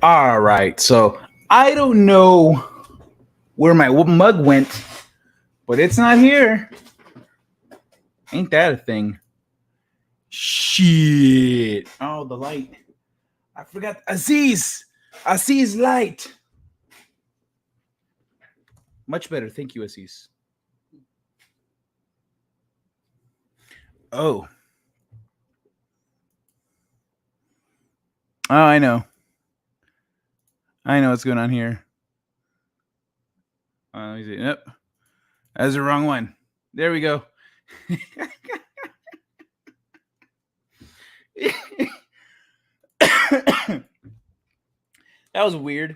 All right, so I don't know where my mug went, but it's not here. Ain't that a thing? Shit. Oh, the light. I forgot. Aziz light. Much better. Thank you, Aziz. Oh. Oh, I know what's going on here. Let me see. Yep. That's the wrong one. There we go. That was weird.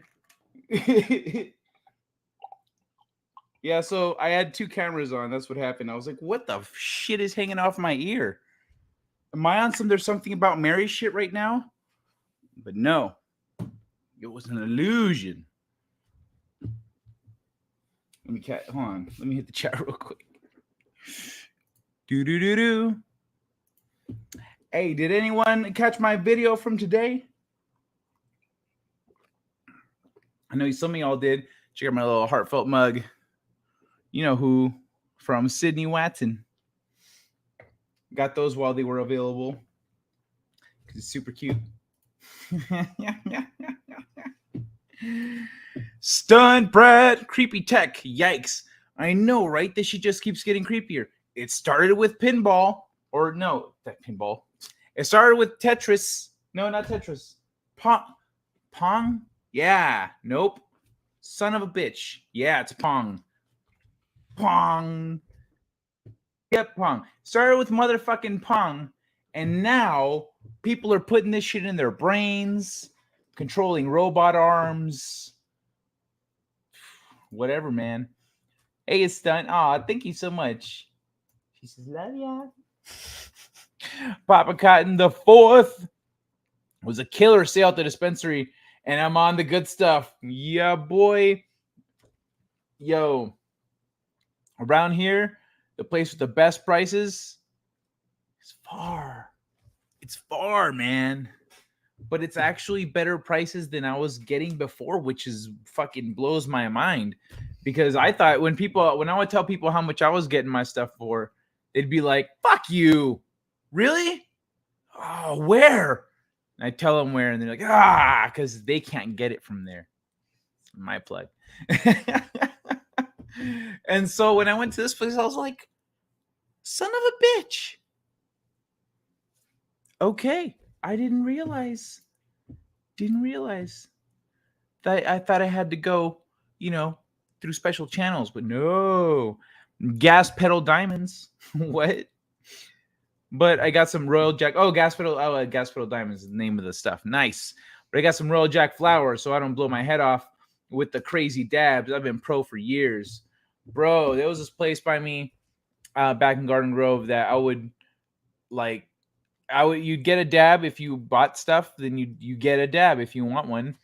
Yeah, so I had two cameras on. That's what happened. I was like, what the shit is hanging off my ear? Am I on there's something about Mary shit right now? But no. It was an illusion. Hold on. Let me hit the chat real quick. Do. Hey, did anyone catch my video from today? I know some of y'all did. Check out my little heartfelt mug. You know who, from Sydney Watson. Got those while they were available. It's super cute. Stunt Brad, creepy tech. Yikes. I know, right? This shit just keeps getting creepier. It started with pinball. Or no, that pinball. It started with Tetris. No, not Tetris. Pong? Yeah. Nope. Son of a bitch. Yeah, it's Pong. Pong. Yep, Pong. Started with motherfucking Pong. And now people are putting this shit in their brains, controlling robot arms. Whatever, man. Hey, it's done. Aw, thank you so much. She says, love ya. Papa Cotton the Fourth was a killer sale at the dispensary, and I'm on the good stuff. Yeah, boy. Yo. Around here, the place with the best prices is far. It's far, man. But it's actually better prices than I was getting before, which is fucking blows my mind. Because I thought when I would tell people how much I was getting my stuff for, they'd be like, fuck you. Really? Oh, where? And I tell them where, and they're like, because they can't get it from there. My plug. And so when I went to this place, I was like, son of a bitch. Okay. I didn't realize that I thought I had to go, through special channels, but no. Gas pedal diamonds. What? But I got some Royal Jack. Gas pedal diamonds is the name of the stuff. Nice. But I got some Royal Jack flour so I don't blow my head off with the crazy dabs. I've been pro for years. Bro, there was this place by me back in Garden Grove that you'd get a dab if you bought stuff, then you get a dab if you want one.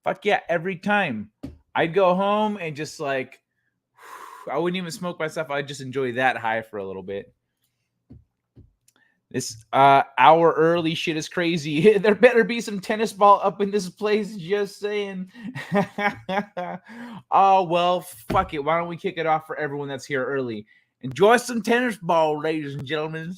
Fuck yeah, every time. I'd go home and just I wouldn't even smoke myself. I'd just enjoy that high for a little bit. This hour early shit is crazy. There better be some tennis ball up in this place. Just saying. Oh, well, fuck it. Why don't we kick it off for everyone that's here early? Enjoy some tennis ball, ladies and gentlemen.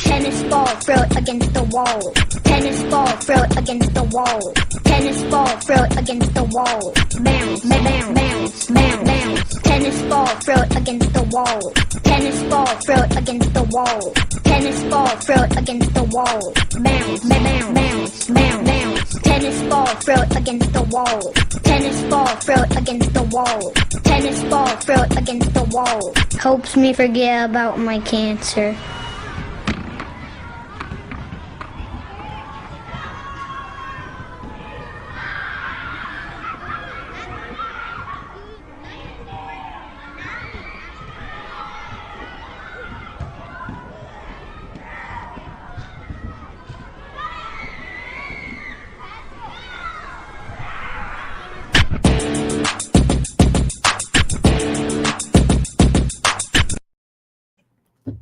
Tennis ball, throw it against the wall. Tennis ball, throw it against the wall. Tennis ball, throw it against the wall. Bounce, bounce, bounce, bounce, bounce. Tennis ball, throw it against the wall. Tennis ball, throw it against the wall. Tennis ball, throw it against the wall. Bounce, bounce, bounce, bounce, bounce. Tennis ball, throw it against the wall. Tennis ball, throw it against the wall. Tennis ball, throw it against the wall. Helps me forget about my cancer.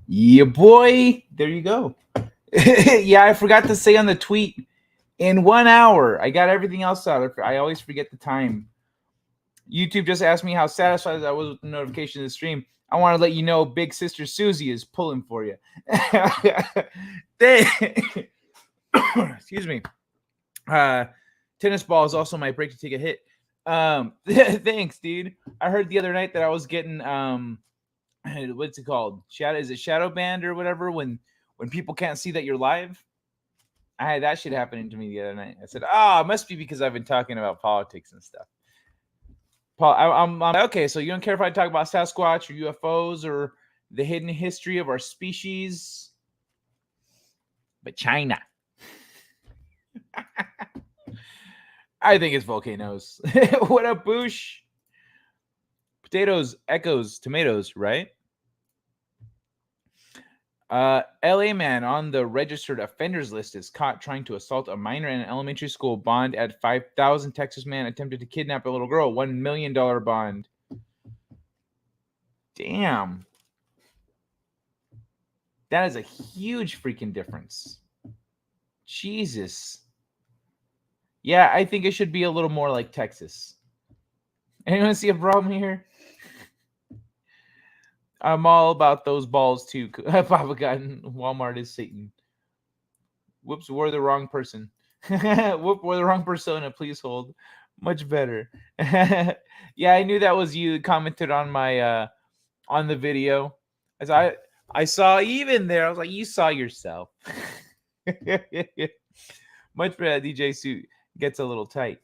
Yeah, boy. There you go. Yeah, I forgot to say on the tweet. In 1 hour, I got everything else out. I always forget the time. YouTube just asked me how satisfied I was with the notification of the stream. I want to let you know Big Sister Susie is pulling for you. Excuse me. Tennis ball is also my break to take a hit. Thanks, dude. I heard the other night that I was getting what's it called? Is it shadow banned or whatever when people can't see that you're live? I had that shit happening to me the other night. I said, it must be because I've been talking about politics and stuff. Paul, I'm okay. So you don't care if I talk about Sasquatch or UFOs or the hidden history of our species, but China. I think it's volcanoes. What up, Boosh? Potatoes, echoes, tomatoes, right? LA man on the registered offenders list is caught trying to assault a minor in an elementary school. Bond at $5,000. Texas man attempted to kidnap a little girl. $1 million bond. Damn. That is a huge freaking difference. Jesus. Yeah, I think it should be a little more like Texas. Anyone see a problem here? I'm all about those balls too. Papa Cotton, Walmart is Satan. Whoops, we're the wrong person. Whoop, we're the wrong persona. Please hold. Much better. Yeah, I knew that was you that commented on my on the video. As I saw even there, I was like, you saw yourself. Much better. DJ suit gets a little tight.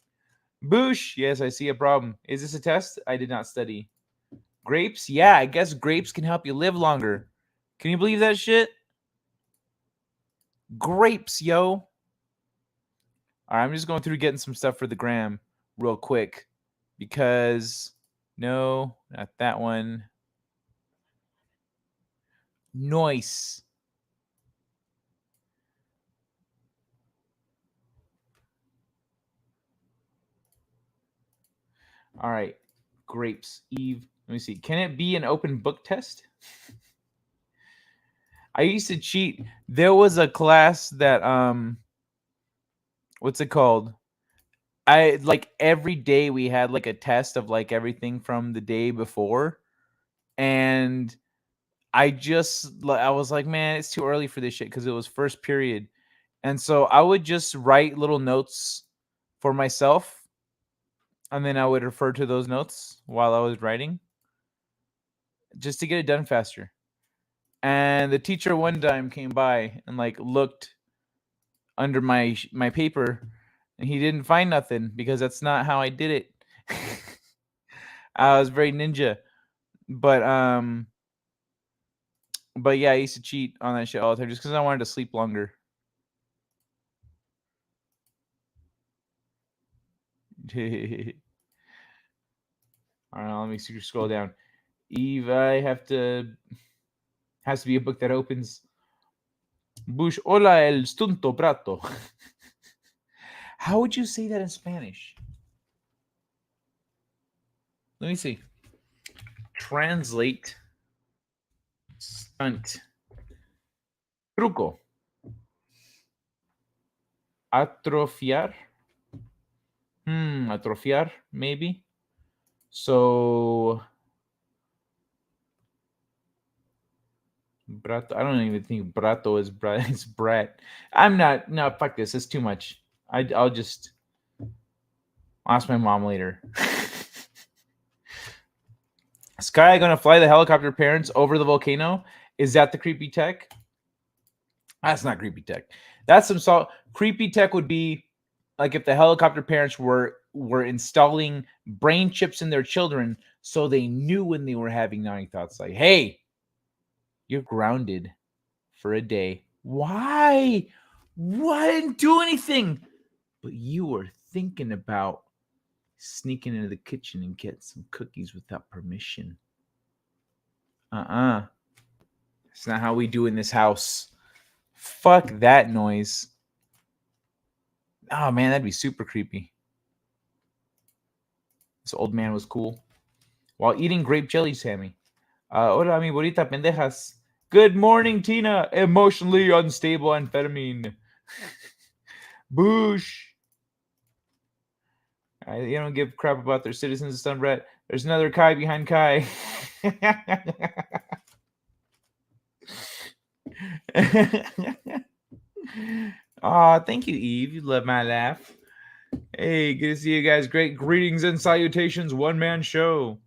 Boosh, yes, I see a problem. Is this a test? I did not study. Grapes? Yeah, I guess grapes can help you live longer. Can you believe that shit? Grapes, yo. All right, I'm just going through getting some stuff for the gram real quick because no, not that one. Nice. All right, grapes. Eve, let me see. Can it be an open book test? I used to cheat. There was a class that what's it called? I like every day we had like a test of like everything from the day before. And I was like, man, it's too early for this shit because it was first period. And so I would just write little notes for myself. And then I would refer to those notes while I was writing just to get it done faster. And the teacher one time came by and like looked under my paper and he didn't find nothing because that's not how I did it. I was very ninja. But yeah, I used to cheat on that shit all the time just because I wanted to sleep longer. All right, let me scroll down. Eve, has to be a book that opens. Bush, hola el stunto prato. How would you say that in Spanish? Let me see. Translate. Stunt. Truco. Atrofiar. Atrofiar, maybe. So, Brato. I don't even think Brato is Brat. It's Brat. I'm not. No, fuck this. It's too much. I'll just ask my mom later. Sky gonna fly the helicopter parents over the volcano? Is that the creepy tech? That's not creepy tech. That's some salt. Creepy tech would be like if the helicopter parents were installing brain chips in their children so they knew when they were having naughty thoughts like, hey, you're grounded for a day. Why? Why didn't do anything? But you were thinking about sneaking into the kitchen and get some cookies without permission. It's not how we do in this house. Fuck that noise. Oh man, that'd be super creepy. This old man was cool. While eating grape jelly, Sammy. Hola, mi bonita pendejas. Good morning, Tina. Emotionally unstable amphetamine. Boosh. You don't give crap about their citizens of Sunbret. There's another Kai behind Kai. Aw, thank you, Eve. You love my laugh. Hey, good to see you guys. Great greetings and salutations, one man show.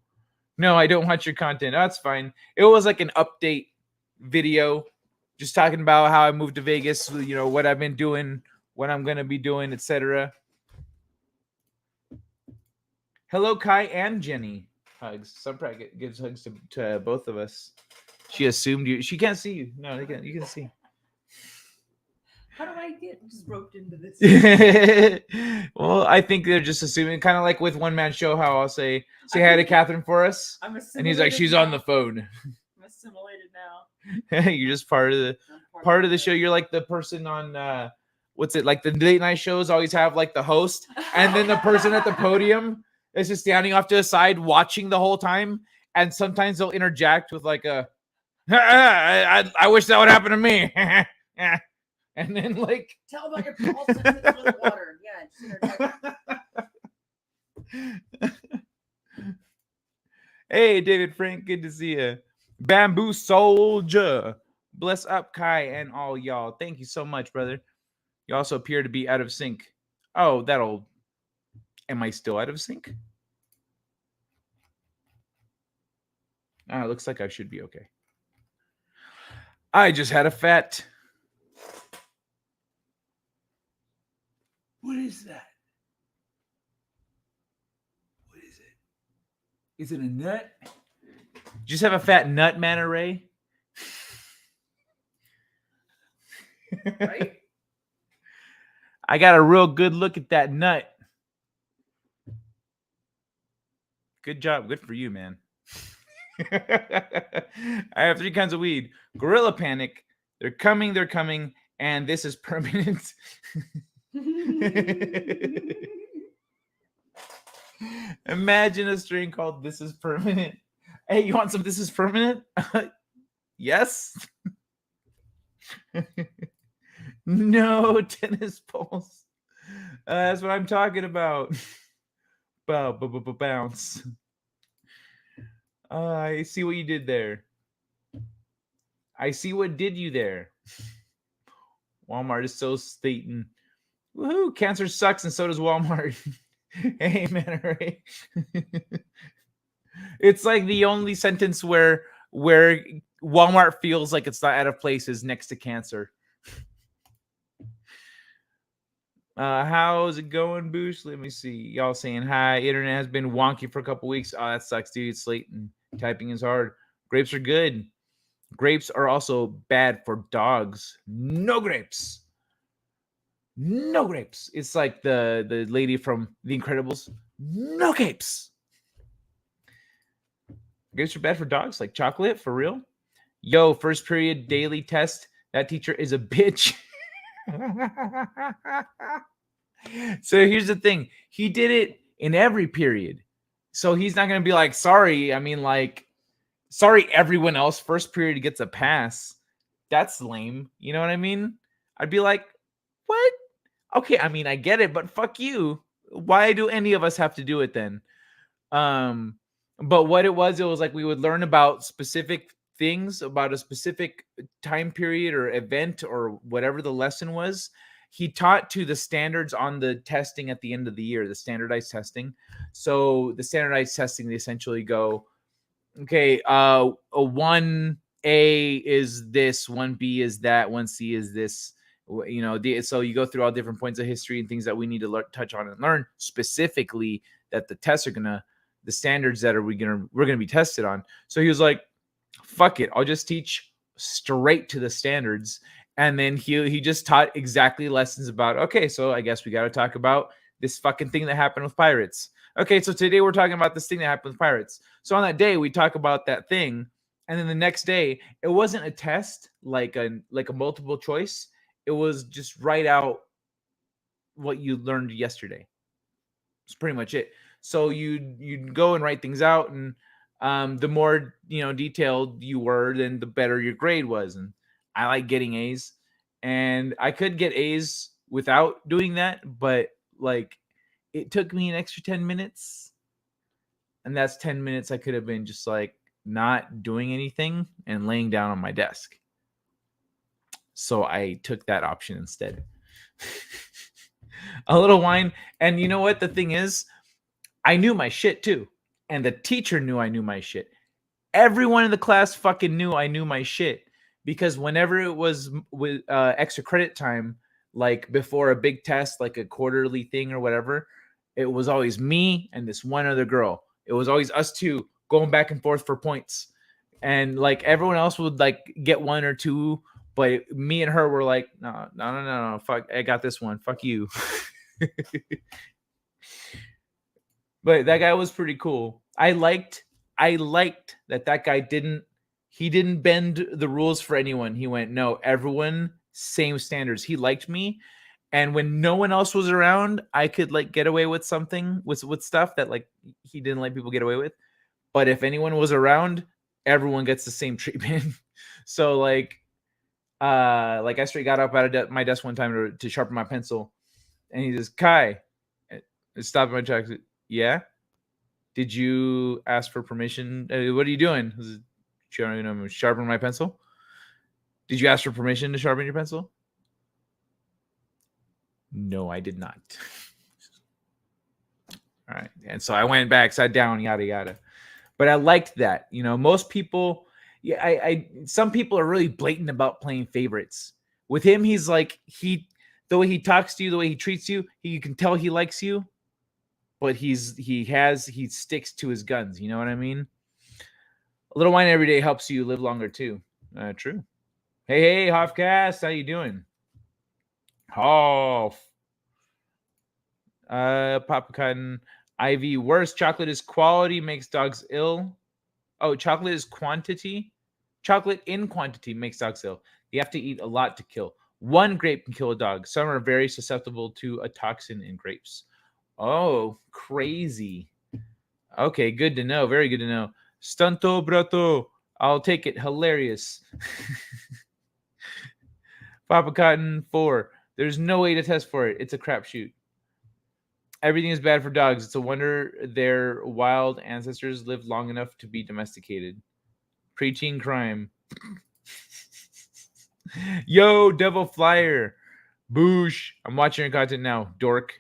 No, I don't watch your content. That's fine. It was like an update video, just talking about how I moved to Vegas, you know, what I've been doing, what I'm gonna be doing, etc. Hello, Kai and Jenny. Hugs. Sunbret gives hugs to both of us. She assumed you. She can't see you. No, you can see. How do I get just roped into this? Well, I think they're just assuming, kind of like with One Man Show, how I'll say hi to Catherine for us, and he's like, she's on the phone. I'm assimilated now. You're just part of the show. You're like the person on what's it, like the late night shows always have like the host, and then the person at the podium is just standing off to the side watching the whole time, and sometimes they'll interject with like a, I wish that would happen to me. And then, like, tell about your pulse with the water. Yeah. Hey, David Frank, good to see you. Bamboo Soldier, bless up, Kai, and all y'all. Thank you so much, brother. You also appear to be out of sync. Oh, that'll. Am I still out of sync? It looks like I should be okay. I just had a fat. What is that? What is it? Is it a nut? Just have a fat nut, Manta Ray? Right? I got a real good look at that nut. Good job. Good for you, man. I have 3 kinds of weed. Gorilla Panic. They're coming. And this is permanent. Imagine a strain called This Is Permanent. Hey, you want some This Is Permanent? Yes. No tennis balls. That's what I'm talking about. Bounce. I see what you did there. I see what did you there. Walmart is so stating. Woohoo! Cancer sucks, and so does Walmart. Hey, man, right? It's like the only sentence where Walmart feels like it's not out of place is next to cancer. How's it going, Boosh? Let me see. Y'all saying hi. Internet has been wonky for a couple weeks. Oh, that sucks, dude. Slayton. Typing is hard. Grapes are good. Grapes are also bad for dogs. No grapes. No grapes. It's like the lady from The Incredibles. No grapes. Grapes are bad for dogs, like chocolate, for real. Yo, first period daily test. That teacher is a bitch. So here's the thing. He did it in every period. So he's not going to be like, sorry. I mean, like, sorry, everyone else. First period gets a pass. That's lame. You know what I mean? I'd be like, what? Okay, I mean, I get it, but fuck you. Why do any of us have to do it then? But what it was like we would learn about specific things about a specific time period or event or whatever the lesson was. He taught to the standards on the testing at the end of the year, the standardized testing. So the standardized testing, they essentially go, okay, a 1A is this, 1B is that, 1C is this. You know, so you go through all different points of history and things that we need to touch on and learn specifically that the tests are gonna, the standards that we're gonna be tested on. So he was like, fuck it, I'll just teach straight to the standards. And then he just taught exactly lessons about, okay, so I guess we got to talk about this fucking thing that happened with pirates. Okay, so today we're talking about this thing that happened with pirates. So on that day we talk about that thing, and then the next day it wasn't a test like a multiple choice. It was just write out what you learned yesterday. It's pretty much it. So you'd go and write things out, and the more detailed you were, then the better your grade was. And I like getting A's, and I could get A's without doing that, but like it took me an extra 10 minutes, and that's 10 minutes I could have been just like not doing anything and laying down on my desk. So I took that option instead. A little wine. And you know what the thing is, I knew my shit too, and the teacher knew I knew my shit. Everyone in the class fucking knew I knew my shit, because whenever it was with extra credit time, like before a big test, like a quarterly thing or whatever, it was always me and this one other girl. It was always us two going back and forth for points. And like everyone else would like get one or two, but me and her were like, no, fuck, I got this one. Fuck you. But that guy was pretty cool. I liked that guy didn't bend the rules for anyone. He went, no, everyone same standards. He liked me, and when no one else was around, I could like get away with something with stuff that like he didn't let people get away with. But if anyone was around, everyone gets the same treatment. So like I straight got up out of my desk one time to sharpen my pencil, and he says, Kai, stop my tracks. Yeah. Did you ask for permission? What are you doing? I'm sharpening my pencil. Did you ask for permission to sharpen your pencil? No, I did not. All right. And so I went back, sat down, yada, yada. But I liked that. Most people, some people are really blatant about playing favorites. With him, he's like, the way he talks to you, the way he treats you, you can tell he likes you. But he sticks to his guns. You know what I mean? A little wine every day helps you live longer too. True. Hey, Hofcast, how you doing? Hoff. Papa Cotton. Ivy. Worse, chocolate is quality, makes dogs ill. Oh, chocolate is quantity. Chocolate in quantity makes dogs ill. You have to eat a lot to kill. One grape can kill a dog. Some are very susceptible to a toxin in grapes. Oh, crazy. Okay, good to know. Very good to know. Stunto brato. I'll take it. Hilarious. Papa Cotton 4. There's no way to test for it. It's a crapshoot. Everything is bad for dogs. It's a wonder their wild ancestors lived long enough to be domesticated. Preaching crime. Yo, Devil Flyer. Boosh. I'm watching your content now, dork.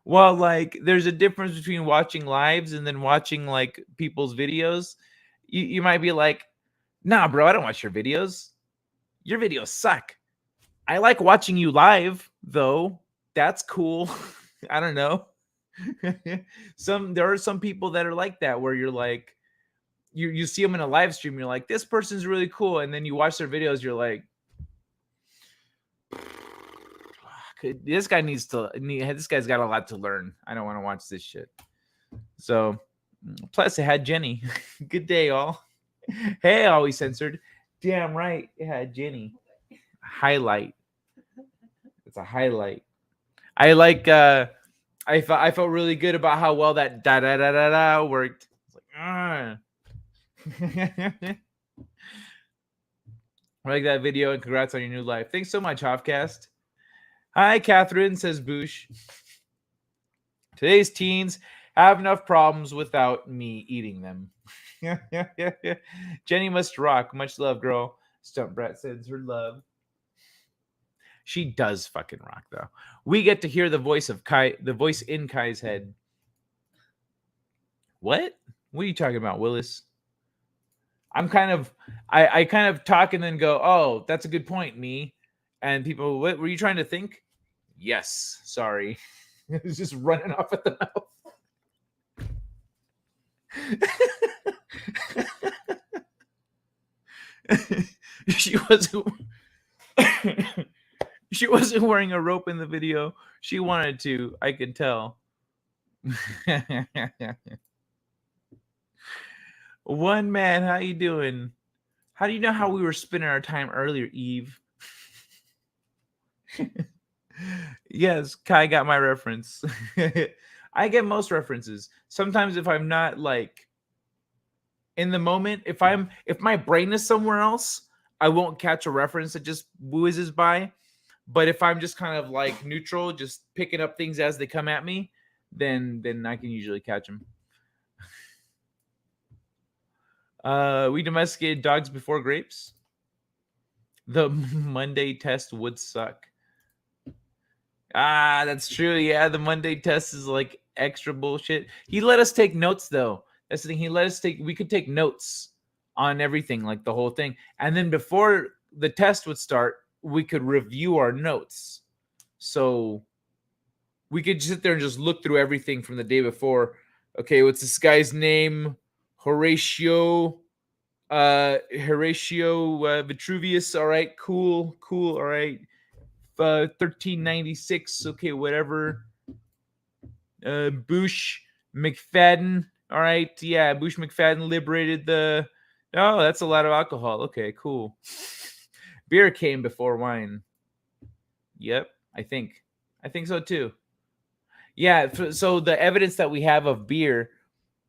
Well, like, there's a difference between watching lives and then watching like people's videos. You might be like, nah, bro, I don't watch your videos. Your videos suck. I like watching you live, though. That's cool. I don't know. There are some people that are like that, where you're like, you see them in a live stream, you're like, this person's really cool, and then you watch their videos, you're like, this guy's got a lot to learn. I don't want to watch this shit. So, plus it had Jenny. Good day, all. Hey, always censored. Damn right, it had Jenny. Highlight. It's a highlight. I like. I felt really good about how well that da da da da da worked. It's like, I like that video, and congrats on your new life. Thanks so much, Hofcast. Hi, Catherine, says Boosh. Today's teens have enough problems without me eating them. Jenny must rock. Much love, girl. Stump Brat sends her love. She does fucking rock, though. We get to hear the voice of Kai, the voice in Kai's head. What? What are you talking about, Willis? I kind of talk and then go, oh, that's a good point, me. And people, what were you trying to think? Yes, sorry. It was just running off at the mouth. She wasn't wearing a rope in the video. She wanted to. I could tell. One man, how you doing? How do you know how we were spending our time earlier, Eve? Yes, Kai got my reference. I get most references. Sometimes if I'm not like in the moment, if my brain is somewhere else, I won't catch a reference that just whizzes by. But if I'm just kind of like neutral, just picking up things as they come at me, then I can usually catch them. We domesticated dogs before grapes. The Monday test would suck. Ah, that's true. Yeah, the Monday test is like extra bullshit. He let us take notes though. That's the thing. He let us we could take notes on everything, like the whole thing. And then before the test would start, we could review our notes. So we could sit there and just look through everything from the day before. Okay, what's this guy's name? Horatio Vitruvius. All right, cool. All right. 1396. Okay, whatever. Bush McFadden. All right, yeah, Bush McFadden liberated the. Oh, that's a lot of alcohol. Okay, cool. Beer came before wine. Yep, I think so too. Yeah, so the evidence that we have of beer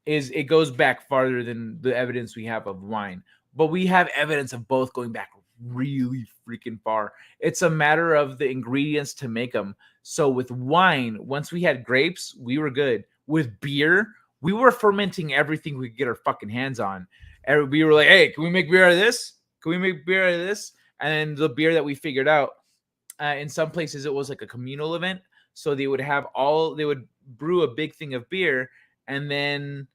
is it goes back farther than the evidence we have of wine. But we have evidence of both going back really freaking far. It's a matter of the ingredients to make them. So with wine, once we had grapes, we were good. With beer, we were fermenting everything we could get our fucking hands on. And we were like, hey, can we make beer out of this? Can we make beer out of this? And the beer that we figured out, in some places it was like a communal event. So they would brew a big thing of beer, and then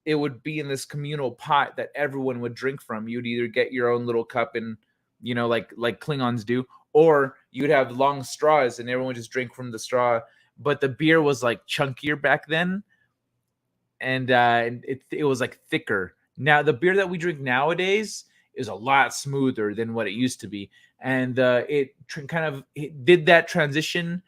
it would be in this communal pot that everyone would drink from. You'd either get your own little cup and, like Klingons do, or you'd have long straws and everyone would just drink from the straw. But the beer was like chunkier back then, and it was like thicker. Now the beer that we drink nowadays is a lot smoother than what it used to be, and it did that transition.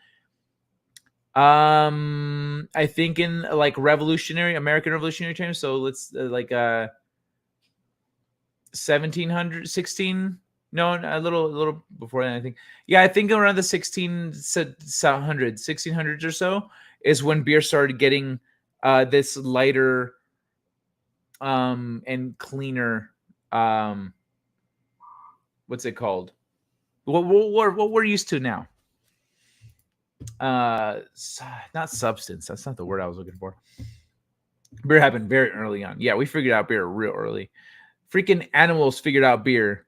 I think in like American Revolutionary times. So let's 1700, 16. No, a little before that, I think. Yeah, I think around the 1600s or so is when beer started getting this lighter and cleaner. What's it called? What we're used to now. Not substance. That's not the word I was looking for. Beer happened very early on. Yeah, we figured out beer real early. Freaking animals figured out beer.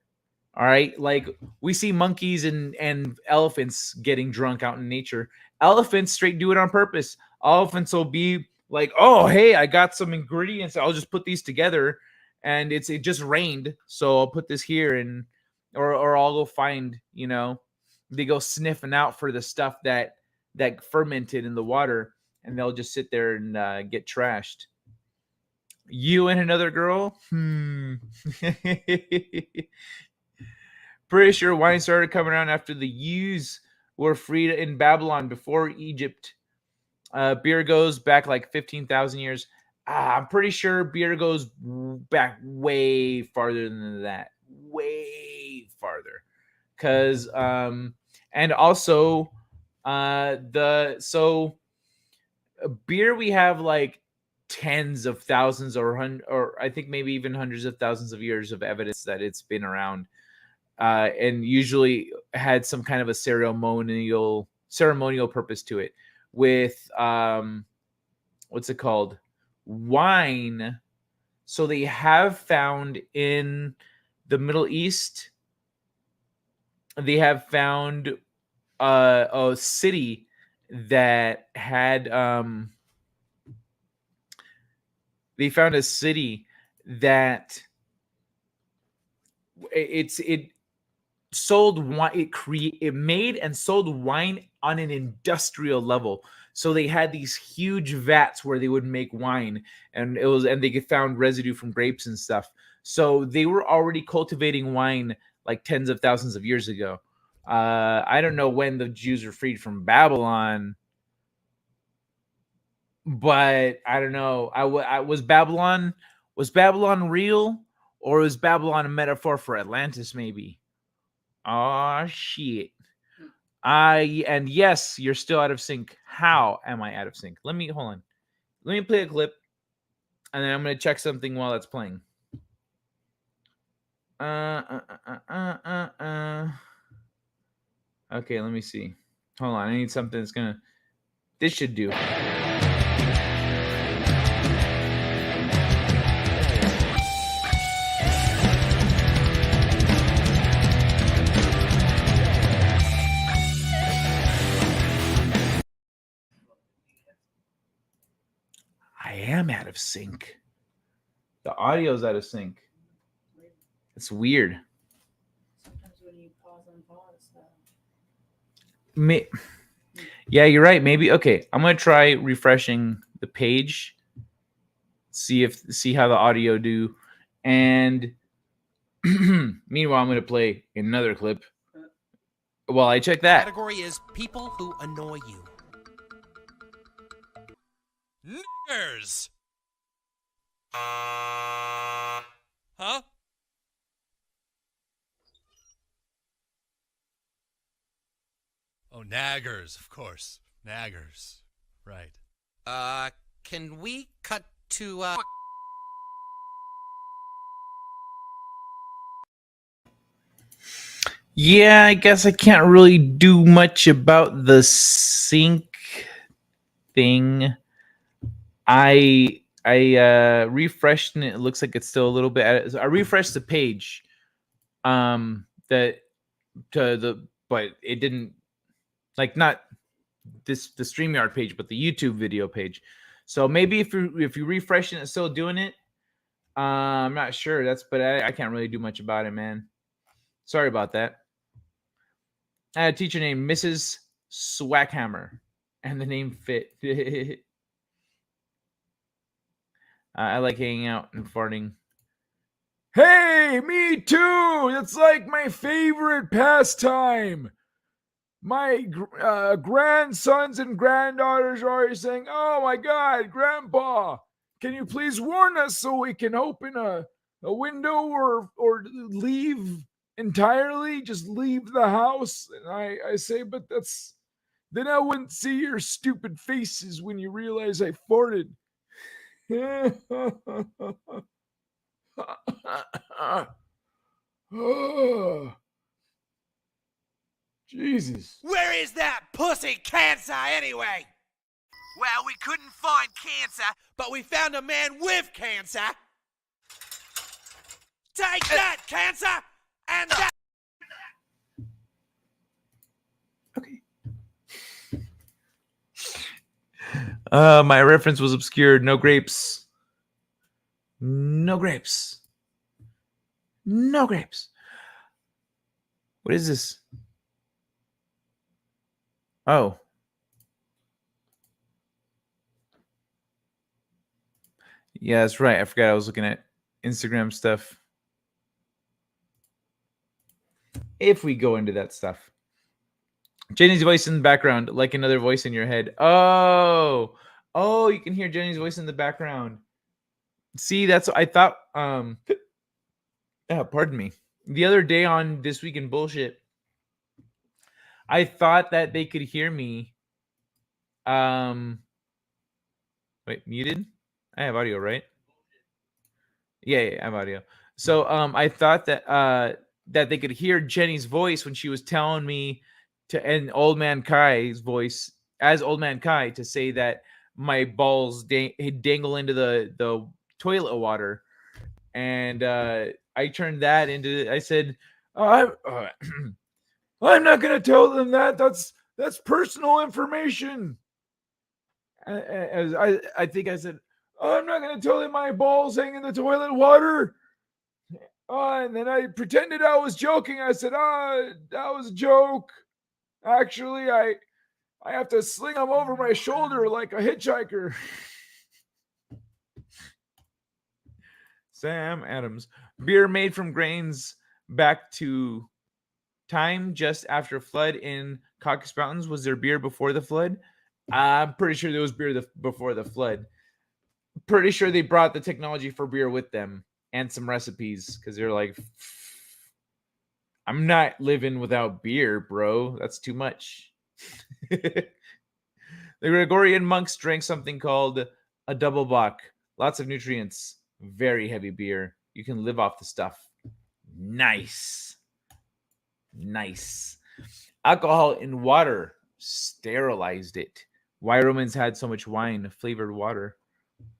All right, like we see monkeys and elephants getting drunk out in nature. Elephants straight do it on purpose. Elephants will be like, "Oh, hey, I got some ingredients. I'll just put these together." And it just rained, so I'll put this here, and or I'll go find, they go sniffing out for the stuff that fermented in the water, and they'll just sit there and get trashed. You and another girl? Pretty sure wine started coming around after the Jews were freed in Babylon before Egypt. Beer goes back like 15,000 years. I'm pretty sure beer goes back way farther than that. Way farther. Because, and also, beer, we have like tens of thousands or I think maybe even hundreds of thousands of years of evidence that it's been around, and usually had some kind of a ceremonial purpose to it. With what's it called? Wine. So they have found in the Middle East, they have found a city that had they found a city that it sold wine. It made and sold wine on an industrial level. So they had these huge vats where they would make wine, and they found residue from grapes and stuff. So they were already cultivating wine like tens of thousands of years ago. I don't know when the Jews were freed from Babylon, but I don't know. Was Babylon real, or was Babylon a metaphor for Atlantis? Maybe. Oh shit. And yes, you're still out of sync. How am I out of sync? Hold on. Let me play a clip, and then I'm gonna check something while it's playing. Okay, let me see. Hold on, I need something that's gonna. This should do. I am out of sync. The audio's out of sync. It's weird. Sometimes when you pause on pause. Yeah, you're right. Maybe okay. I'm gonna try refreshing the page. See how the audio do, and meanwhile, I'm gonna play another clip. While I check that. Category is people who annoy you. Niggers. Huh? Oh, naggers, of course. Naggers. Right. Can we cut to, Yeah, I guess I can't really do much about the sync thing. I refreshed and it looks like it's still a little bit. I refreshed the page, but it didn't, like, not the StreamYard page, but the YouTube video page. So maybe if you refresh it, it's still doing it. I'm not sure. But I can't really do much about it, man. Sorry about that. I had a teacher named Mrs. Swackhammer, and the name fit. I like hanging out and farting. Hey, me too. That's like my favorite pastime. My grandsons and granddaughters are always saying, "Oh my God, Grandpa, can you please warn us so we can open a window or leave entirely? Just leave the house." And I say, "But then I wouldn't see your stupid faces when you realize I farted." Oh, Jesus. Where is that pussy cancer anyway? Well, we couldn't find cancer, but we found a man with cancer. Take that, cancer! And that... Okay. My reference was obscured. No grapes. No grapes. No grapes. What is this? Oh. Yeah, that's right. I forgot I was looking at Instagram stuff. If we go into that stuff. Jenny's voice in the background, like another voice in your head. Oh, you can hear Jenny's voice in the background. See, that's I thought. Pardon me. The other day on This Week in Bullshit, I thought that they could hear me. Wait, muted? I have audio, right? Yeah, I have audio. So, I thought that that they could hear Jenny's voice when she was telling me and Old Man Kai's voice as Old Man Kai to say that my balls dangle into the toilet water, and I turned that into. I said, I'm not gonna tell them that. That's personal information. As I think I said, I'm not gonna tell them my balls hang in the toilet water. And then I pretended I was joking. I said, that was a joke. Actually, I have to sling them over my shoulder like a hitchhiker. Sam Adams. Beer made from grains back to time just after flood in Caucasus Mountains. Was there beer before the flood? I'm pretty sure there was beer before the flood. Pretty sure they brought the technology for beer with them and some recipes because they're like, I'm not living without beer, bro. That's too much. The Gregorian monks drank something called a double bock. Lots of nutrients. Very heavy beer. You can live off the stuff. Nice. Alcohol in water. Sterilized it. Why Romans had so much wine, flavored water.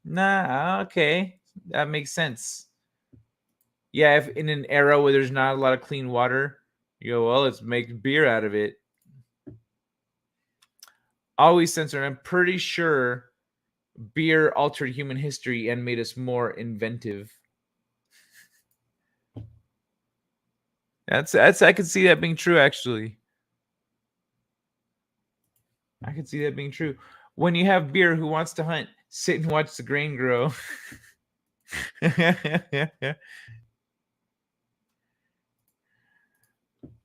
Nah, okay. That makes sense. Yeah, if in an era where there's not a lot of clean water, you go, well, let's make beer out of it. Always censored. I'm pretty sure beer altered human history and made us more inventive. That's I could see that being true, actually. I could see that being true. When you have beer, who wants to hunt? Sit and watch the grain grow.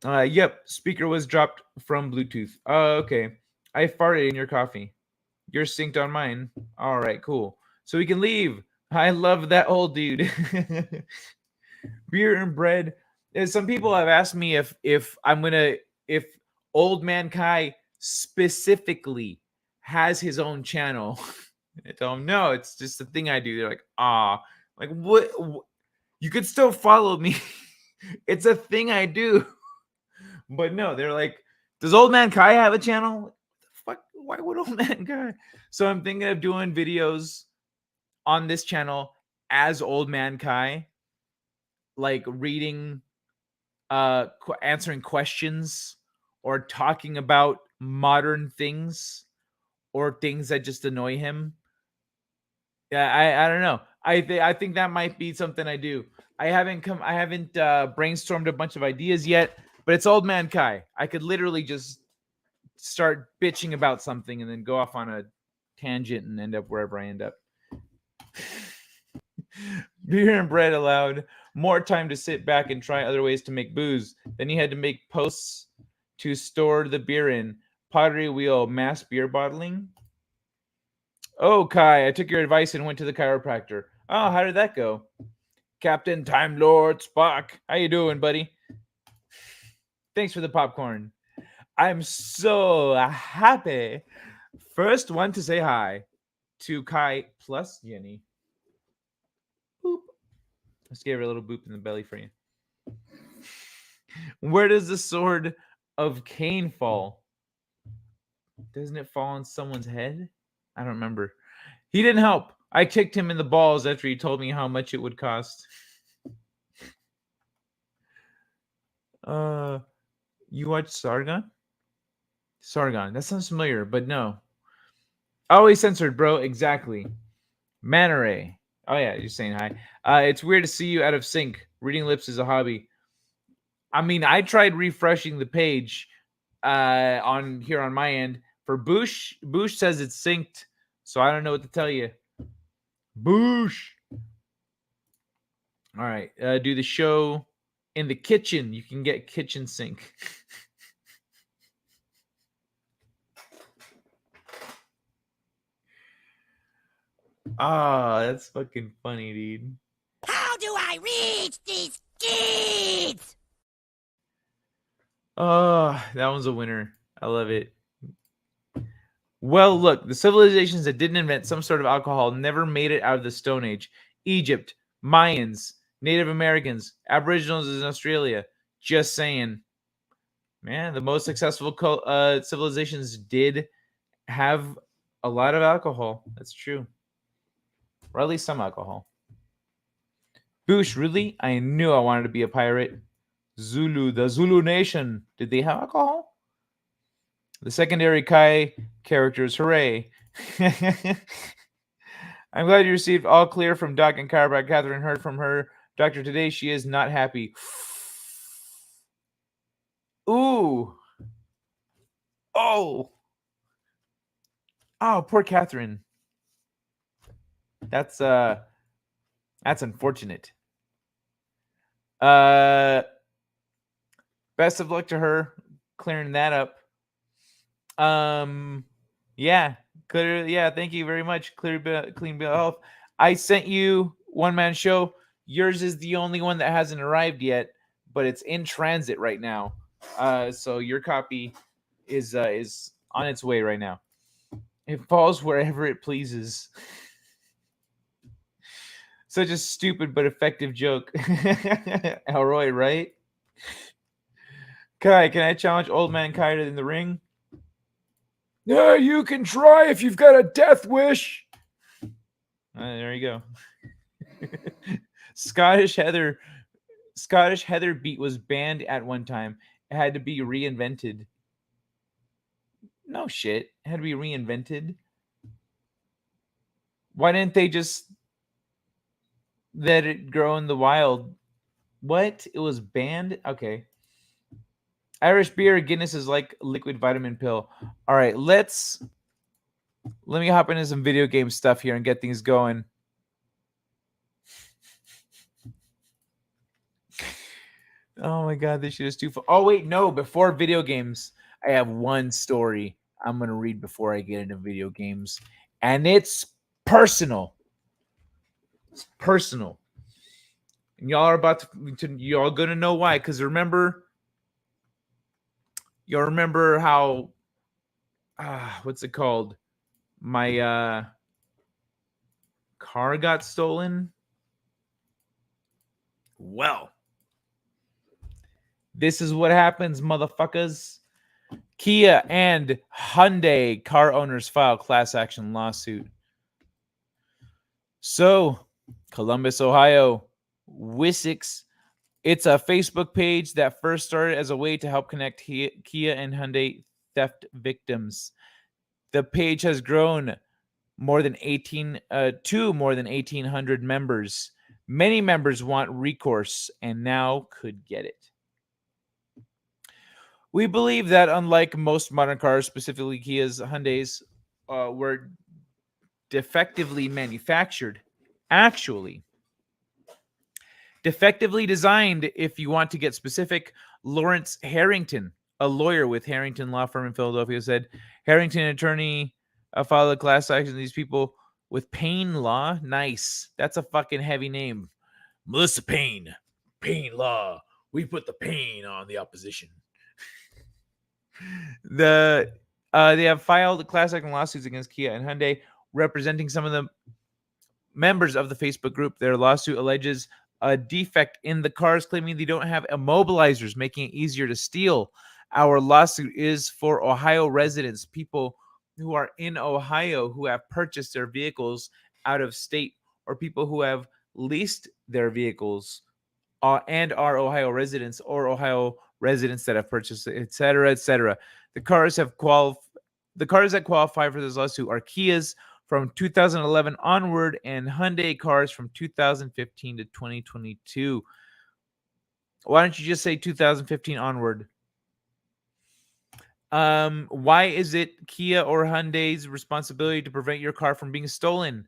Yep, speaker was dropped from Bluetooth. Oh, okay. I farted in your coffee. You're synced on mine. All right, cool. So we can leave. I love that old dude. Beer and bread. Some people have asked me if Old Man Kai specifically has his own channel. I tell them no, it's just a thing I do. They're like, like what? You could still follow me. It's a thing I do. But no, they're like, does Old Man Kai have a channel? Fuck, why would Old Man Kai? So I'm thinking of doing videos on this channel as Old Man Kai, like reading, answering questions, or talking about modern things or things that just annoy him. Yeah, I don't know. I think that might be something I do. I haven't brainstormed a bunch of ideas yet, but it's Old Man Kai. I could literally just start bitching about something and then go off on a tangent and end up wherever I end up. Beer and bread allowed more time to sit back and try other ways to make booze. Then you had to make posts to store the beer in. Pottery wheel, mass beer bottling. Oh, Kai, I took your advice and went to the chiropractor. Oh, how did that go? Captain Time Lord Spock. How you doing, buddy? Thanks for the popcorn. I'm so happy. First one to say hi to Kai plus Jenny. Boop. Let's give her a little boop in the belly for you. Where does the sword of Cain fall? Doesn't it fall on someone's head? I don't remember. He didn't help. I kicked him in the balls after he told me how much it would cost. You watch Sargon? Sargon. That sounds familiar, but no. Always censored, bro. Exactly. Manoray. Oh yeah, you're saying hi. It's weird to see you out of sync. Reading lips is a hobby. I mean, I tried refreshing the page on here on my end for Boosh. Boosh says it's synced, so I don't know what to tell you. Boosh. All right, do the show in the kitchen. You can get kitchen sink. That's fucking funny, dude. How do I reach these kids? Oh, that one's a winner. I love it. Well, look, the civilizations that didn't invent some sort of alcohol never made it out of the Stone Age. Egypt, Mayans, Native Americans, Aboriginals in Australia. Just saying. Man, the most successful civilizations did have a lot of alcohol. That's true. Or at least some alcohol. Boosh, really? I knew I wanted to be a pirate. Zulu, the Zulu nation. Did they have alcohol? The secondary Kai characters, hooray. I'm glad you received all clear from Doc and chiropractor. Catherine heard from her doctor today. She is not happy. Ooh. Oh. Oh, poor Catherine. That's unfortunate. Best of luck to her clearing that up. Yeah, clear. Yeah, thank you very much. Clean bill of health. I sent you one man show. Yours is the only one that hasn't arrived yet, but it's in transit right now. So your copy is on its way right now. It falls wherever it pleases. Such a stupid but effective joke. Elroy, right? Kai, can I challenge Old Man Kai in the ring? Yeah, you can try if you've got a death wish. There you go. Scottish Heather beat was banned at one time. It had to be reinvented. No shit. It had to be reinvented. Why didn't they just let it grow in the wild? What? It was banned? Okay. Irish beer, Guinness is like liquid vitamin pill. All right, let me hop into some video game stuff here and get things going. Oh my god, this shit is too fun. Oh wait, no, before video games, I have one story I'm going to read before I get into video games, and it's personal. It's personal. And y'all are about to y'all going to know why, cuz remember you'll remember how what's it called? My car got stolen. Well, this is what happens, motherfuckers. Kia and Hyundai car owners file class action lawsuit. So, Columbus, Ohio, Wessex. It's a Facebook page that first started as a way to help connect Kia and Hyundai theft victims. The page has grown to more than 1,800 members. Many members want recourse and now could get it. We believe that unlike most modern cars, specifically Kias, Hyundais, were defectively manufactured. Actually, defectively designed, if you want to get specific. Lawrence Harrington, a lawyer with Harrington Law Firm in Philadelphia, said Harrington attorney filed a class action. These people with Payne Law. Nice. That's a fucking heavy name. Melissa Payne. Payne Law. We put the pain on the opposition. They have filed class action lawsuits against Kia and Hyundai, representing some of the members of the Facebook group. Their lawsuit alleges a defect in the cars, claiming they don't have immobilizers, making it easier to steal. Our lawsuit is for Ohio residents, people who are in Ohio who have purchased their vehicles out of state, or people who have leased their vehicles and are Ohio residents, or Ohio residents that have purchased it, etc., etc. The cars that qualify for this lawsuit are Kias from 2011 onward and Hyundai cars from 2015 to 2022. Why don't you just say 2015 onward? Why is it Kia or Hyundai's responsibility to prevent your car from being stolen?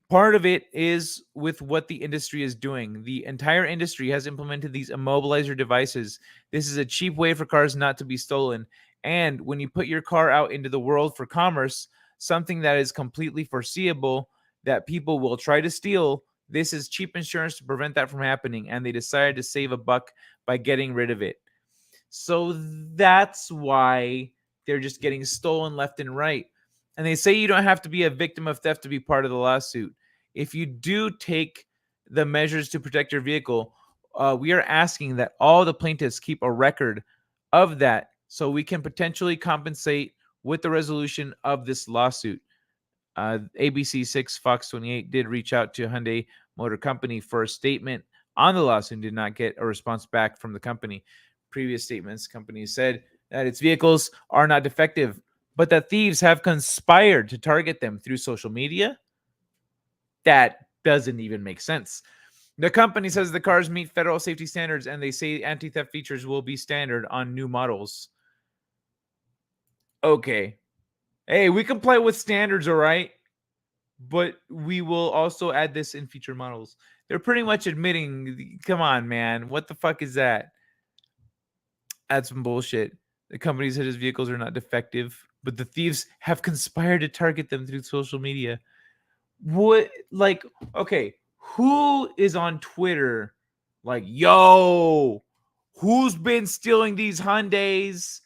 Part of it is with what the industry is doing. The entire industry has implemented these immobilizer devices. This is a cheap way for cars not to be stolen. And when you put your car out into the world for commerce, something that is completely foreseeable that people will try to steal, this is cheap insurance to prevent that from happening. And they decided to save a buck by getting rid of it. So that's why they're just getting stolen left and right. And they say you don't have to be a victim of theft to be part of the lawsuit. If you do take the measures to protect your vehicle, we are asking that all the plaintiffs keep a record of that so we can potentially compensate with the resolution of this lawsuit. ABC6 Fox 28 did reach out to Hyundai Motor Company for a statement on the lawsuit and did not get a response back from the company. Previous statements, companies said that its vehicles are not defective, but that thieves have conspired to target them through social media. That doesn't even make sense. The company says the cars meet federal safety standards, and they say anti-theft features will be standard on new models. Okay. Hey, we comply with standards, all right? But we will also add this in future models. They're pretty much admitting, come on, man. What the fuck is that? That's some bullshit. The company said his vehicles are not defective, but the thieves have conspired to target them through social media. What, like, okay, who is on Twitter like, yo, who's been stealing these Hyundais?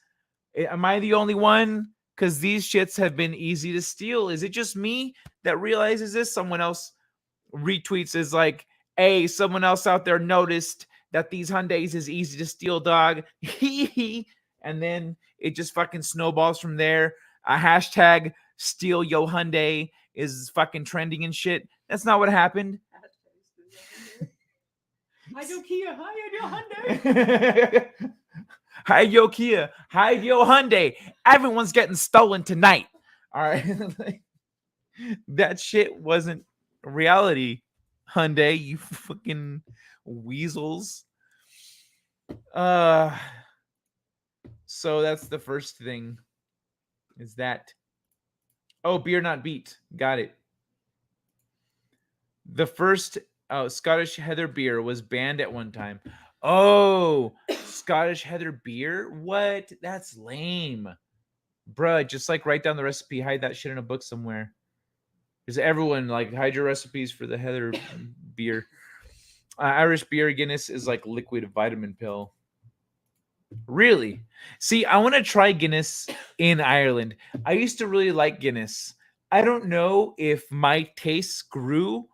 Am I the only one? Because these shits have been easy to steal. Is it just me that realizes this? Someone else retweets is like, hey, someone else out there noticed that these Hyundais is easy to steal, dog. And then it just fucking snowballs from there. A hashtag steal yo Hyundai is fucking trending and shit. That's not what happened. Hide yo Kia, hide yo Hyundai. Hide yo Kia, hide yo Hyundai. Everyone's getting stolen tonight. All right. That shit wasn't reality, Hyundai, you fucking weasels. So that's the first thing. Is that beer not beat. Got it. The first Scottish Heather beer was banned at one time. Oh, Scottish Heather beer? What? That's lame. Bruh, just like write down the recipe, hide that shit in a book somewhere. Because everyone, like, hide your recipes for the Heather beer. Irish beer Guinness is like liquid vitamin pill. Really? See, I want to try Guinness in Ireland. I used to really like Guinness. I don't know if my tastes grew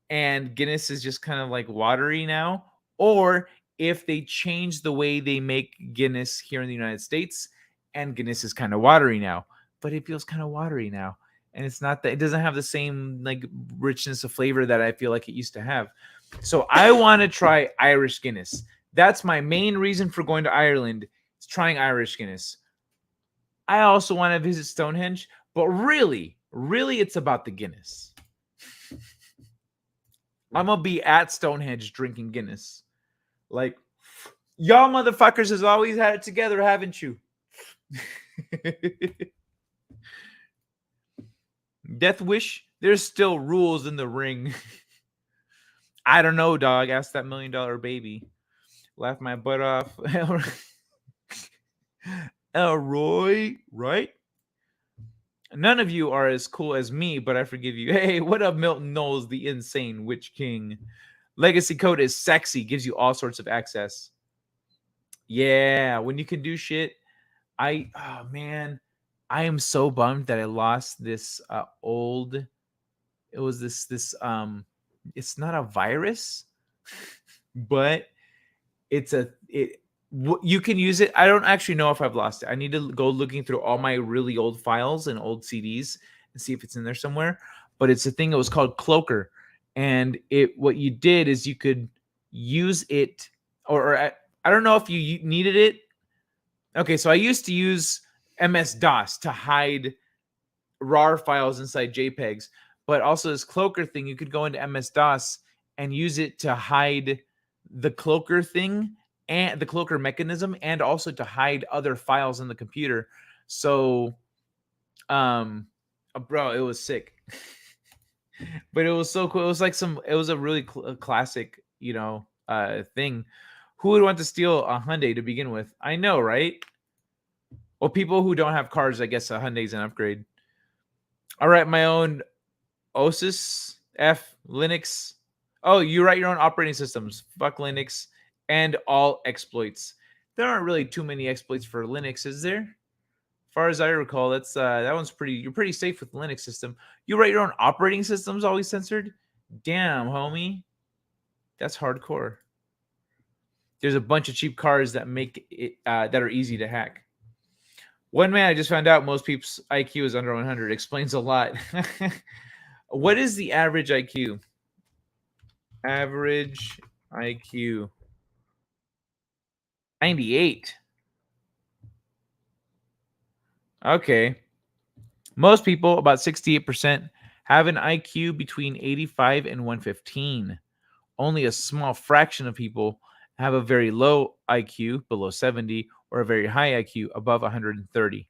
and Guinness is just kind of like watery now, or if they changed the way they make Guinness here in the United States and Guinness is kind of watery now. But it feels kind of watery now. And it's not that it doesn't have the same like richness of flavor that I feel like it used to have. So I want to try Irish Guinness. That's my main reason for going to Ireland. Is trying Irish Guinness. I also want to visit Stonehenge, but really, it's about the Guinness. I'm gonna be at Stonehenge drinking Guinness. Like, y'all motherfuckers has always had it together, haven't you? Death Wish, there's still rules in the ring. I don't know, dog. Ask that $1 million baby. Laugh my butt off. Elroy, right? None of you are as cool as me, but I forgive you. Hey, what up, Milton Knowles, the insane witch king? Legacy code is sexy, gives you all sorts of access. Yeah, when you can do shit. Oh man, I am so bummed that I lost this old. It was this it's not a virus, but you can use it. I don't actually know if I've lost it. I need to go looking through all my really old files and old CDs and see if it's in there somewhere. But it's a thing that was called Cloaker, and what you did is you could use it, or I don't know if you needed it. Okay, so I used to use MS-DOS to hide RAR files inside JPEGs, but also this Cloaker thing, you could go into MS-DOS and use it to hide the Cloaker thing and the Cloaker mechanism, and also to hide other files in the computer. So, bro, it was sick. But it was so cool. It was like it was a really classic, thing. Who would want to steal a Hyundai to begin with? I know, right? Well, people who don't have cars, I guess a Hyundai's an upgrade. All right, my own OSIS, Linux. Oh, you write your own operating systems. Fuck Linux and all exploits. There aren't really too many exploits for Linux, is there? As far as I recall, that's that one's you're pretty safe with the Linux system. You write your own operating systems, always censored? Damn, homie. That's hardcore. There's a bunch of cheap cars that make it that are easy to hack. One man, I just found out most people's IQ is under 100. Explains a lot. What is the average IQ? Average IQ. 98. Okay. Most people, about 68%, have an IQ between 85 and 115. Only a small fraction of people have a very low IQ, below 70, or a very high IQ, above 130.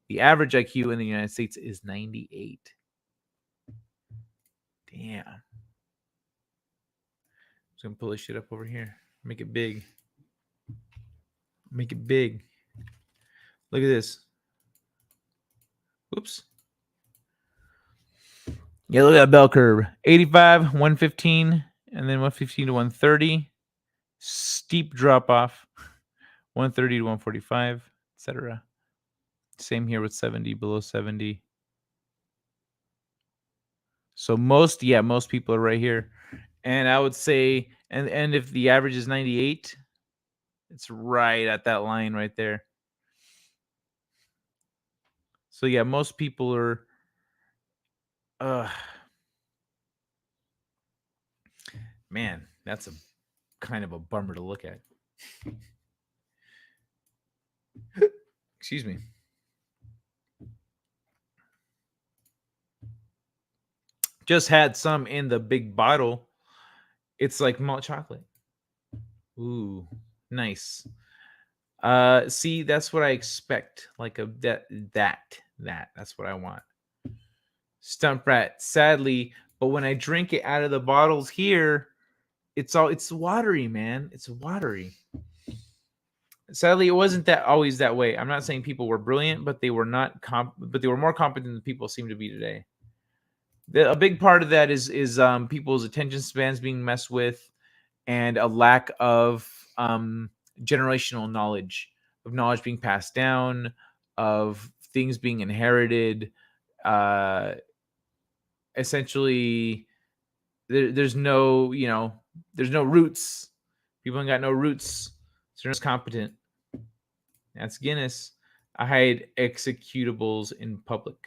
The average IQ in the United States is 98. Damn. I'm just going to pull this shit up over here. Make it big. Make it big. Look at this. Oops. Yeah, look at that bell curve. 85, 115, and then 115 to 130. Steep drop off. 130 to 145, etc. Same here with 70, below 70. So most people are right here. And I would say and if the average is 98, it's right at that line right there. So yeah, most people are man, that's a kind of a bummer to look at. Excuse me. Just had some in the big bottle. It's like malt chocolate. Ooh, nice. See, that's what I expect. Like a that's what I want. Stump rat. Sadly, but when I drink it out of the bottles here, it's watery, man. It's watery. Sadly, it wasn't that always that way. I'm not saying people were brilliant, but they were not but they were more competent than people seem to be today. A big part of that is people's attention spans being messed with, and a lack of generational knowledge, of knowledge being passed down, of things being inherited. Essentially, there's no there's no roots. People ain't got no roots, so they're not competent. That's Guinness. I hide executables in public.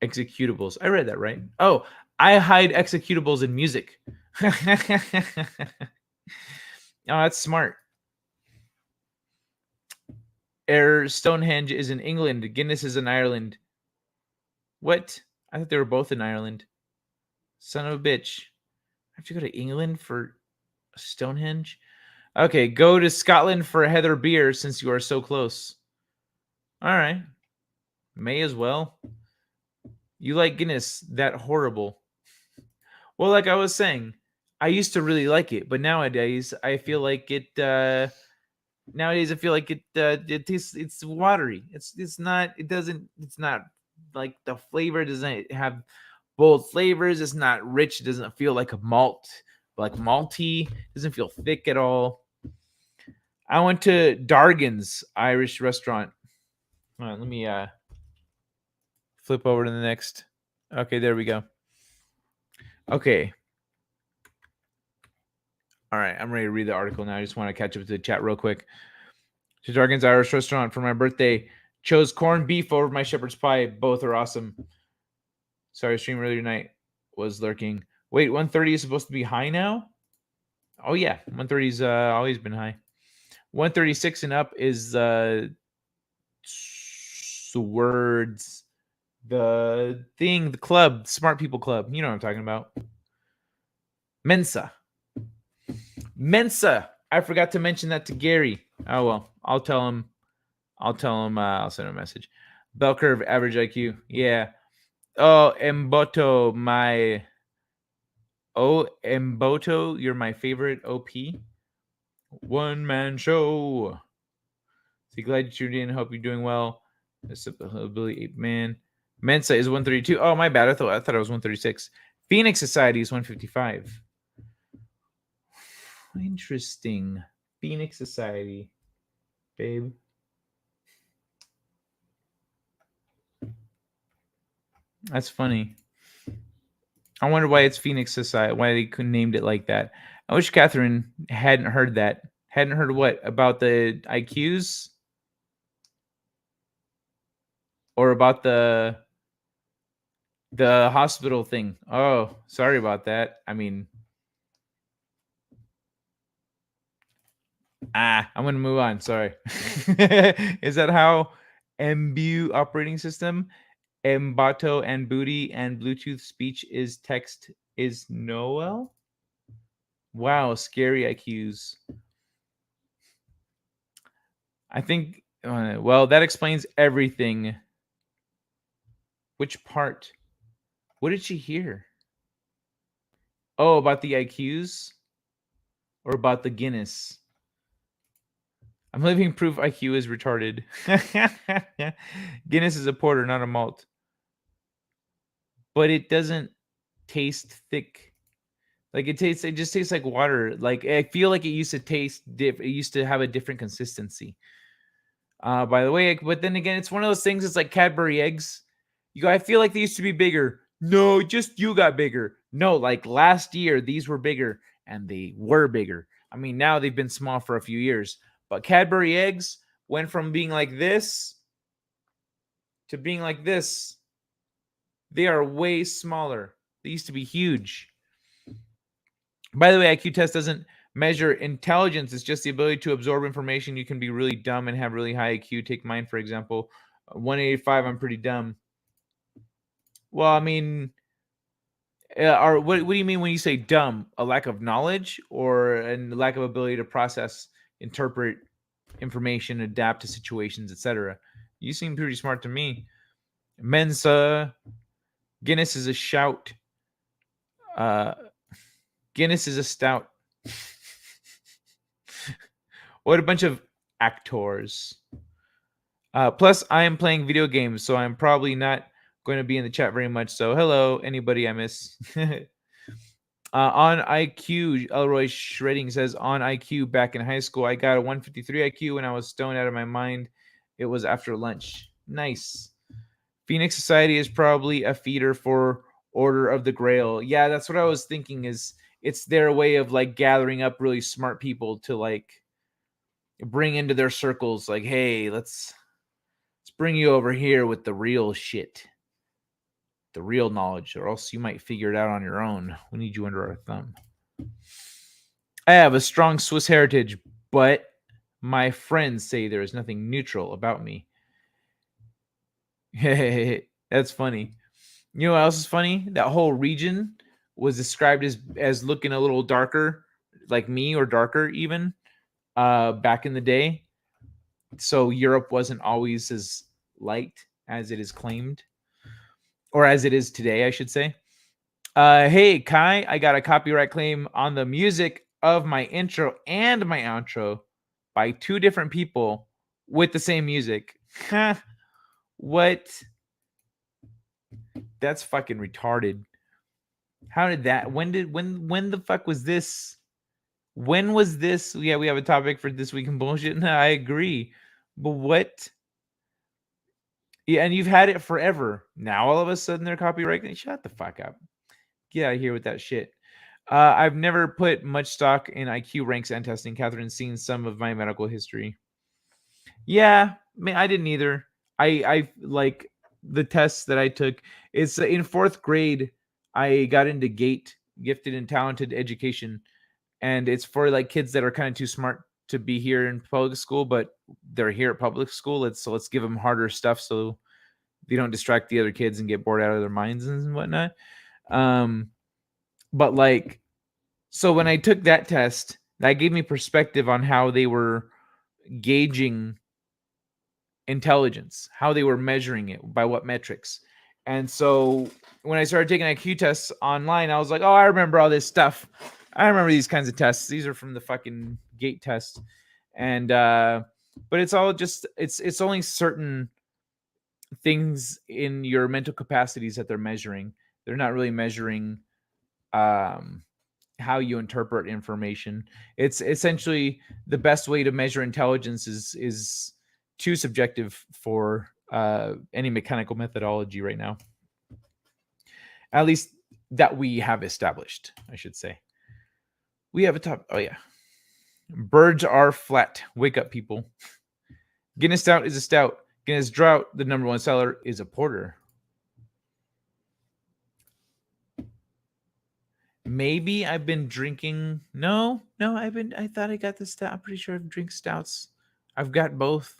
Executables. I read that right. Oh, I hide executables in music. Oh, that's smart. Stonehenge is in England. Guinness is in Ireland. What? I thought they were both in Ireland. Son of a bitch. I have to go to England for Stonehenge? Okay, go to Scotland for a Heather beer since you are so close. All right. May as well. You like Guinness that horrible. Well, like I was saying, I used to really like it, but nowadays I feel like it it tastes, it's watery. It's not like the flavor doesn't have bold flavors. It's not rich. It doesn't feel like a malt, like malty. It doesn't feel thick at all. I went to Dargan's Irish restaurant. All right, let me flip over to the next. Okay, there we go. Okay. All right, I'm ready to read the article now. I just want to catch up to the chat real quick. To Dargan's Irish restaurant for my birthday. Chose corned beef over my shepherd's pie. Both are awesome. Sorry, stream earlier tonight was lurking. Wait, 130 is supposed to be high now? Oh yeah, 130's always been high. 136 and up is the words, the thing, the club, Smart People Club. You know what I'm talking about. Mensa. I forgot to mention that to Gary. Oh well, I'll tell him. I'll send him a message. Bell curve, average IQ. Yeah. Oh, Mboto, Mboto, you're my favorite OP. One man show. So glad you tuned in. Hope you're doing well. Ability Ape Man. Mensa is 132. Oh, my bad. I thought it was 136. Phoenix Society is 155. Interesting. Phoenix Society, babe. That's funny. I wonder why it's Phoenix Society. Why they couldn't named it like that. I wish Catherine hadn't heard that. Hadn't heard what? About the IQs? Or about the hospital thing? Oh, sorry about that. I mean, I'm going to move on. Sorry. Is that how MBU operating system, Mbato and Booty and Bluetooth speech is text is Noel? Wow, scary IQs. I think, well, that explains everything. Which part? What did she hear? Oh, about the IQs? Or about the Guinness? I'm living proof IQ is retarded. Guinness is a porter, not a malt. But it doesn't taste thick. Like it just tastes like water. Like I feel like it used to taste it used to have a different consistency. By the way, but then again, it's one of those things. It's like Cadbury eggs. You go, I feel like they used to be bigger. No, just you got bigger. No, like last year, these were bigger and they were bigger. I mean, now they've been small for a few years. But Cadbury eggs went from being like this to being like this. They are way smaller. They used to be huge. By the way, IQ test doesn't measure intelligence. It's just the ability to absorb information. You can be really dumb and have really high IQ. Take mine, for example. 185, I'm pretty dumb. Well, I mean, or what do you mean when you say dumb? A lack of knowledge or a lack of ability to process, interpret information, adapt to situations, etc.? You seem pretty smart to me. Mensa, Guinness is a shout. Guinness is a stout. What a bunch of actors. Plus, I am playing video games, so I'm probably not going to be in the chat very much. So, hello, anybody I miss. On IQ, Elroy Shredding says, on IQ back in high school, I got a 153 IQ when I was stoned out of my mind. It was after lunch. Nice. Phoenix Society is probably a feeder for Order of the Grail. Yeah, that's what I was thinking is it's their way of like gathering up really smart people to like bring into their circles. Like, hey, let's bring you over here with the real shit. The real knowledge, or else you might figure it out on your own. We need you under our thumb. I have a strong Swiss heritage, but my friends say there is nothing neutral about me. That's funny. You know what else is funny? That whole region was described as looking a little darker, like me or darker even, back in the day. So Europe wasn't always as light as it is claimed. Or as it is today, I should say. Hey, Kai, I got a copyright claim on the music of my intro and my outro by two different people with the same music. What? That's fucking retarded. How did that? When the fuck was this? When was this? Yeah, we have a topic for this week in bullshit. No, I agree. But what? Yeah, and you've had it forever. Now all of a sudden they're copyrighting. Shut the fuck up. Get out of here with that shit. I've never put much stock in IQ ranks and testing. Catherine's seen some of my medical history. Yeah, I didn't either. I like the tests that I took. It's in fourth grade. I got into GATE, gifted and talented education, and it's for like kids that are kind of too smart to be here in public school, but they're here at public school. Let's give them harder stuff so they don't distract the other kids and get bored out of their minds and whatnot. But like, so when I took that test, that gave me perspective on how they were gauging intelligence, how they were measuring it, by what metrics. And so when I started taking IQ tests online, I was like, oh, I remember all this stuff. I remember these kinds of tests. These are from the fucking GATE test. And but it's all just it's only certain things in your mental capacities that they're measuring. They're not really measuring how you interpret information. It's essentially the best way to measure intelligence is too subjective for any mechanical methodology right now. At least that we have established, I should say. We have a top. Oh yeah, birds are flat. Wake up, people. Guinness Stout is a stout. Guinness Drought, the number one seller, is a porter. Maybe I've been drinking. No, I thought I got the stout. I'm pretty sure I've drank stouts. I've got both.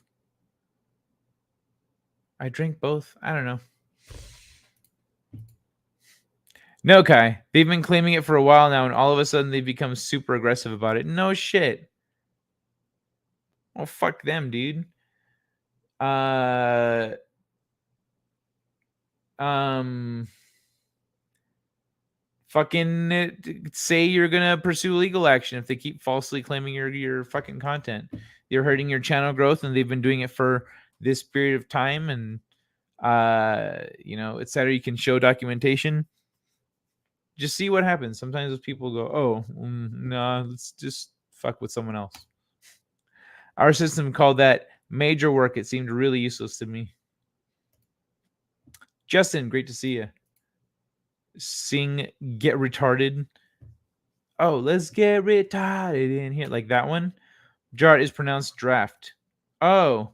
I drink both. I don't know. No, Kai. They've been claiming it for a while now, and all of a sudden they've become super aggressive about it. No shit. Well, fuck them, dude. Fucking say you're gonna pursue legal action if they keep falsely claiming your fucking content. You're hurting your channel growth, and they've been doing it for this period of time, and etc. You can show documentation. Just see what happens. Sometimes those people go, oh, no, let's just fuck with someone else. Our system called that major work. It seemed really useless to me. Justin, great to see you. Sing Get Retarded. Oh, let's get retarded in here. Like that one. Jar is pronounced draft. Oh.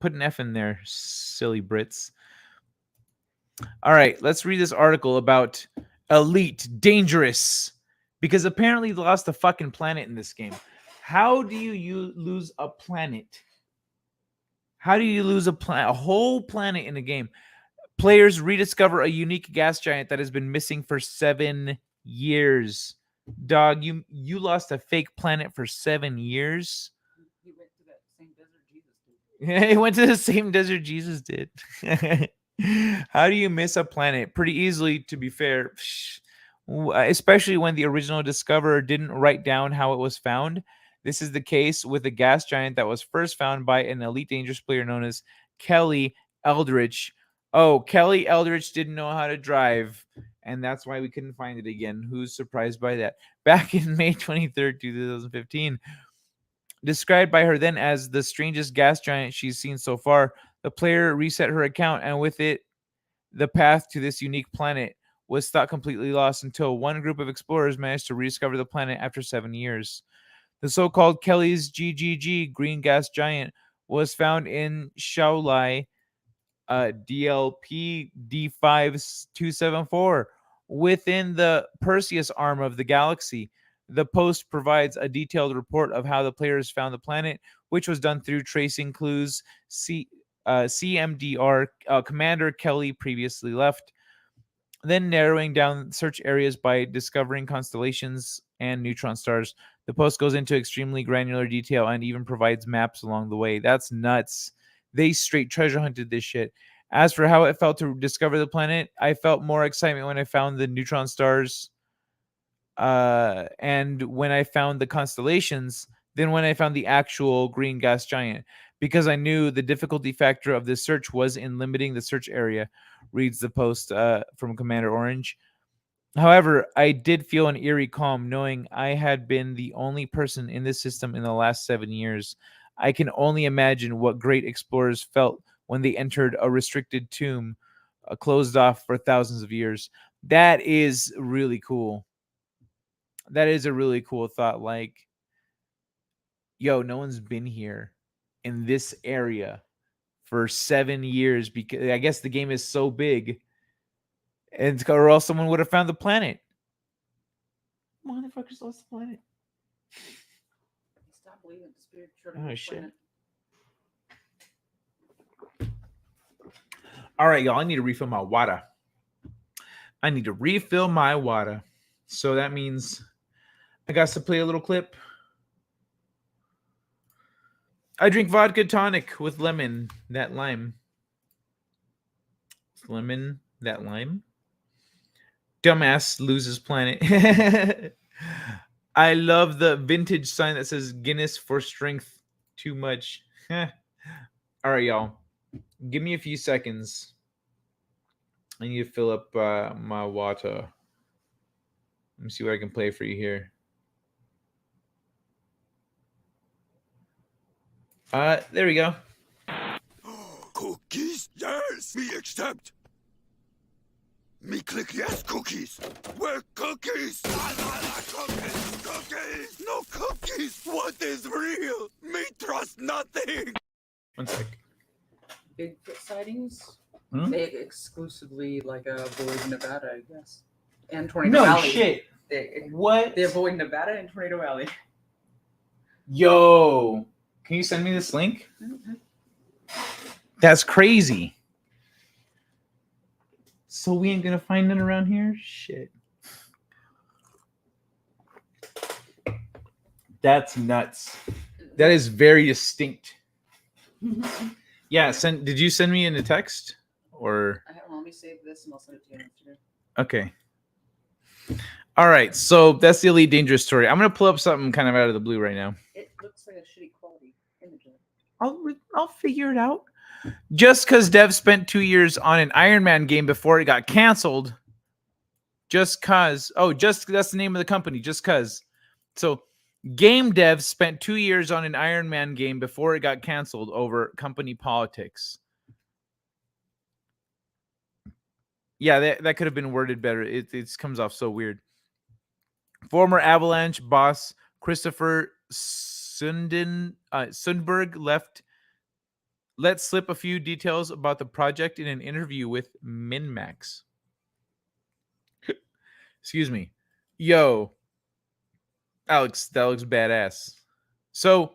Put an F in there, silly Brits. All right, let's read this article about Elite Dangerous. Because apparently they lost a fucking planet in this game. How do you lose a planet? How do you lose a whole planet in a game? Players rediscover a unique gas giant that has been missing for 7 years. Dog, you lost a fake planet for 7 years? He went to that same desert Jesus did. He went to the same desert Jesus did. How do you miss a planet? Pretty easily, to be fair. Especially when the original discoverer didn't write down how it was found. This is the case with a gas giant that was first found by an Elite Dangerous player known as Kelly Eldritch. Oh, Kelly Eldritch didn't know how to drive, and that's why we couldn't find it again. Who's surprised by that? Back in May 23rd, 2015, described by her then as the strangest gas giant she's seen so far, the player reset her account, and with it, the path to this unique planet was thought completely lost until one group of explorers managed to rediscover the planet after 7 years. The so-called Kelly's GGG green gas giant was found in Shaolai, DLP D5274, within the Perseus arm of the galaxy. The post provides a detailed report of how the players found the planet, which was done through tracing clues CMDR Commander Kelly previously left, then narrowing down search areas by discovering constellations and neutron stars. The post goes into extremely granular detail and even provides maps along the way. That's nuts. They straight treasure hunted this shit. As for how it felt to discover the planet, I felt more excitement when I found the neutron stars and when I found the constellations than when I found the actual green gas giant, because I knew the difficulty factor of this search was in limiting the search area, reads the post from Commander Orange. However, I did feel an eerie calm knowing I had been the only person in this system in the last 7 years. I can only imagine what great explorers felt when they entered a restricted tomb closed off for thousands of years. That is really cool. That is a really cool thought. Like, yo, no one's been here in this area for 7 years because I guess the game is so big, and or else someone would have found the planet. Motherfuckers lost the planet. Stop believing the spirit. Oh shit! All right, y'all. I need to refill my water. So that means I got to play a little clip. I drink vodka tonic with lemon, that lime. Lemon, that lime. Dumbass loses planet. I love the vintage sign that says Guinness for strength too much. All right, y'all. Give me a few seconds. I need to fill up my water. Let me see what I can play for you here. There we go. Cookies? Yes, me accept. Me click yes, cookies. Where cookies? Cookies, cookies. No cookies. What is real? Me trust nothing. One sec. Bigfoot sightings? Hmm? They exclusively avoid Nevada, I guess. And Tornado No Alley. shit. What? They avoid Nevada and Tornado Alley. Yo, can you send me this link? That's crazy. So we ain't gonna find none around here? Shit. That's nuts. That is very distinct. Yeah, did you send me in a text? Or Let me save this and I'll send it to you on Instagram. okay. All right, so that's the Elite Dangerous story. I'm gonna pull up something kind of out of the blue right now. It looks like a shitty quality image. I'll figure it out. Just because Dev spent 2 years on an Iron Man game before it got canceled. Just cause. Oh, that's the name of the company. Just cause. So, game devs spent 2 years on an Iron Man game before it got canceled over company politics. Yeah, that could have been worded better. It comes off so weird. Former Avalanche boss Christopher Sundberg let slip a few details about the project in an interview with MinMax. Excuse me. Yo, Alex, that looks badass. So,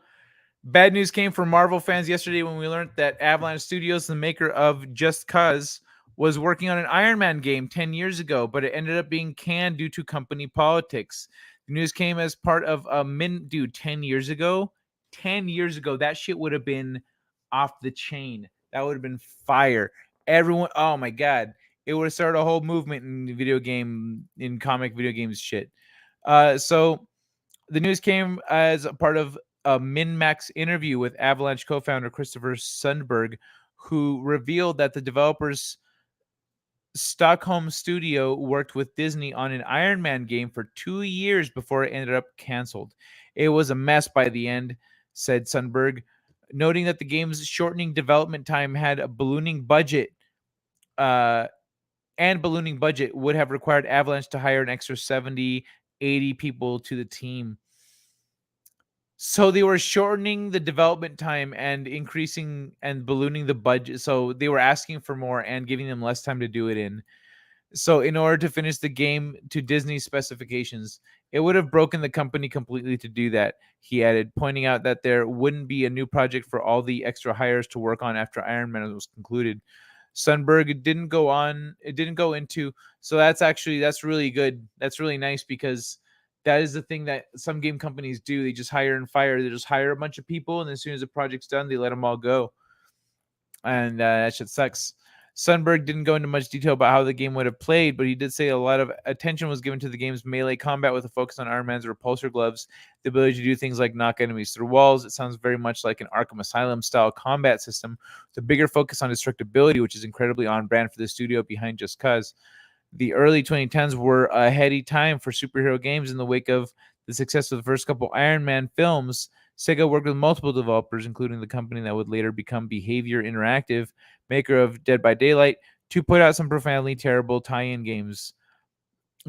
bad news came for Marvel fans yesterday when we learned that Avalanche Studios, the maker of Just Cause, was working on an Iron Man game 10 years ago, but it ended up being canned due to company politics. The news came as part of a dude, 10 years ago. 10 years ago, that shit would have been off the chain. That would have been fire. Everyone, oh my God. It would have started a whole movement in comic video games shit. So the news came as a part of a MinMax interview with Avalanche co-founder Christopher Sundberg, who revealed that the developers Stockholm studio worked with Disney on an Iron Man game for 2 years before it ended up canceled. It was a mess by the end, said Sundberg, noting that the game's shortening development time had a ballooning budget. Ballooning budget would have required Avalanche to hire an extra 70, 80 people to the team. So they were shortening the development time and increasing and ballooning the budget. So they were asking for more and giving them less time to do it in. So in order to finish the game to Disney's specifications, it would have broken the company completely to do that, he added, pointing out that there wouldn't be a new project for all the extra hires to work on after Iron Man was concluded. Sundberg didn't go on, it didn't go into, so that's really good. That's really nice because that is the thing that some game companies do. They just hire and fire. They just hire a bunch of people, and as soon as the project's done, they let them all go. And that shit sucks. Sundberg didn't go into much detail about how the game would have played, but he did say a lot of attention was given to the game's melee combat with a focus on Iron Man's repulsor gloves, the ability to do things like knock enemies through walls. It sounds very much like an Arkham Asylum style combat system with a bigger focus on destructibility, which is incredibly on brand for the studio behind Just Cause. The early 2010s were a heady time for superhero games in the wake of the success of the first couple Iron Man films. Sega worked with multiple developers, including the company that would later become Behavior Interactive, maker of Dead by Daylight, to put out some profoundly terrible tie-in games.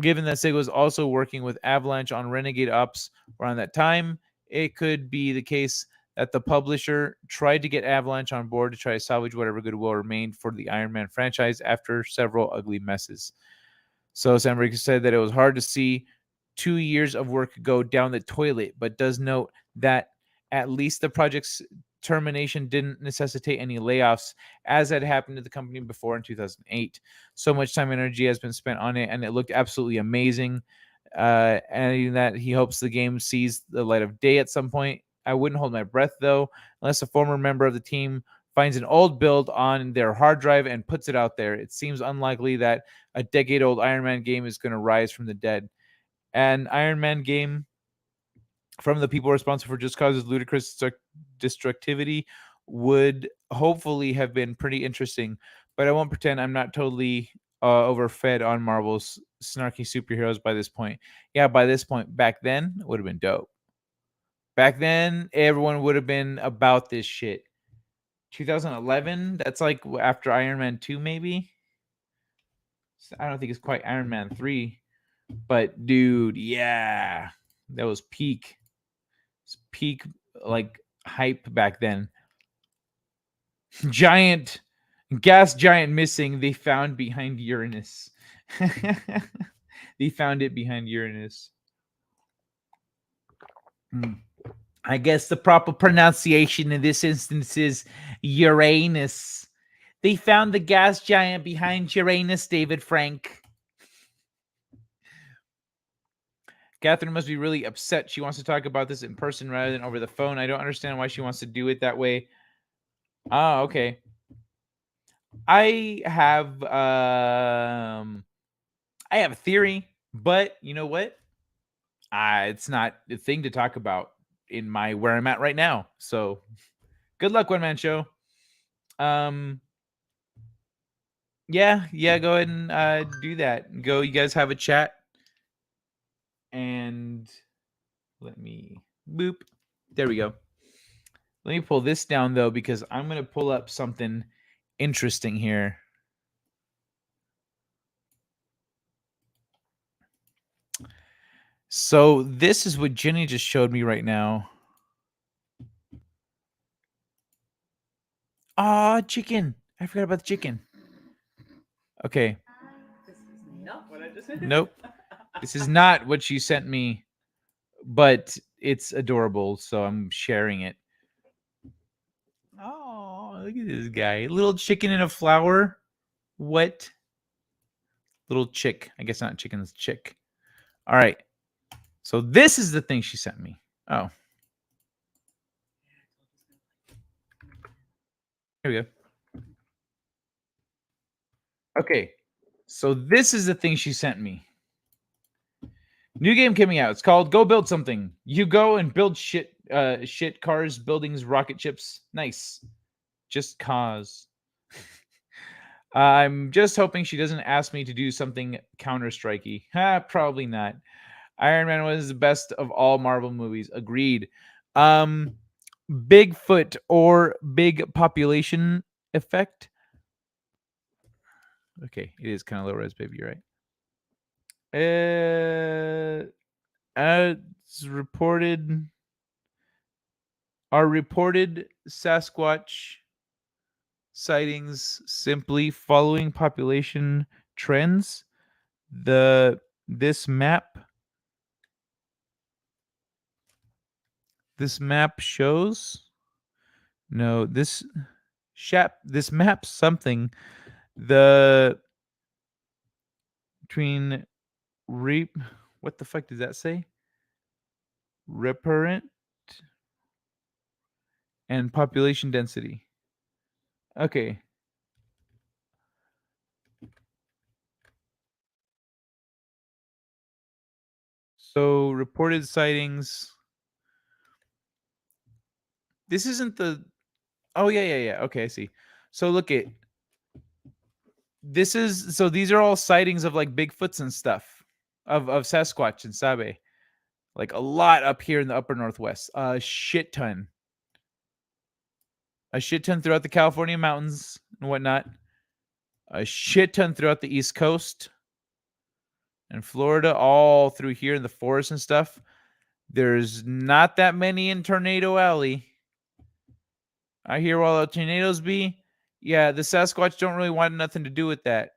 Given that Sega was also working with Avalanche on Renegade Ops around that time, it could be the case that the publisher tried to get Avalanche on board to try to salvage whatever goodwill remained for the Iron Man franchise after several ugly messes. So Sandberg said that it was hard to see 2 years of work go down the toilet, but does note that at least the project's termination didn't necessitate any layoffs, as had happened to the company before in 2008. So much time and energy has been spent on it, and it looked absolutely amazing. And that he hopes the game sees the light of day at some point. I wouldn't hold my breath, though, unless a former member of the team finds an old build on their hard drive and puts it out there. It seems unlikely that a decade-old Iron Man game is going to rise from the dead. An Iron Man game from the people responsible for Just Cause's ludicrous destructivity would hopefully have been pretty interesting, but I won't pretend I'm not totally overfed on Marvel's snarky superheroes by this point. Yeah, by this point, back then, it would have been dope. Back then, everyone would have been about this shit. 2011, that's like after Iron Man 2, maybe? I don't think it's quite Iron Man 3, but dude, yeah, that was peak. It's peak, like, hype back then. Gas giant missing. They found behind Uranus. They found it behind Uranus. I guess the proper pronunciation in this instance is Uranus. They found the gas giant behind Uranus, David Frank. Catherine must be really upset. She wants to talk about this in person rather than over the phone. I don't understand why she wants to do it that way. Oh, okay. I have a theory, but you know what? It's not a thing to talk about in my where I'm at right now. So good luck, One Man Show. Yeah, go ahead and do that. Go, you guys have a chat. And let me boop. There we go. Let me pull this down though, because I'm gonna pull up something interesting here. So this is what Jenny just showed me right now. Ah, chicken. I forgot about the chicken. Okay. This is not what I just said. Nope. This is not what she sent me, but it's adorable, so I'm sharing it. Oh, look at this guy. Little chicken in a flower. What? Little chick. I guess not chicken, it's chick. All right. So this is the thing she sent me. Oh. Here we go. Okay. So this is the thing she sent me. New game coming out. It's called Go Build Something. You go and build shit, cars, buildings, rocket ships. Nice. Just cause. I'm just hoping she doesn't ask me to do something Counter-Strikey. Probably not. Iron Man was the best of all Marvel movies. Agreed. Bigfoot or big population effect. Okay, it is kind of low res, baby. You're right. As reported, are reported Sasquatch sightings simply following population trends? This map shows no this map something the between what the fuck does that say? Reparent and population density. Okay. So reported sightings. This isn't the. Oh yeah. Okay, I see. So look at. This is so these are all sightings of like Bigfoots and stuff, of Sasquatch and Sabe, like a lot up here in the upper northwest. A shit ton throughout the California mountains and whatnot. A shit ton throughout the East Coast and Florida, all through here in the forest and stuff. There's not that many in Tornado Alley. I hear while the tornadoes be, yeah, the Sasquatch don't really want nothing to do with that.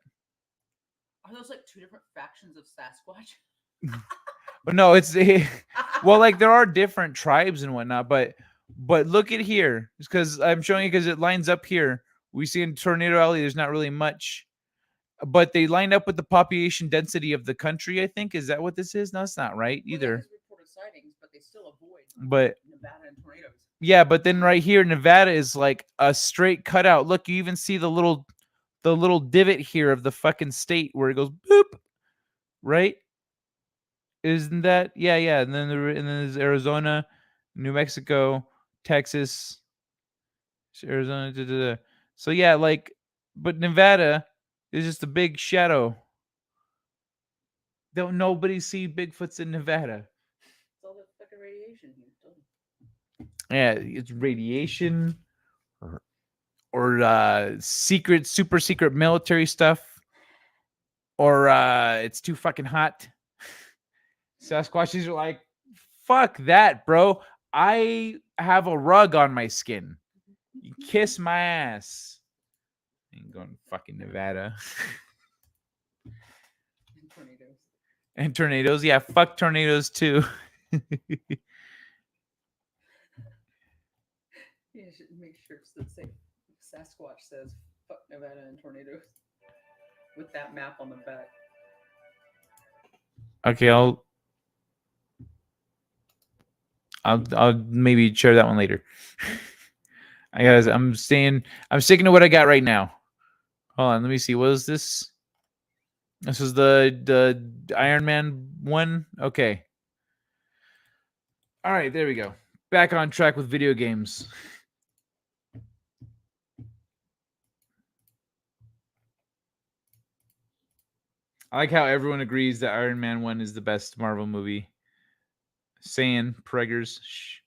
Are those like two different factions of Sasquatch? But no, it's well, like there are different tribes and whatnot, but look at here, because I'm showing you because it lines up here. We see in Tornado Alley, there's not really much, but they line up with the population density of the country. I think is that what this is? No, it's not right either. Well, reported sightings, but they still avoid. But Nevada and tornadoes. Yeah, but then right here, Nevada is like a straight cutout. Look, you even see the little divot here of the fucking state where it goes boop, right? Isn't that? Yeah. And then there's Arizona, New Mexico, Texas, Arizona. Da, da, da. So yeah, like, but Nevada is just a big shadow. Don't nobody see Bigfoots in Nevada. It's all the fucking radiation here. Yeah, it's radiation or super secret military stuff. Or it's too fucking hot. Sasquatches are like, fuck that, bro. I have a rug on my skin. You kiss my ass. Ain't going to fucking Nevada. And tornadoes. And tornadoes. Yeah, fuck tornadoes too. You should make sure that say Sasquatch says fuck Nevada and tornadoes with that map on the back. Okay, I'll maybe share that one later. I'm sticking to what I got right now. Hold on, let me see. What is this? This is the Iron Man one. Okay. All right, there we go. Back on track with video games. I like how everyone agrees that Iron Man 1 is the best Marvel movie. Saying preggers. Shh.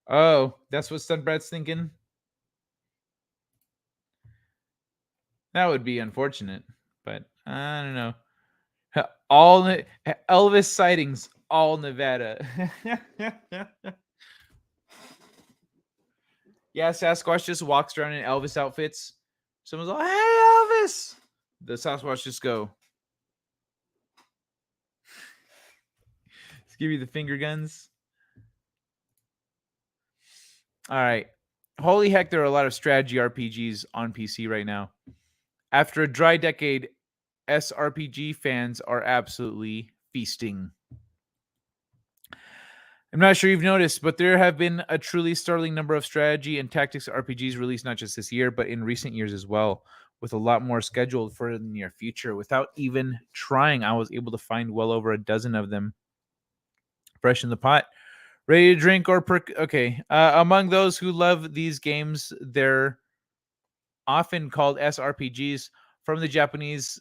Oh, that's what Sunbrad's thinking? That would be unfortunate, but I don't know. Elvis sightings, all Nevada. Yeah, Sasquatch just walks around in Elvis outfits. Someone's like, "Hey, Elvis!" The Sasquatch just go. Let's give you the finger guns. All right. Holy heck, there are a lot of strategy RPGs on PC right now. After a dry decade, SRPG fans are absolutely feasting. I'm not sure you've noticed, but there have been a truly startling number of strategy and tactics RPGs released not just this year, but in recent years as well, with a lot more scheduled for the near future. Without even trying, I was able to find well over a dozen of them fresh in the pot, ready to drink or okay. Among those who love these games, they're often called SRPGs from the Japanese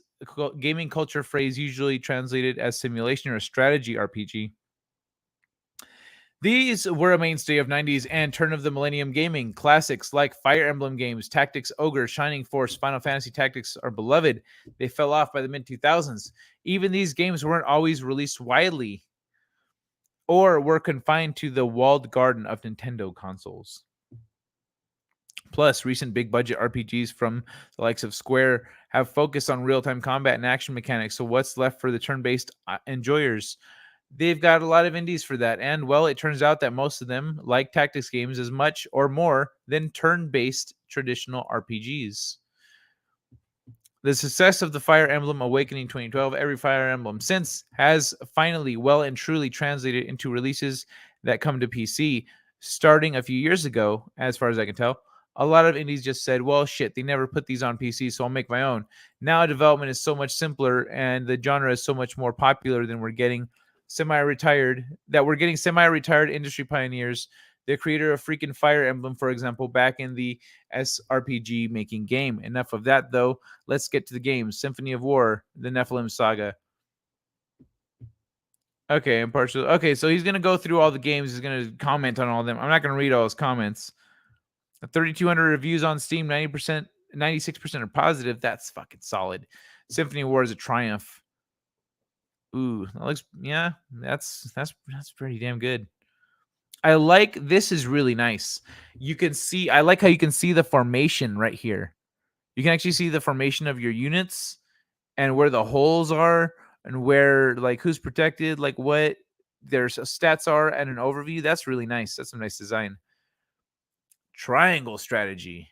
gaming culture phrase usually translated as simulation or strategy RPG. These were a mainstay of 90s and turn of the millennium gaming. Classics like Fire Emblem games, Tactics Ogre, Shining Force, Final Fantasy Tactics are beloved. They fell off by the mid 2000s. Even these games weren't always released widely or were confined to the walled garden of Nintendo consoles. Plus, recent big budget RPGs from the likes of Square have focused on real-time combat and action mechanics. So what's left for the turn-based enjoyers? They've got a lot of indies for that. And, well, it turns out that most of them like tactics games as much or more than turn-based traditional RPGs. The success of the Fire Emblem Awakening 2012, every Fire Emblem since, has finally well and truly translated into releases that come to PC. Starting a few years ago, as far as I can tell, a lot of indies just said, well, shit, they never put these on PC, so I'll make my own. Now development is so much simpler and the genre is so much more popular than we're getting semi-retired industry pioneers. The creator of freaking Fire Emblem, for example, back in the SRPG making game. Enough of that, though. Let's get to the game. Symphony of War, the Nephilim Saga. Okay, impartial. Okay, so he's going to go through all the games. He's going to comment on all of them. I'm not going to read all his comments. 3,200 reviews on Steam, 96% are positive. That's fucking solid. Symphony of War is a triumph. Ooh, that looks, yeah, that's pretty damn good. I like, this is really nice. You can see, I like how you can see the formation right here. You can actually see the formation of your units and where the holes are and where, like, who's protected, like what their stats are and an overview. That's really nice. That's some nice design. Triangle strategy.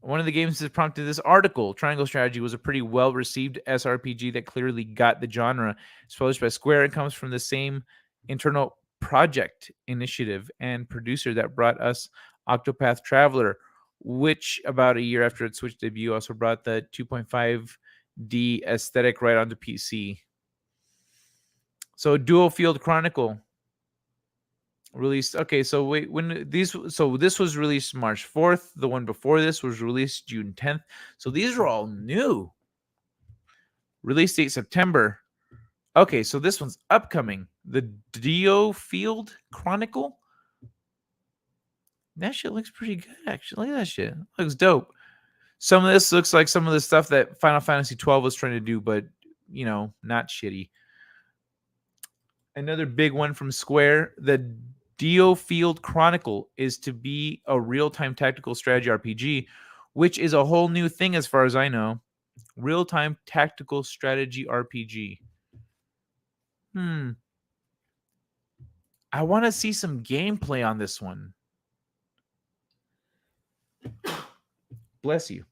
One of the games that prompted this article, Triangle Strategy, was a pretty well-received SRPG that clearly got the genre. It's published by Square. It comes from the same internal project initiative and producer that brought us Octopath Traveler, which about a year after its Switch debut also brought the 2.5D aesthetic right onto PC. So Dual Field Chronicle released. Okay, so wait, this was released March 4th. The one before this was released June 10th. So these are all new. Release date September. Okay, so this one's upcoming. The Dual Field Chronicle. That shit looks pretty good, actually. Look at that shit. Looks dope. Some of this looks like some of the stuff that Final Fantasy 12 was trying to do, but, you know, not shitty. Another big one from Square, the Dual Field Chronicle, is to be a real-time tactical strategy RPG, which is a whole new thing as far as I know. Real-time tactical strategy RPG. I want to see some gameplay on this one. Bless you.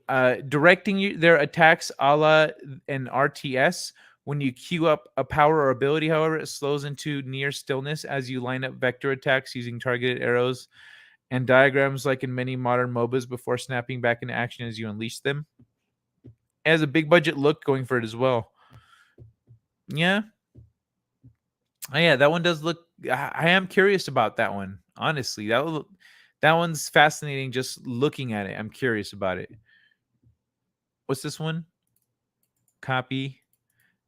Directing their attacks a la an RTS. When you queue up a power or ability, however, it slows into near stillness as you line up vector attacks using targeted arrows and diagrams like in many modern MOBAs before snapping back into action as you unleash them. It has a big budget look going for it as well. Yeah. Oh, yeah, that one does look... I am curious about that one, honestly. That one's fascinating just looking at it. I'm curious about it. What's this one? Copy.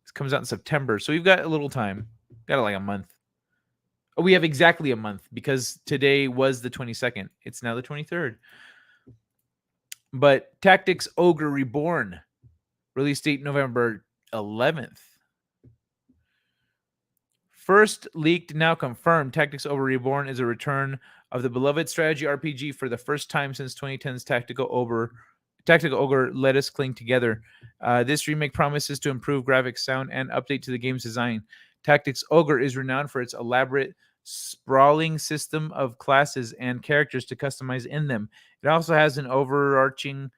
This comes out in September, so we've got a little time. Got like a month. Oh, we have exactly a month because today was the 22nd. It's now the 23rd. But Tactics Ogre Reborn. Release date November 11th. First leaked, now confirmed. Tactics Ogre Reborn is a return of the beloved strategy RPG for the first time since 2010's Tactical Ogre Let Us Cling Together. This remake promises to improve graphics, sound, and update to the game's design. Tactics Ogre is renowned for its elaborate, sprawling system of classes and characters to customize in them. It also has an overarching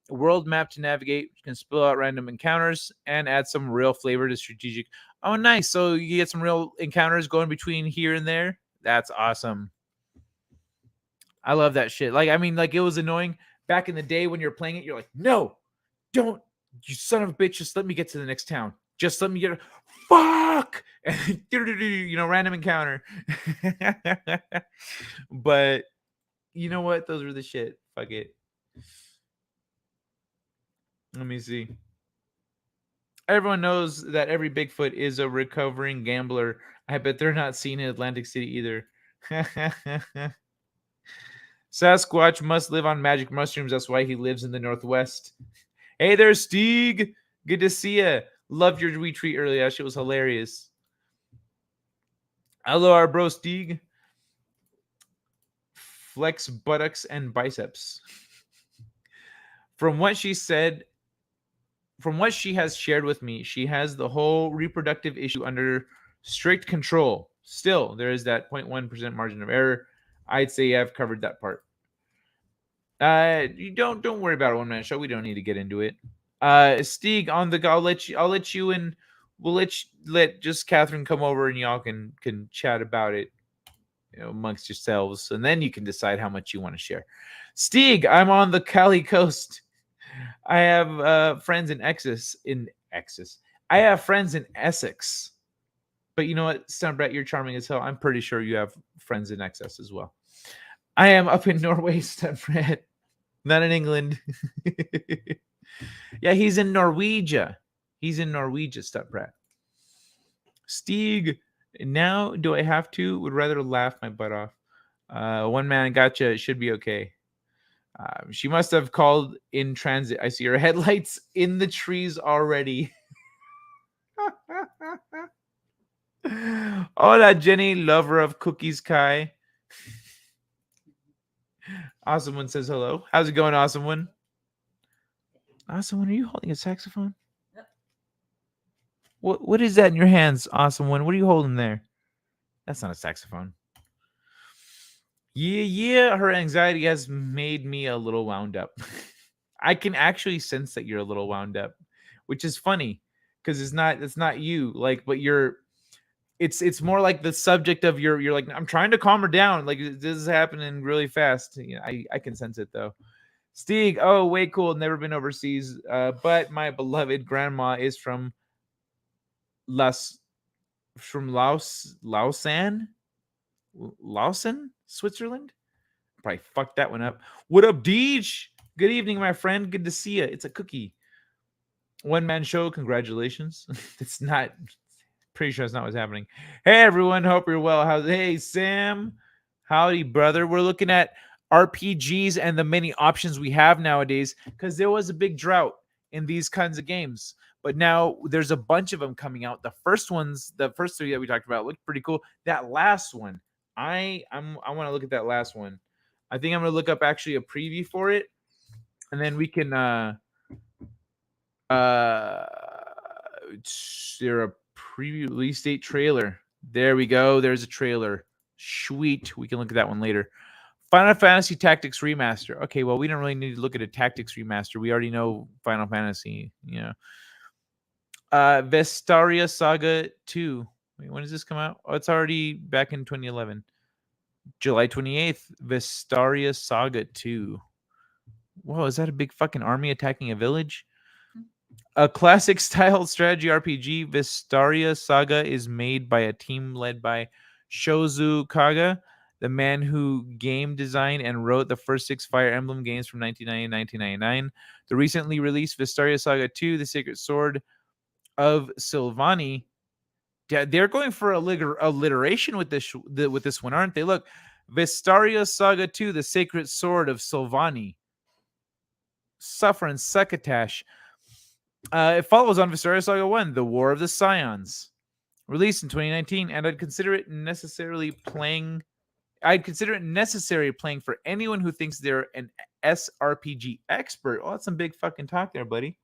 world map to navigate, which can spill out random encounters and add some real flavor to strategic. Oh, nice. So you get some real encounters going between here and there. That's awesome. I love that shit. Like, I mean, like, it was annoying back in the day when you're playing it. You're like, no, don't, you son of a bitch. Just let me get to the next town. Just let me get fuck. You know, random encounter. But you know what? Those were the shit. Fuck it. Let me see. Everyone knows that every Bigfoot is a recovering gambler. I bet they're not seen in Atlantic City either. Sasquatch must live on magic mushrooms. That's why he lives in the Northwest. Hey there, Steeg. Good to see ya. Loved your retweet earlier. That shit was hilarious. Hello, our bro Steeg. Flex buttocks and biceps. From what she said, from what she has shared with me, she has the whole reproductive issue under strict control. Still, there is that 0.1% margin of error. I'd say I've covered that part. You don't worry about a one-man show. We don't need to get into it. Steeg, on the I'll let you and we'll let just Catherine come over and y'all can chat about it, you know, amongst yourselves, and then you can decide how much you want to share. Steeg, I'm on the Cali coast. I have friends in Essex. I have friends in Essex. But you know what, Sunbrat, you're charming as hell. I'm pretty sure you have friends in Essex as well. I am up in Norway, Sunbrat. Not in England. Yeah, he's in Norwegia. He's in Norwegia, Sunbrat. Steeg, now do I have to? Would rather laugh my butt off. One man gotcha. It should be okay. She must have called in transit. I see her headlights in the trees already. Hola, Jenny, lover of cookies, Kai. Awesome One says hello. How's it going, Awesome One? Awesome One, are you holding a saxophone? Yep. What is that in your hands, Awesome One? What are you holding there? That's not a saxophone. Yeah, her anxiety has made me a little wound up. I can actually sense that you're a little wound up, which is funny because it's not you, like, but it's more like the subject of you're like, I'm trying to calm her down, like this is happening really fast. You know, I can sense it though. Steeg, oh, way cool, never been overseas, but my beloved grandma is from Lausanne, Switzerland. Probably fucked that one up. What up, Deej? Good evening, my friend. Good to see you. It's a cookie. One man show. Congratulations. It's not. Pretty sure it's not what's happening. Hey, everyone. Hope you're well. Hey, Sam. Howdy, brother. We're looking at RPGs and the many options we have nowadays because there was a big drought in these kinds of games. But now there's a bunch of them coming out. The first three that we talked about looked pretty cool. That last one, I want to look at that last one. I think I'm gonna look up actually a preview for it, and then we can there a preview release date trailer. There we go. There's a trailer. Sweet. We can look at that one later. Final Fantasy Tactics Remaster. Okay, well, we don't really need to look at a Tactics Remaster. We already know Final Fantasy, you know. Vestaria Saga 2. Wait, when does this come out? Oh, it's already back in 2011. July 28th, Vestaria Saga 2. Whoa, is that a big fucking army attacking a village? A classic style strategy RPG, Vestaria Saga is made by a team led by Shozu Kaga, the man who game designed and wrote the first 6 Fire Emblem games from 1990 and 1999. The recently released Vestaria Saga 2, The Sacred Sword of Sylvani. They're going for alliteration with this one, aren't they? Look, Vestaria Saga 2, The Sacred Sword of Sylvani. Suffer and Succotash. It follows on Visceria Saga 1, The War of the Scions, released in 2019, and I'd consider it necessary playing for anyone who thinks they're an SRPG expert. Oh, that's some big fucking talk there, buddy.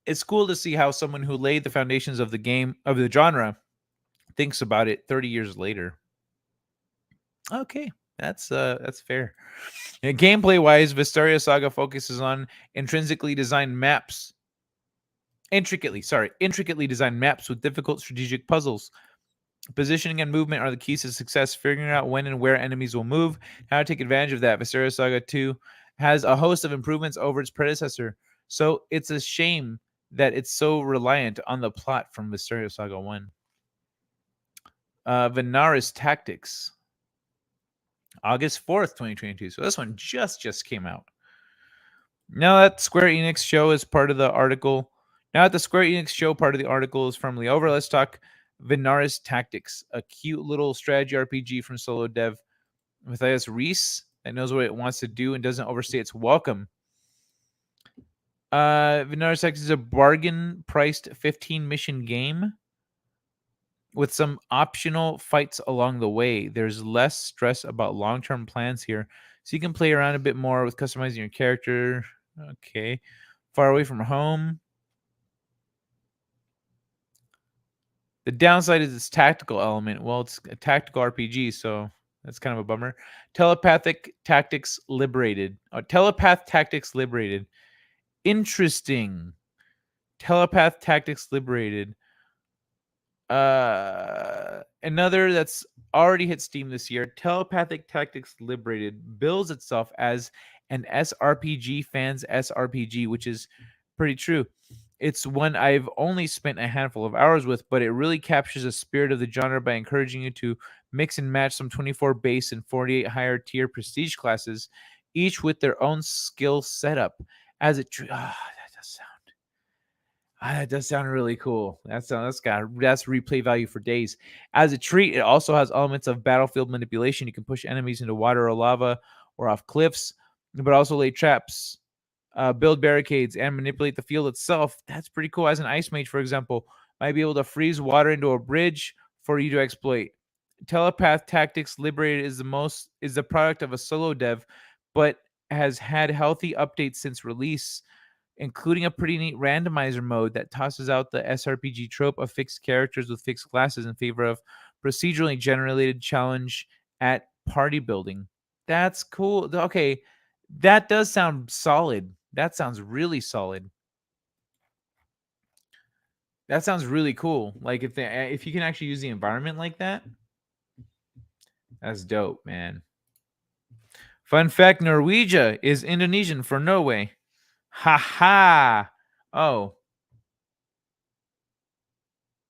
It's cool to see how someone who laid the foundations of the genre thinks about it 30 years later. Okay, that's fair. Gameplay wise, Vistaria Saga focuses on intricately designed maps with difficult strategic puzzles. Positioning and movement are the keys to success. Figuring out when and where enemies will move, how to take advantage of that. Vistaria Saga 2 has a host of improvements over its predecessor, so it's a shame that it's so reliant on the plot from Vistaria Saga 1. Venaris Tactics, August 4th, 2022. So this one just came out. Now that Square Enix show is part of the article. Now that the Square Enix show part of the article is firmly over, let's talk Venaris Tactics, a cute little strategy RPG from solo dev Matthias Reese that knows what it wants to do and doesn't overstay its welcome. Venaris Tactics is a bargain-priced 15-mission game with some optional fights along the way. There's less stress about long-term plans here, so you can play around a bit more with customizing your character. Okay. Far away from home. The downside is its tactical element. Well, it's a tactical RPG, so that's kind of a bummer. Telepath Tactics Liberated. Interesting. Telepath Tactics Liberated. Another that's already hit Steam this year. Telepathic Tactics Liberated bills itself as an SRPG fan's SRPG, which is pretty true. It's one I've only spent a handful of hours with, but it really captures the spirit of the genre by encouraging you to mix and match some 24 base and 48 higher tier prestige classes, each with their own skill setup. As it that does sound really cool. That's replay value for days. As a treat, it also has elements of battlefield manipulation. You can push enemies into water or lava or off cliffs, but also lay traps, build barricades, and manipulate the field itself. That's pretty cool. As an ice mage, for example, might be able to freeze water into a bridge for you to exploit. Telepath Tactics Liberated is the product of a solo dev, but has had healthy updates since release, including a pretty neat randomizer mode that tosses out the SRPG trope of fixed characters with fixed classes in favor of procedurally generated challenge at party building. That's cool. Okay, that does sound solid. That sounds really solid. That sounds really cool. Like if you can actually use the environment like that, that's dope, man. Fun fact, Norwegia is Indonesian for Norway. Ha ha. Oh.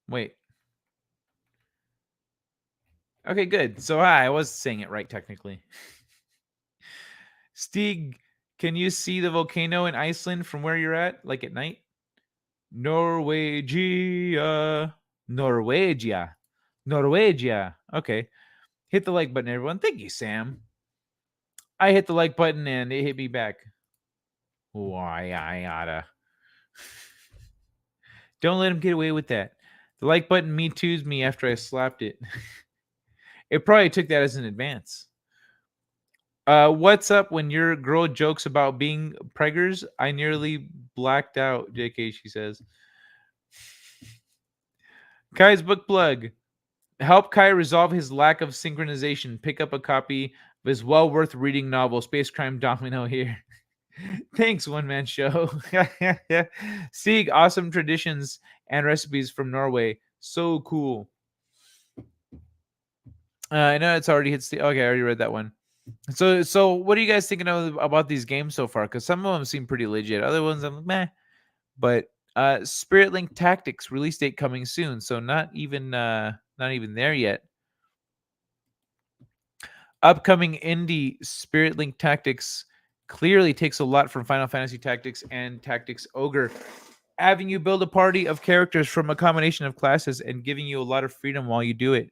Wait. Okay, good. So I was saying it right technically. Stig, can you see the volcano in Iceland from where you're at, like at night? Norwegia. Okay. Hit the like button, everyone. Thank you, Sam. I hit the like button and it hit me back. Why I oughta. Don't let him get away with that. The like button me too's me after I slapped it. It probably took that as an advance. What's up when your girl jokes about being preggers? I nearly blacked out, JK, she says. Kai's book plug. Help Kai resolve his lack of synchronization. Pick up a copy of his well worth reading novel, Space Crime Domino here. Thanks, One Man Show. Sieg, awesome traditions and recipes from Norway. So cool. I know it's already hit. Okay, I already read that one. So what are you guys thinking about these games so far? Because some of them seem pretty legit. Other ones I'm like, meh. But Spirit Link Tactics release date coming soon. So not even there yet. Upcoming indie Spirit Link Tactics clearly takes a lot from Final Fantasy Tactics and Tactics Ogre, having you build a party of characters from a combination of classes and giving you a lot of freedom while you do it.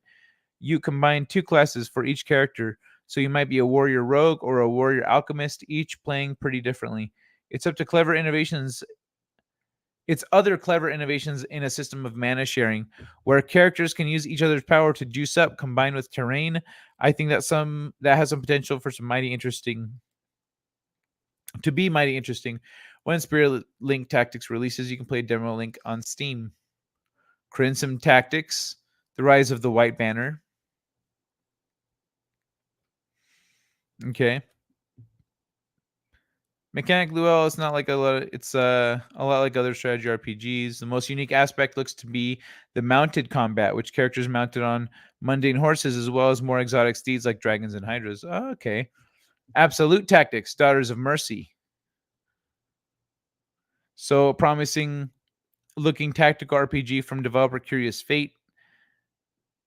You combine 2 classes for each character, so you might be a warrior rogue or a warrior alchemist, each playing pretty differently. It's up to clever innovations. It's other clever innovations in a system of mana sharing, where characters can use each other's power to juice up, combined with terrain. I think that has some potential for some mighty interesting. To be mighty interesting. When Spirit Link Tactics releases, you can play Demo Link on Steam. Crimson Tactics, The Rise of the White Banner. Okay. Mechanic Luel is not like a lot. It's a lot like other strategy RPGs. The most unique aspect looks to be the mounted combat, which characters mounted on mundane horses, as well as more exotic steeds like dragons and hydras. Oh, okay. Absolute Tactics, Daughters of Mercy. So promising looking tactical RPG from developer Curious Fate.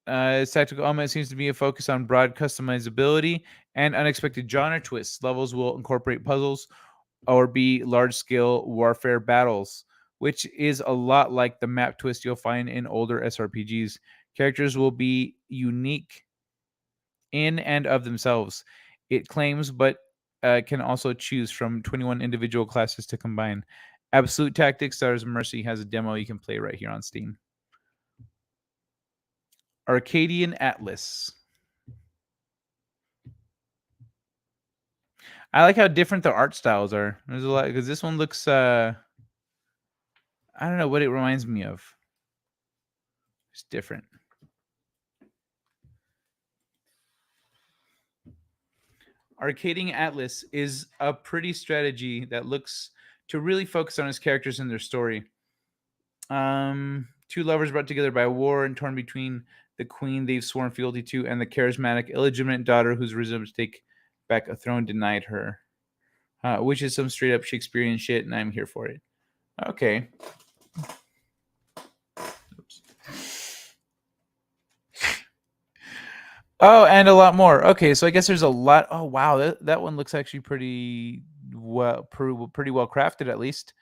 Its tactical element seems to be a focus on broad customizability and unexpected genre twists. Levels will incorporate puzzles or be large-scale warfare battles, which is a lot like the map twist you'll find in older SRPGs. Characters will be unique in and of themselves, it claims, but can also choose from 21 individual classes to combine. Absolute Tactics, Stars of Mercy has a demo you can play right here on Steam. Arcadian Atlas. I like how different the art styles are. There's a lot because this one looks I don't know what it reminds me of. It's different. Arcadian Atlas is a pretty strategy that looks to really focus on its characters and their story. Two lovers brought together by war and torn between the queen they've sworn fealty to and the charismatic, illegitimate daughter whose resolve to take back a throne denied her. Which is some straight up Shakespearean shit, and I'm here for it. Okay. Oops. Oh, and a lot more. Okay, so I guess there's a lot. Oh, wow, that one looks actually pretty well crafted, at least.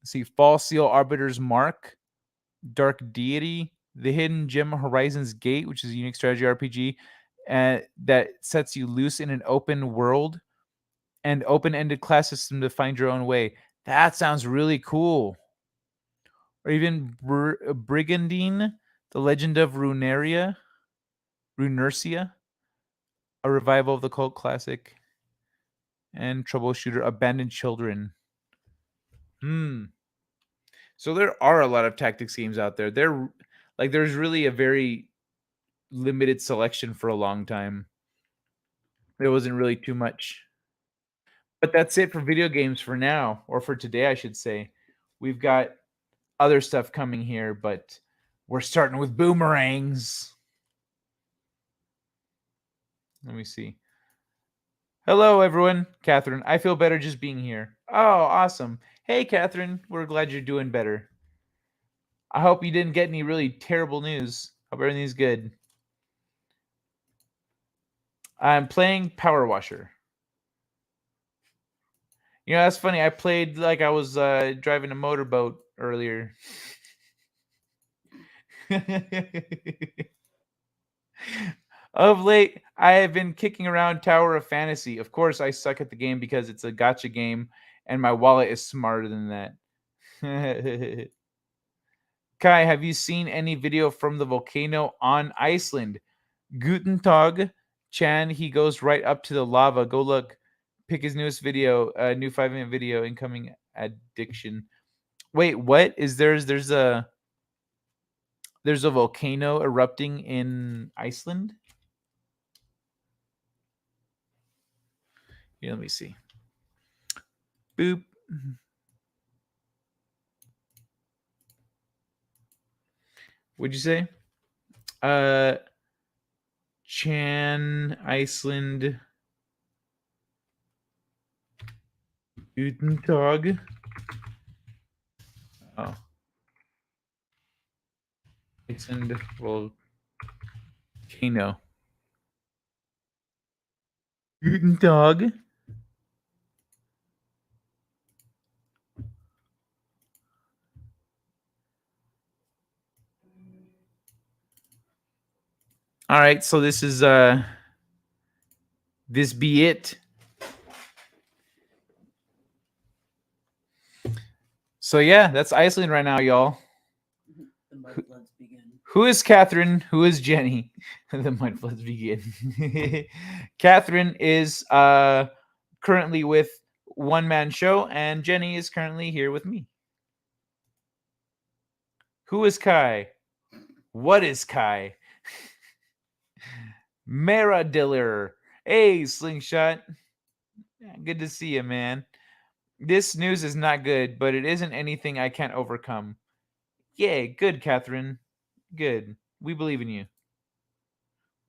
Let's see, Fall Seal Arbiter's Mark, Dark Deity, The Hidden Gem Horizon's Gate, which is a unique strategy RPG, that sets you loose in an open world and open-ended class system to find your own way. That sounds really cool. Or even Brigandine, The Legend of Runersia, a revival of the cult classic, and Troubleshooter, Abandoned Children. So there are a lot of tactics games out there. There's really a very limited selection for a long time. There wasn't really too much. But that's it for video games for now, or for today, I should say. We've got other stuff coming here, but we're starting with Boomerangs. Let me see. Hello, everyone. Catherine, I feel better just being here. Oh, awesome. Hey, Catherine, we're glad you're doing better. I hope you didn't get any really terrible news. Hope everything's good. I'm playing Power Washer. You know, that's funny. I played like I was driving a motorboat earlier. Of late, I have been kicking around Tower of Fantasy. Of course, I suck at the game because it's a gacha game, and my wallet is smarter than that. Kai, have you seen any video from the volcano on Iceland? Guten Tag, Chan. He goes right up to the lava. Go look. Pick his newest video, new 5-minute video, incoming addiction. Wait, what is there's a volcano erupting in Iceland? Here, let me see. Boop. What'd you say? Chan, Iceland. Guten Tag. Oh. Iceland volcano. Guten Tag. All right, so this is this be it. So yeah, that's Iceland right now, y'all. The mudfloods begin. Who is Catherine? Who is Jenny? The mudfloods begin. Catherine is currently with One Man Show, and Jenny is currently here with me. Who is Kai? What is Kai? Mara Diller. Hey, Slingshot. Yeah, good to see you, man. This news is not good, but it isn't anything I can't overcome. Yeah, good, Catherine. Good. We believe in you.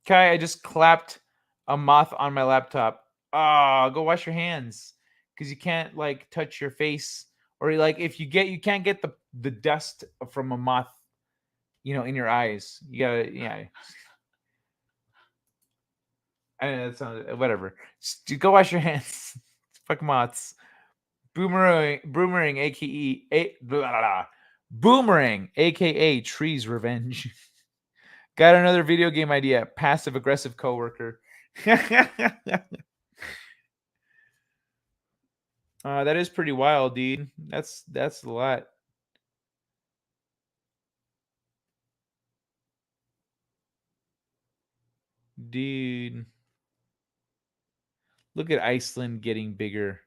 Kai, I just clapped a moth on my laptop. Ah, go wash your hands. Because you can't like touch your face. Or like if you can't get the dust from a moth, in your eyes. You gotta, yeah. I don't know, that sounds whatever. Just go wash your hands. Fuck moths. Boomerang, aka blah, blah, blah. Boomerang, aka Tree's Revenge. Got another video game idea. Passive aggressive coworker. That is pretty wild, dude. That's a lot. Dude. Look at Iceland getting bigger.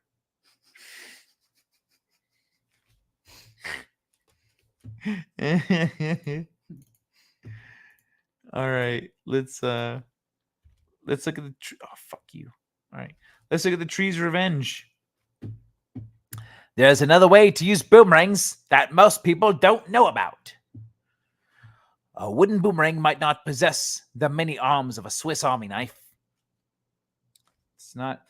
All right, let's look at the fuck you. All right, let's look at the Tree's Revenge. There's another way to use boomerangs that most people don't know about. A wooden boomerang might not possess the many arms of a Swiss Army knife. It's not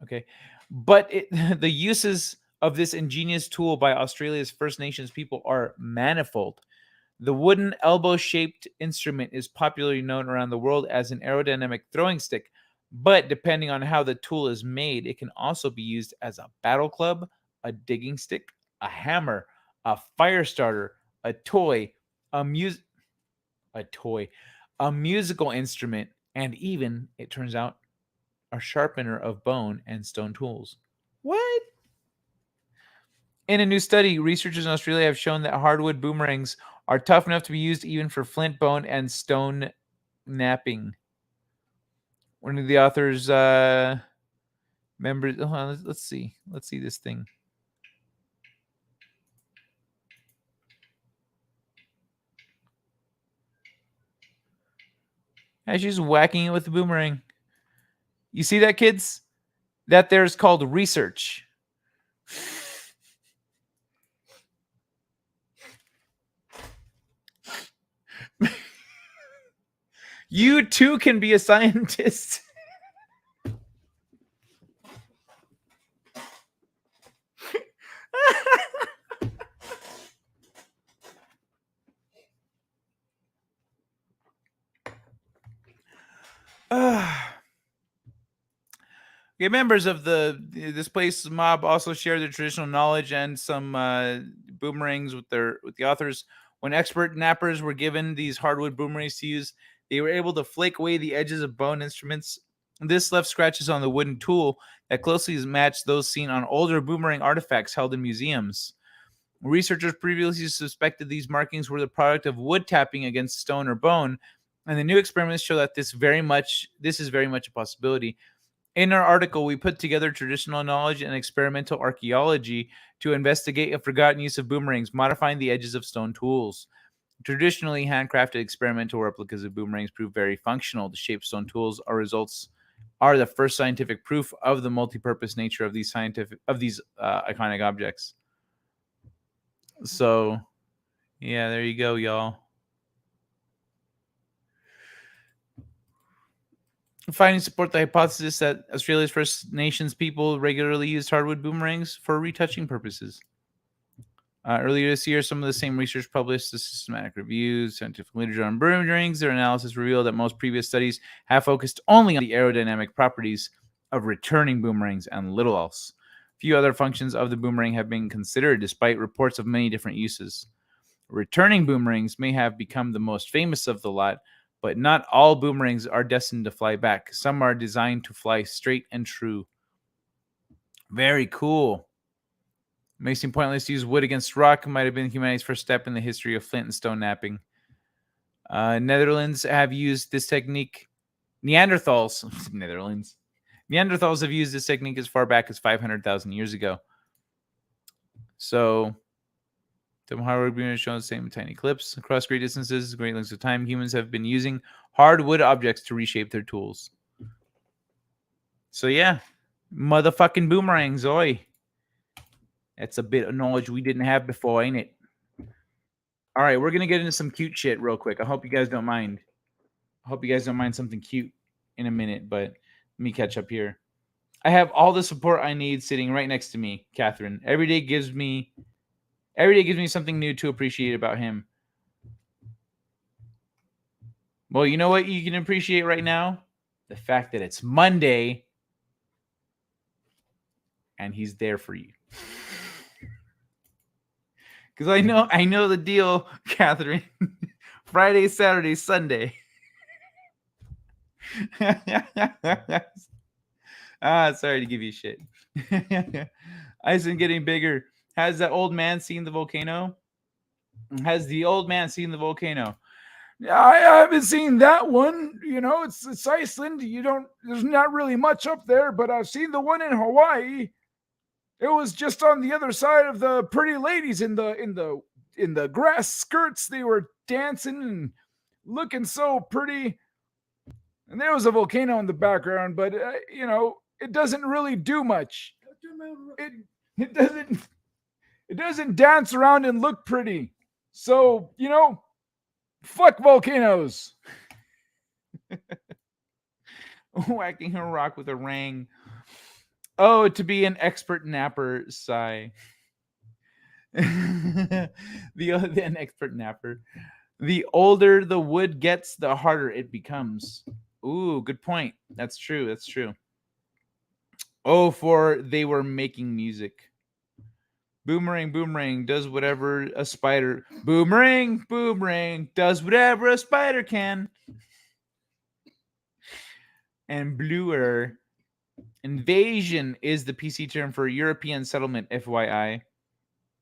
okay, but the uses of this ingenious tool by Australia's First Nations people are manifold. The wooden elbow-shaped instrument is popularly known around the world as an aerodynamic throwing stick, but depending on how the tool is made, it can also be used as a battle club, a digging stick, a hammer, a fire starter, a toy, a musical instrument, and even, it turns out, a sharpener of bone and stone tools. What? In a new study, researchers in Australia have shown that hardwood boomerangs are tough enough to be used even for flint, bone, and stone knapping. One of the authors members. Hold on, let's see. Let's see this thing. And she's whacking it with the boomerang. You see that, kids? That there's called research. You too can be a scientist. Okay, members of the displaced mob also share their traditional knowledge and some boomerangs with the authors. When expert knappers were given these hardwood boomerangs to use, they were able to flake away the edges of bone instruments. This left scratches on the wooden tool that closely matched those seen on older boomerang artifacts held in museums. Researchers previously suspected these markings were the product of wood tapping against stone or bone, and the new experiments show that this is very much a possibility. In our article, we put together traditional knowledge and experimental archaeology to investigate a forgotten use of boomerangs, modifying the edges of stone tools. Traditionally handcrafted experimental replicas of boomerangs prove very functional. The shaped stone tools are the first scientific proof of the multi-purpose nature of these iconic objects. So, yeah, there you go, y'all. Findings support the hypothesis that Australia's First Nations people regularly used hardwood boomerangs for retouching purposes. Earlier this year, some of the same research published the systematic reviews, scientific literature on boomerangs. Their analysis revealed that most previous studies have focused only on the aerodynamic properties of returning boomerangs and little else. Few other functions of the boomerang have been considered, despite reports of many different uses. Returning boomerangs may have become the most famous of the lot, but not all boomerangs are destined to fly back. Some are designed to fly straight and true. Very cool. May seem pointless to use wood against rock. Might have been humanity's first step in the history of flint and stone napping. Netherlands have used this technique. Neanderthals have used this technique as far back as 500,000 years ago. So, some hardwood being shown the same tiny clips across great distances, great lengths of time. Humans have been using hardwood objects to reshape their tools. So yeah, motherfucking boomerangs, oi. That's a bit of knowledge we didn't have before, ain't it? All right, we're gonna get into some cute shit real quick. I hope you guys don't mind. I hope you guys don't mind something cute in a minute, but let me catch up here. I have all the support I need sitting right next to me, Catherine. Every day gives me something new to appreciate about him. Well, you know what you can appreciate right now? The fact that it's Monday and he's there for you. Because I know the deal, Catherine. Friday, Saturday, Sunday. Sorry to give you shit. Ison getting bigger. Has that old man seen the volcano? Has the old man seen the volcano? I haven't seen that one. You know, it's Iceland. There's not really much up there, but I've seen the one in Hawaii. It was just on the other side of the pretty ladies in the grass skirts. They were dancing and looking so pretty. And there was a volcano in the background, but it doesn't really do much. It doesn't dance around and look pretty. So, fuck volcanoes. Whacking a rock with a rang. Oh, to be an expert napper, sigh. An expert napper. The older the wood gets, the harder it becomes. Ooh, good point. That's true. That's true. Oh, for they were making music. Boomerang does whatever a spider. Boomerang does whatever a spider can. And bluer. Invasion is the PC term for European settlement, FYI.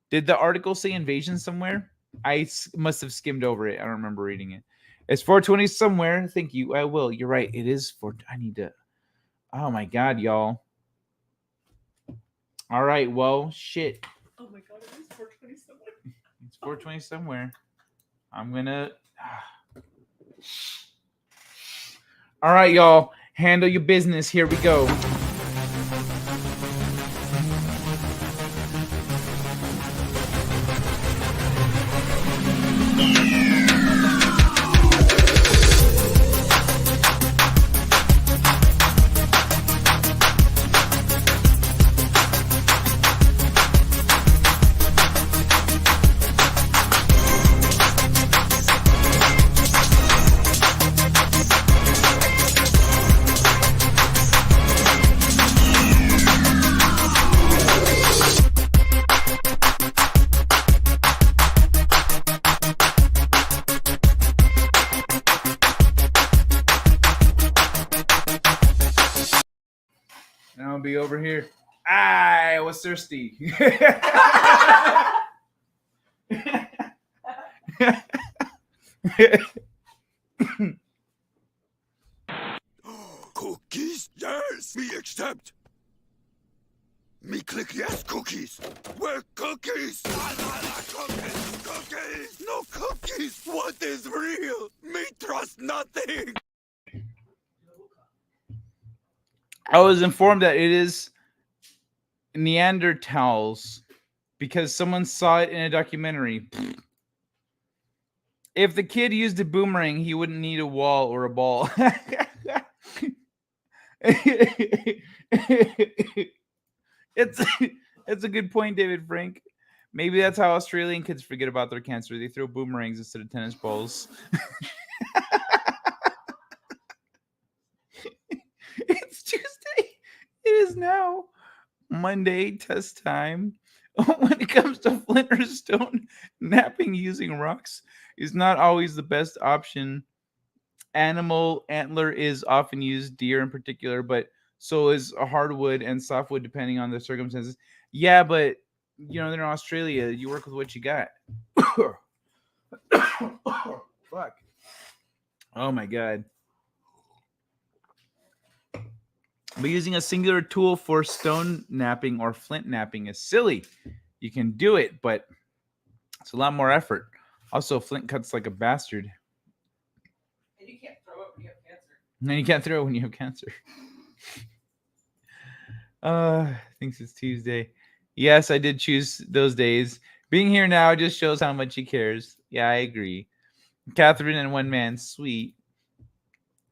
Did the article say invasion somewhere? I must have skimmed over it. I don't remember reading it. It's 420 somewhere. Thank you. I will. You're right. It is I need to. Oh my God, y'all. All right. Well, shit. Oh my God, it is 420 somewhere. It's 420 somewhere. I'm gonna. All right, y'all. Handle your business. Here we go. And I'll be over here. I was thirsty. Cookies? Yes, me accept. Me click yes, cookies. Where cookies? Cookies, cookies. No cookies. What is real? Me trust nothing. I was informed that it is Neanderthals because someone saw it in a documentary. If the kid used a boomerang, he wouldn't need a wall or a ball. It's a good point, David Frank. Maybe that's how Australian kids forget about their cancer. They throw boomerangs instead of tennis balls. It's Tuesday. It is now Monday test time. When it comes to flint or stone, napping using rocks is not always the best option. Animal antler is often used, deer in particular, but so is a hardwood and softwood depending on the circumstances. Yeah, but they're in Australia. You work with what you got. Fuck. Oh my god. But using a singular tool for stone napping or flint napping is silly. You can do it, but it's a lot more effort. Also, flint cuts like a bastard. And you can't throw it when you have cancer. And you can't throw it when you have cancer. Thinks it's Tuesday. Yes, I did choose those days. Being here now just shows how much he cares. Yeah, I agree. Catherine and one man, sweet.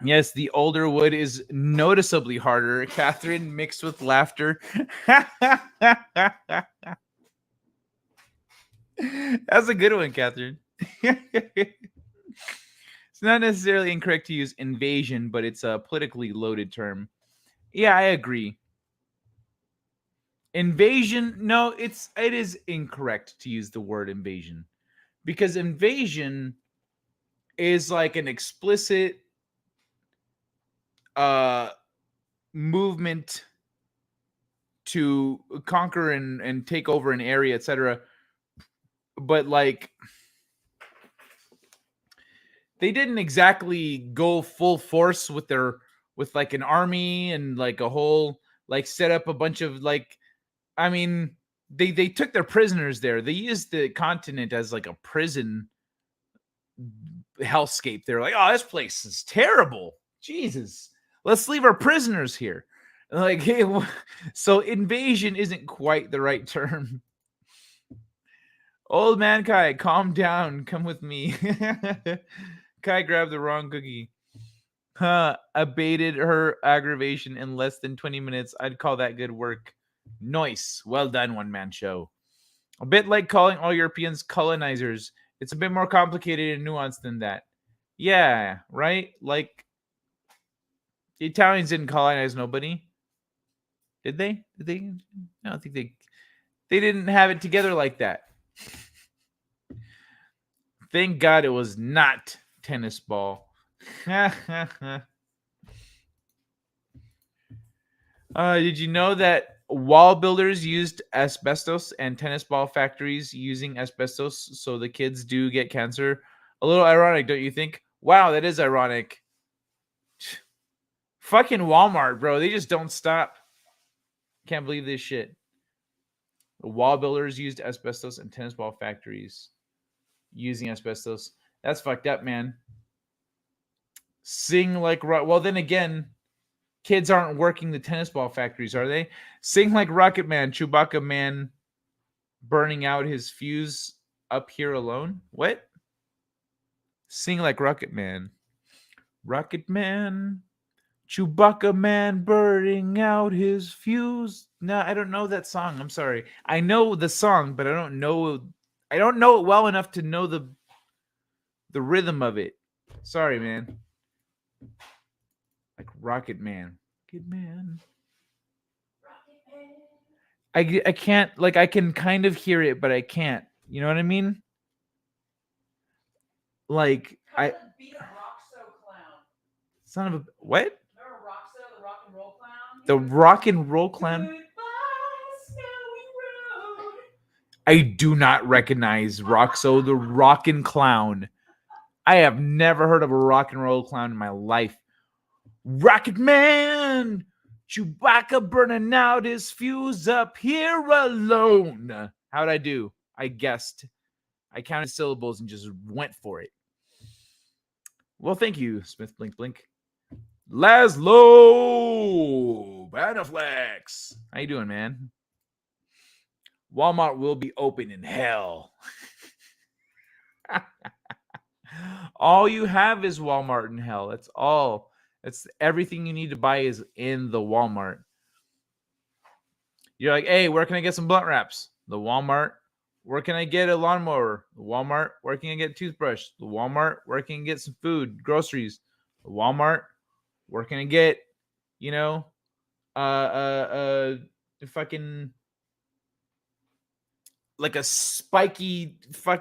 Yes, the older wood is noticeably harder. Catherine mixed with laughter. That's a good one, Catherine. It's not necessarily incorrect to use invasion, but it's a politically loaded term. Yeah, I agree. Invasion, no, it is incorrect to use the word invasion, because invasion is like an explicit movement to conquer and take over an area, etc. But like they didn't exactly go full force with like an army and like a whole like set up a bunch of like, I mean, they took their prisoners there. They used the continent as like a prison hellscape. They're like, oh, this place is terrible. Jesus, let's leave our prisoners here. Like, hey, so invasion isn't quite the right term. Old man Kai, calm down. Come with me. Kai grabbed the wrong cookie. Abated her aggravation in less than 20 minutes. I'd call that good work. Nice. Well done, one man show. A bit like calling all Europeans colonizers. It's a bit more complicated and nuanced than that. Yeah, right? Like, the Italians didn't colonize nobody. Did they? I don't think they didn't have it together like that. Thank God it was not tennis ball. Did you know that wall builders used asbestos and tennis ball factories using asbestos so the kids do get cancer? A little ironic, don't you think? Wow, that is ironic. Fucking Walmart, bro. They just don't stop. Can't believe this shit. The wall builders used asbestos and tennis ball factories using asbestos. That's fucked up, man. Sing like well, then again, kids aren't working the tennis ball factories, are they? Sing like Rocket Man, Chewbacca Man burning out his fuse up here alone. What? Sing like Rocket Man. Rocket Man, Chewbacca Man burning out his fuse. No, I don't know that song. I'm sorry. I know the song, but I don't know it well enough to know the rhythm of it. Sorry, man. Like Rocket Man. Good man. I can't, like, I can kind of hear it, but I can't. You know what I mean? Like, Beat a Roxo clown. son of a what? Remember Roxo, the rock and roll clown? The rock and roll clown? Goodbye, snowy road. I do not recognize Roxo, the rockin' clown. I have never heard of a rock and roll clown in my life. Rocket Man, Chewbacca burning out his fuse up here alone. How'd I do? I guessed. I counted syllables and just went for it. Well, thank you, Smith Blink Blink. Laszlo Banaflex. How you doing, man? Walmart will be open in hell. All you have is Walmart in hell. That's all. That's everything you need to buy is in the Walmart. You're like, hey, where can I get some blunt wraps? The Walmart. Where can I get a lawnmower? The Walmart. Where can I get a toothbrush? The Walmart. Where can I get some food, groceries? The Walmart. Where can I get, fucking like a spiky a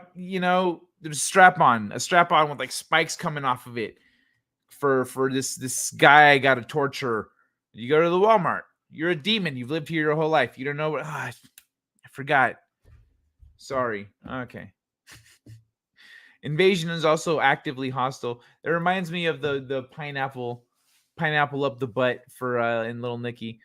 strap on with like spikes coming off of it for this guy I got to torture. You go to the Walmart. You're a demon. You've lived here your whole life. You don't know what I forgot. Sorry. Okay. Invasion is also actively hostile. It reminds me of the pineapple up the butt for in Little Nicky.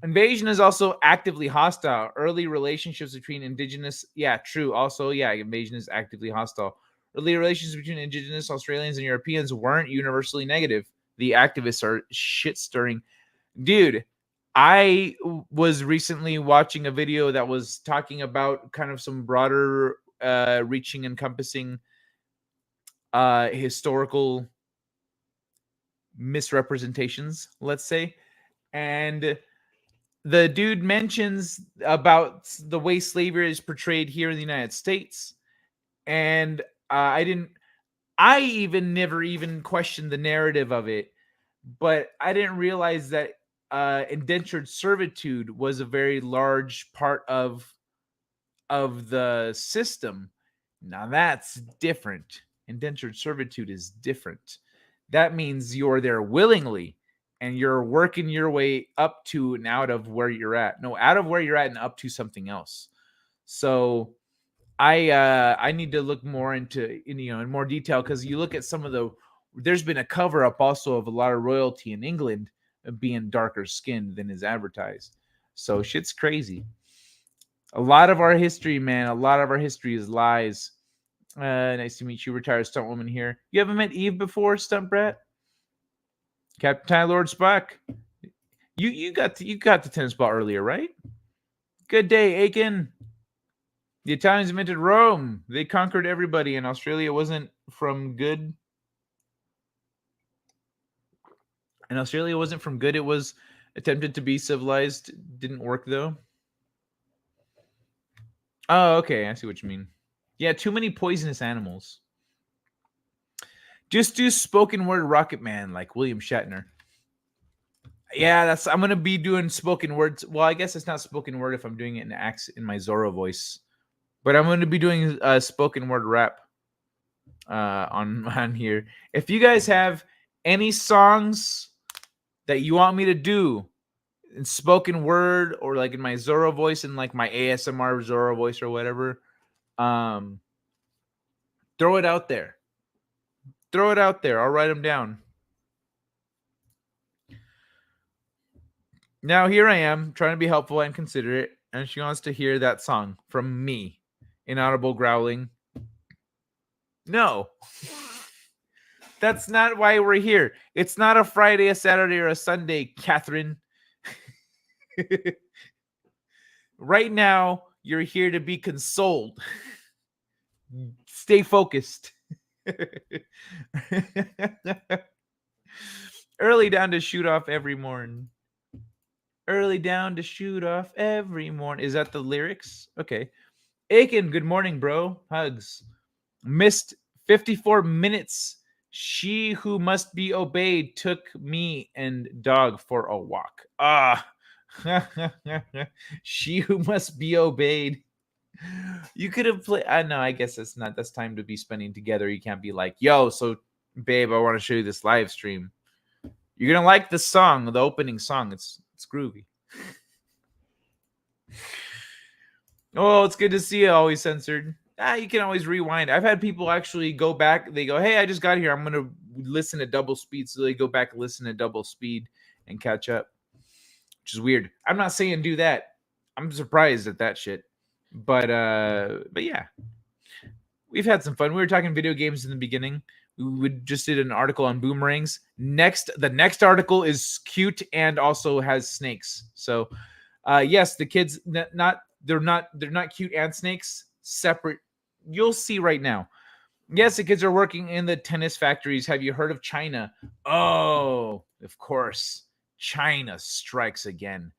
Invasion is also actively hostile. Early relationships between indigenous, yeah, true. Also, yeah, invasion is actively hostile. Early relations between indigenous Australians and Europeans weren't universally negative. The activists are shit stirring. Dude, I was recently watching a video that was talking about kind of some broader reaching, encompassing historical misrepresentations, let's say. And the dude mentions about the way slavery is portrayed here in the United States. And I even never even questioned the narrative of it, but I didn't realize that indentured servitude was a very large part of the system. Now that's different. Indentured servitude is different. That means you're there willingly and you're working your way up to and out of where you're at. No, out of where you're at and up to something else. So I need to look more into in more detail, because you look at some of there's been a cover up also of a lot of royalty in England being darker skinned than is advertised. So shit's crazy. A lot of our history, man, a lot of our history is lies. Nice to meet you, retired stunt woman here. You haven't met Eve before, stunt brat? Captain Ty Lord Spock. You got the tennis ball earlier, right? Good day, Aiken. The Italians invented Rome. They conquered everybody, and Australia wasn't from good. And Australia wasn't from good. It was attempted to be civilized. Didn't work though. Oh, okay. I see what you mean. Yeah, too many poisonous animals. Just do spoken word Rocket Man like William Shatner. Yeah, I'm gonna be doing spoken words. Well, I guess it's not spoken word if I'm doing it in my Zorro voice, but I'm gonna be doing spoken word rap on here. If you guys have any songs that you want me to do in spoken word or like in my Zorro voice and like my ASMR Zorro voice or whatever, throw it out there. Throw it out there. I'll write them down. Now here I am trying to be helpful and considerate, and she wants to hear that song from me. Inaudible growling. No. That's not why we're here. It's not a Friday, a Saturday, or a Sunday, Catherine. Right now, you're here to be consoled. Stay focused. Early down to shoot off every morning. Early down to shoot off every morning. Is that the lyrics? Okay. Aiken, good morning, bro. Hugs. Missed 54 minutes. She who must be obeyed took me and dog for a walk. Ah. She who must be obeyed. You could have played. I know. I guess it's not. That's time to be spending together. You can't be like, yo, so babe, I want to show you this live stream. You're gonna like the song, the opening song. It's groovy. Oh, it's good to see you. Always censored. You can always rewind. I've had people actually go back. They go, hey, I just got here. I'm gonna listen at double speed. So they go back, listen at double speed, and catch up. Which is weird. I'm not saying do that. I'm surprised at that shit. But yeah, we've had some fun. We were talking video games in the beginning. We just did an article on Boomerangs. The next article is cute and also has snakes. So, yes, the kids they're not cute and snakes. Separate. You'll see right now. Yes, the kids are working in the tennis factories. Have you heard of China? Oh, of course. China strikes again.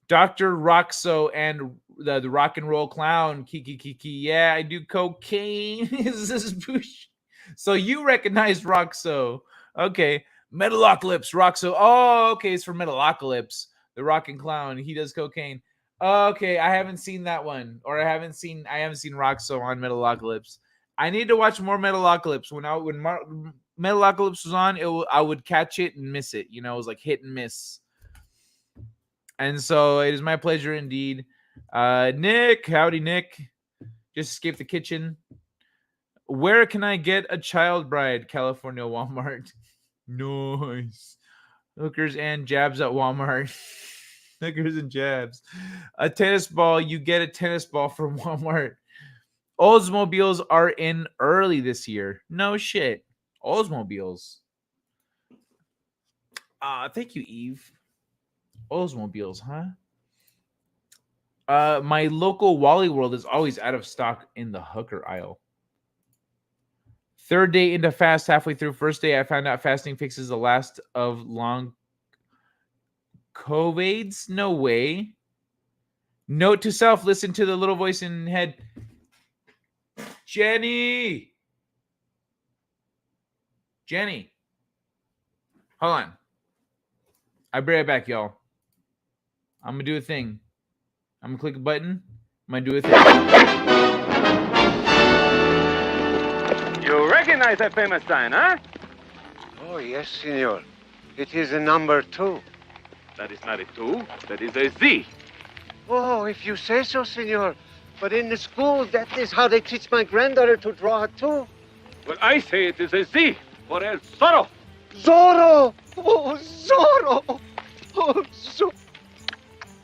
Dr. Roxo and the rock and roll clown. Kiki. Yeah, I do cocaine. Is this Bush? So you recognize Roxo. Okay. Metalocalypse, Roxo. Oh, okay. It's for Metalocalypse. The rock and clown. He does cocaine. Okay. I haven't seen that one. Or I haven't seen Roxo on Metalocalypse. I need to watch more Metalocalypse. When Metalocalypse was on, I would catch it and miss it. You know, it was like hit and miss. And so it is my pleasure indeed. Nick, howdy, Nick. Just escape the kitchen. Where can I get a child bride? California Walmart. Nice. Hookers and jabs at Walmart. Hookers and jabs. A tennis ball. You get a tennis ball from Walmart. Oldsmobiles are in early this year. No shit. Oldsmobiles. Thank you, Eve. Oldsmobiles, huh? My local Wally World is always out of stock in the hooker aisle. Third day into fast, halfway through first day, I found out fasting fixes the last of long COVIDs. No way. Note to self: listen to the little voice in head. Jenny, hold on. I'll be right back, y'all. I'm gonna do a thing. I'm gonna click a button. I'm gonna do a thing. You recognize that famous sign, huh? Oh, yes, senor. It is a number 2. That is not a 2, that is a Z. Oh, if you say so, senor. But in the school, that is how they teach my granddaughter to draw too. Well, I say it is a Z for El Zorro. Zorro! Oh, Zorro! Oh, Zorro!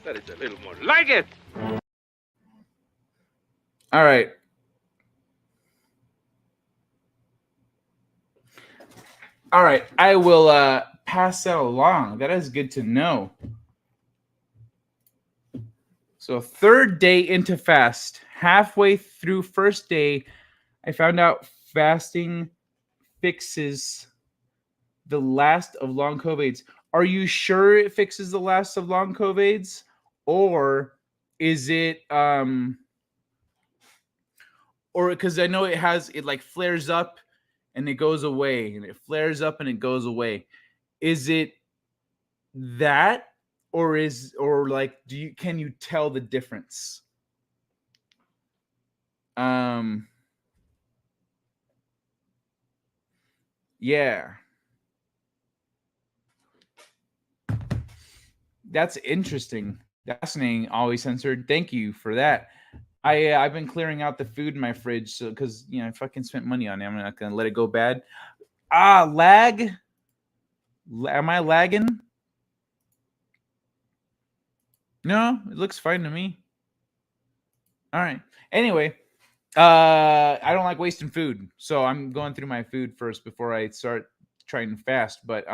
That is a little more like it. All right. All right. I will pass that along. That is good to know. So third day into fast. Halfway through first day, I found out fasting fixes the last of long COVIDs. Are you sure it fixes the last of long COVIDs? Or is it or because I know it like flares up and it goes away, and it flares up and it goes away. Is it that, or like can you tell the difference? Yeah. That's interesting. That's fascinating. Always censored. Thank you for that. I've been clearing out the food in my fridge, so because I fucking spent money on it. I'm not gonna let it go bad. Lag. Am I lagging? No, it looks fine to me. All right. Anyway, I don't like wasting food, so I'm going through my food first before I start trying to fast. But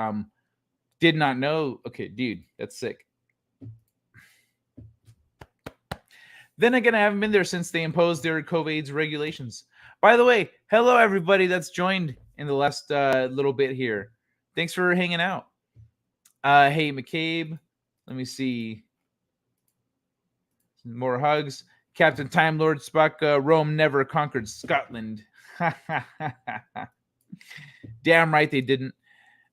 did not know. Okay, dude, that's sick. Then again, I haven't been there since they imposed their COVID's regulations. By the way, hello everybody that's joined in the last little bit here. Thanks for hanging out. Hey, McCabe. Let me see. More hugs. Captain Time Lord Spock, Rome never conquered Scotland. Damn right they didn't.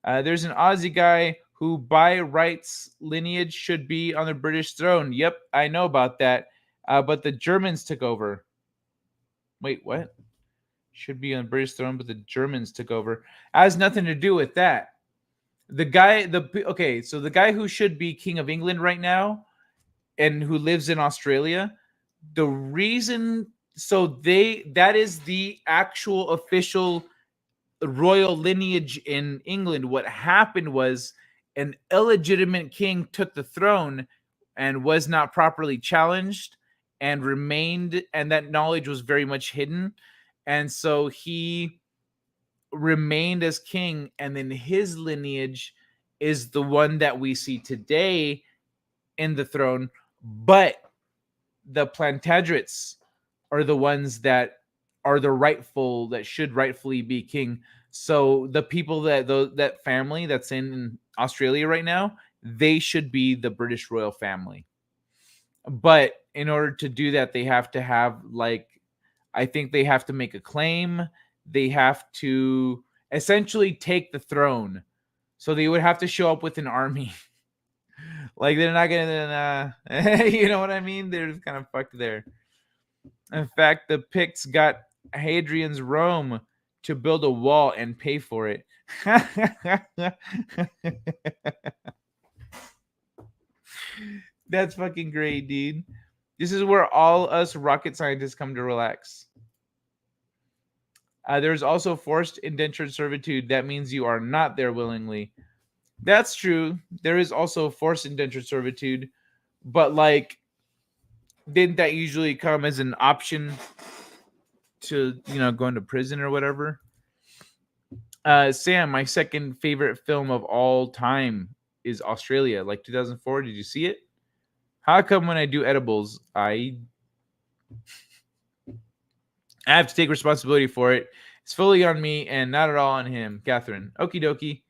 There's an Aussie guy who by rights lineage should be on the British throne. Yep, I know about that. But the Germans took over. Wait, what? Should be on the British throne, but the Germans took over. Has nothing to do with that. The guy who should be king of England right now and who lives in Australia, the reason that is the actual official royal lineage in England. What happened was an illegitimate king took the throne and was not properly challenged and remained, and that knowledge was very much hidden, and so he remained as king, and then his lineage is the one that we see today in the throne. But the Plantagenets are the ones that are that should rightfully be king. So the people that family that's in Australia right now, they should be the British royal family. But in order to do that, they have to have I think they have to make a claim. They have to essentially take the throne. So they would have to show up with an army. Like they're not gonna, you know what I mean? They're just kind of fucked there. In fact, the Picts got Hadrian's Rome to build a wall and pay for it. That's fucking great, dude. This is where all us rocket scientists come to relax. There's also forced indentured servitude. That means you are not there willingly. That's true. There is also forced indentured servitude, but like, didn't that usually come as an option to going to prison or whatever? Sam, my second favorite film of all time is Australia, like 2004. Did you see it? How come when I do edibles, I have to take responsibility for it? It's fully on me and not at all on him. Catherine. Okie dokie.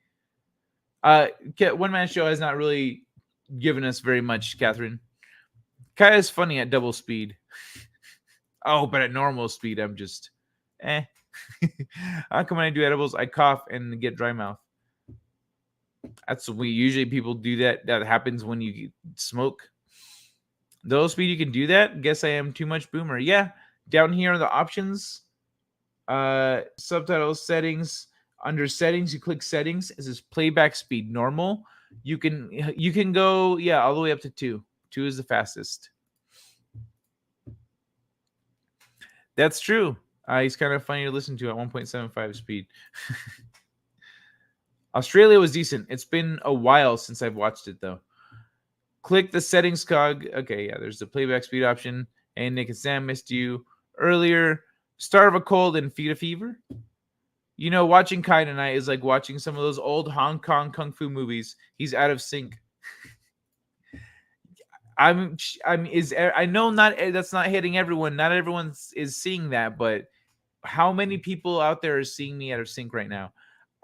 One Man Show has not really given us very much, Catherine. Kaya's funny at double speed. Oh, but at normal speed, I'm just How come when I do edibles, I cough and get dry mouth? That's we usually people do that. That happens when you smoke. Double speed, you can do that. Guess I am too much boomer. Yeah, down here are the options. Subtitles, settings. Under settings, you click settings. This is playback speed normal. You can go all the way up to 2. 2 is the fastest. That's true. He's kind of funny to listen to at 1.75 speed. Australia was decent. It's been a while since I've watched it though. Click the settings cog. Okay, yeah, there's the playback speed option. Hey, Nick and Sam, missed you earlier. Starve a cold and feed a fever. Watching Kai tonight is like watching some of those old Hong Kong kung fu movies. He's out of sync. I know that's not hitting everyone. Not everyone is seeing that, but how many people out there are seeing me out of sync right now?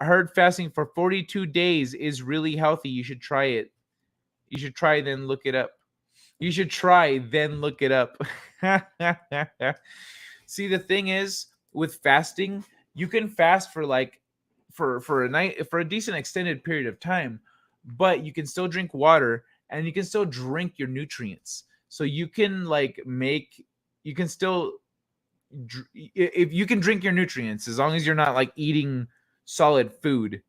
I heard fasting for 42 days is really healthy. You should try it. You should try, then look it up. You should try, then look it up. See, the thing is, with fasting, you can fast for for a decent extended period of time, but you can still drink water and you can still drink your nutrients. So you can if you can drink your nutrients, as long as you're not eating solid food,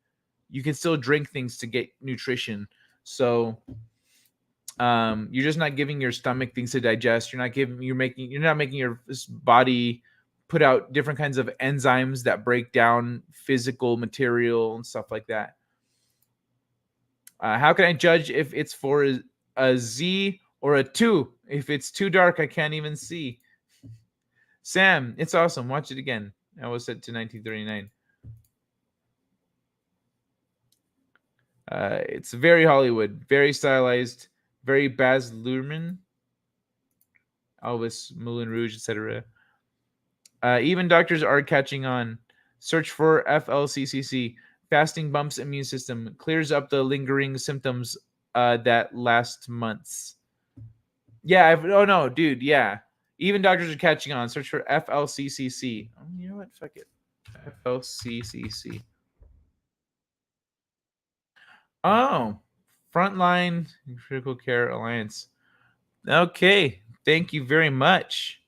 you can still drink things to get nutrition. So you're just not giving your stomach things to digest. You're not making your body put out different kinds of enzymes that break down physical material and stuff like that. How can I judge if it's for a Z or a 2? If it's too dark, I can't even see. Sam, it's awesome. Watch it again. I was set to 1939. It's very Hollywood, very stylized, very Baz Luhrmann, Elvis, Moulin Rouge, etc. Even doctors are catching on. Search for FLCCC. Fasting bumps immune system, clears up the lingering symptoms that last months. Yeah, oh no, dude, yeah. Even doctors are catching on. Search for FLCCC. Oh, you know what? Fuck it. FLCCC. Oh, Frontline Critical Care Alliance. Okay, thank you very much.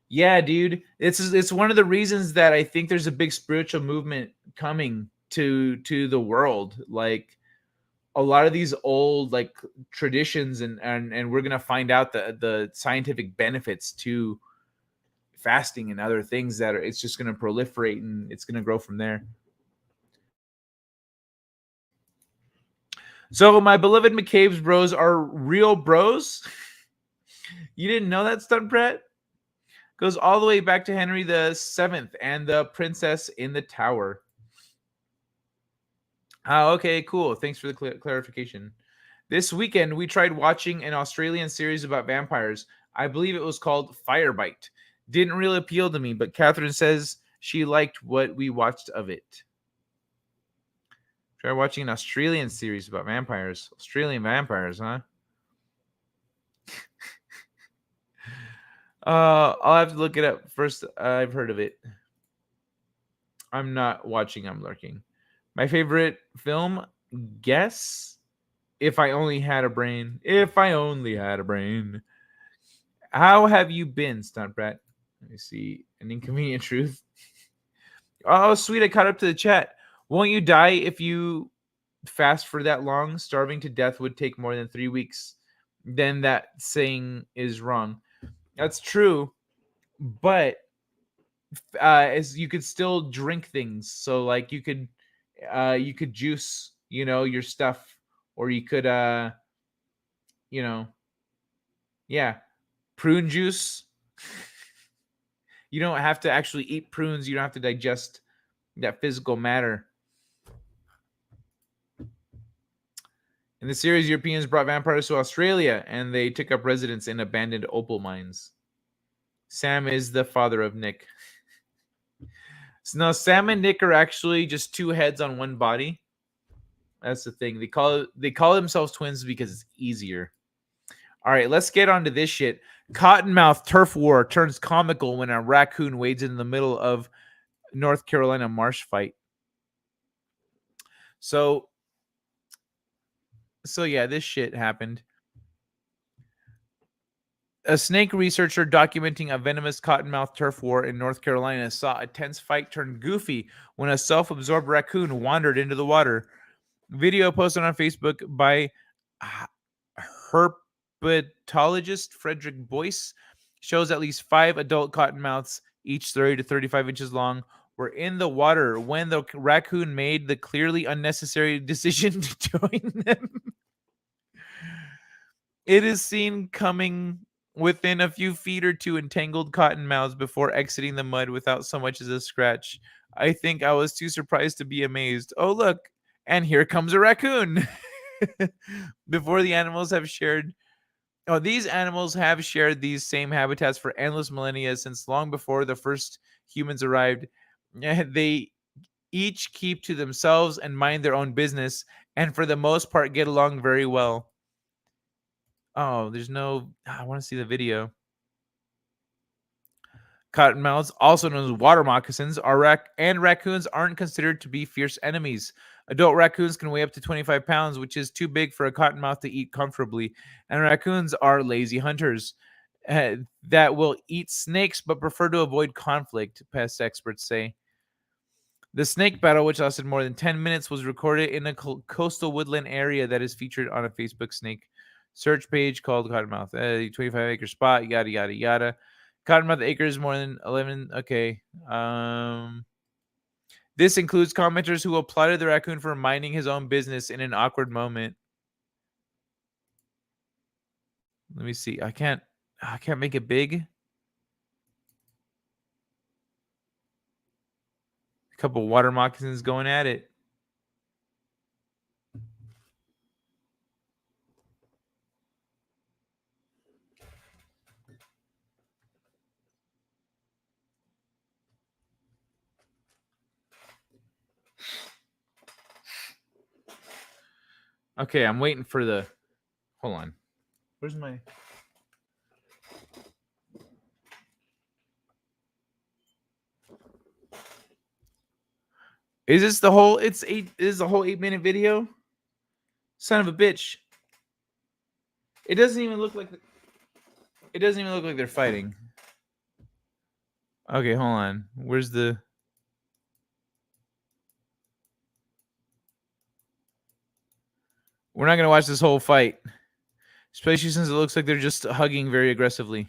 Yeah, dude, it's one of the reasons that I think there's a big spiritual movement coming to the world. Like a lot of these old traditions, and we're gonna find out the scientific benefits to fasting and other things that it's just gonna proliferate and it's gonna grow from there. So my beloved McCabe's bros are real bros. You didn't know that, Stunt Brett? Goes all the way back to Henry VII and the Princess in the Tower. Oh, okay, cool. Thanks for the clarification. This weekend, we tried watching an Australian series about vampires. I believe it was called Firebite. Didn't really appeal to me, but Catherine says she liked what we watched of it. Try watching an Australian series about vampires. Australian vampires, huh? I'll have to look it up. First, I've heard of it. I'm not watching, I'm lurking. My favorite film, guess? If I Only Had a Brain. If I Only Had a Brain. How have you been, Stunt Brat? Let me see. An Inconvenient Truth. Oh, sweet. I caught up to the chat. Won't you die if you fast for that long? Starving to death would take more than 3 weeks. then that saying is wrong. That's true, but as you could still drink things. So like you could juice, your stuff, or you could you know, yeah, prune juice. You don't have to actually eat prunes. You don't have to digest that physical matter. In the series, Europeans brought vampires to Australia and they took up residence in abandoned opal mines. Sam is the father of Nick. So now Sam and Nick are actually just two heads on one body. That's the thing. They call themselves twins because it's easier. All right, let's get on to this shit. Cottonmouth turf war turns comical when a raccoon wades in the middle of North Carolina marsh fight. So yeah, this shit happened. A snake researcher documenting a venomous cottonmouth turf war in North Carolina saw a tense fight turn goofy when a self-absorbed raccoon wandered into the water. Video posted on Facebook by herpetologist Frederick Boyce shows at least 5 adult cottonmouths, each 30 to 35 inches long, were in the water when the raccoon made the clearly unnecessary decision to join them. It is seen coming within a few feet or two entangled cottonmouths before exiting the mud without so much as a scratch. I think I was too surprised to be amazed. Oh, look, and here comes a raccoon. Before the animals have shared these animals have shared these same habitats for endless millennia since long before the first humans arrived. They each keep to themselves and mind their own business, and for the most part get along very well. Oh, there's no... I want to see the video. Cottonmouths, also known as water moccasins, and raccoons aren't considered to be fierce enemies. Adult raccoons can weigh up to 25 pounds, which is too big for a cottonmouth to eat comfortably. And raccoons are lazy hunters that will eat snakes but prefer to avoid conflict, pest experts say. The snake battle, which lasted more than 10 minutes, was recorded in a coastal woodland area that is featured on a Facebook snake search page called Cottonmouth. 25-acre spot, yada, yada, yada. Cottonmouth acres more than 11. Okay. This includes commenters who applauded the raccoon for minding his own business in an awkward moment. Let me see. I can't make it big. A couple water moccasins going at it. Okay, I'm waiting for the... Hold on. Where's my... Is this the whole... Is the whole 8-minute video? Son of a bitch. It doesn't even look like... It doesn't even look like they're fighting. Okay, hold on. Where's the... We're not going to watch this whole fight. Especially since it looks like they're just hugging very aggressively.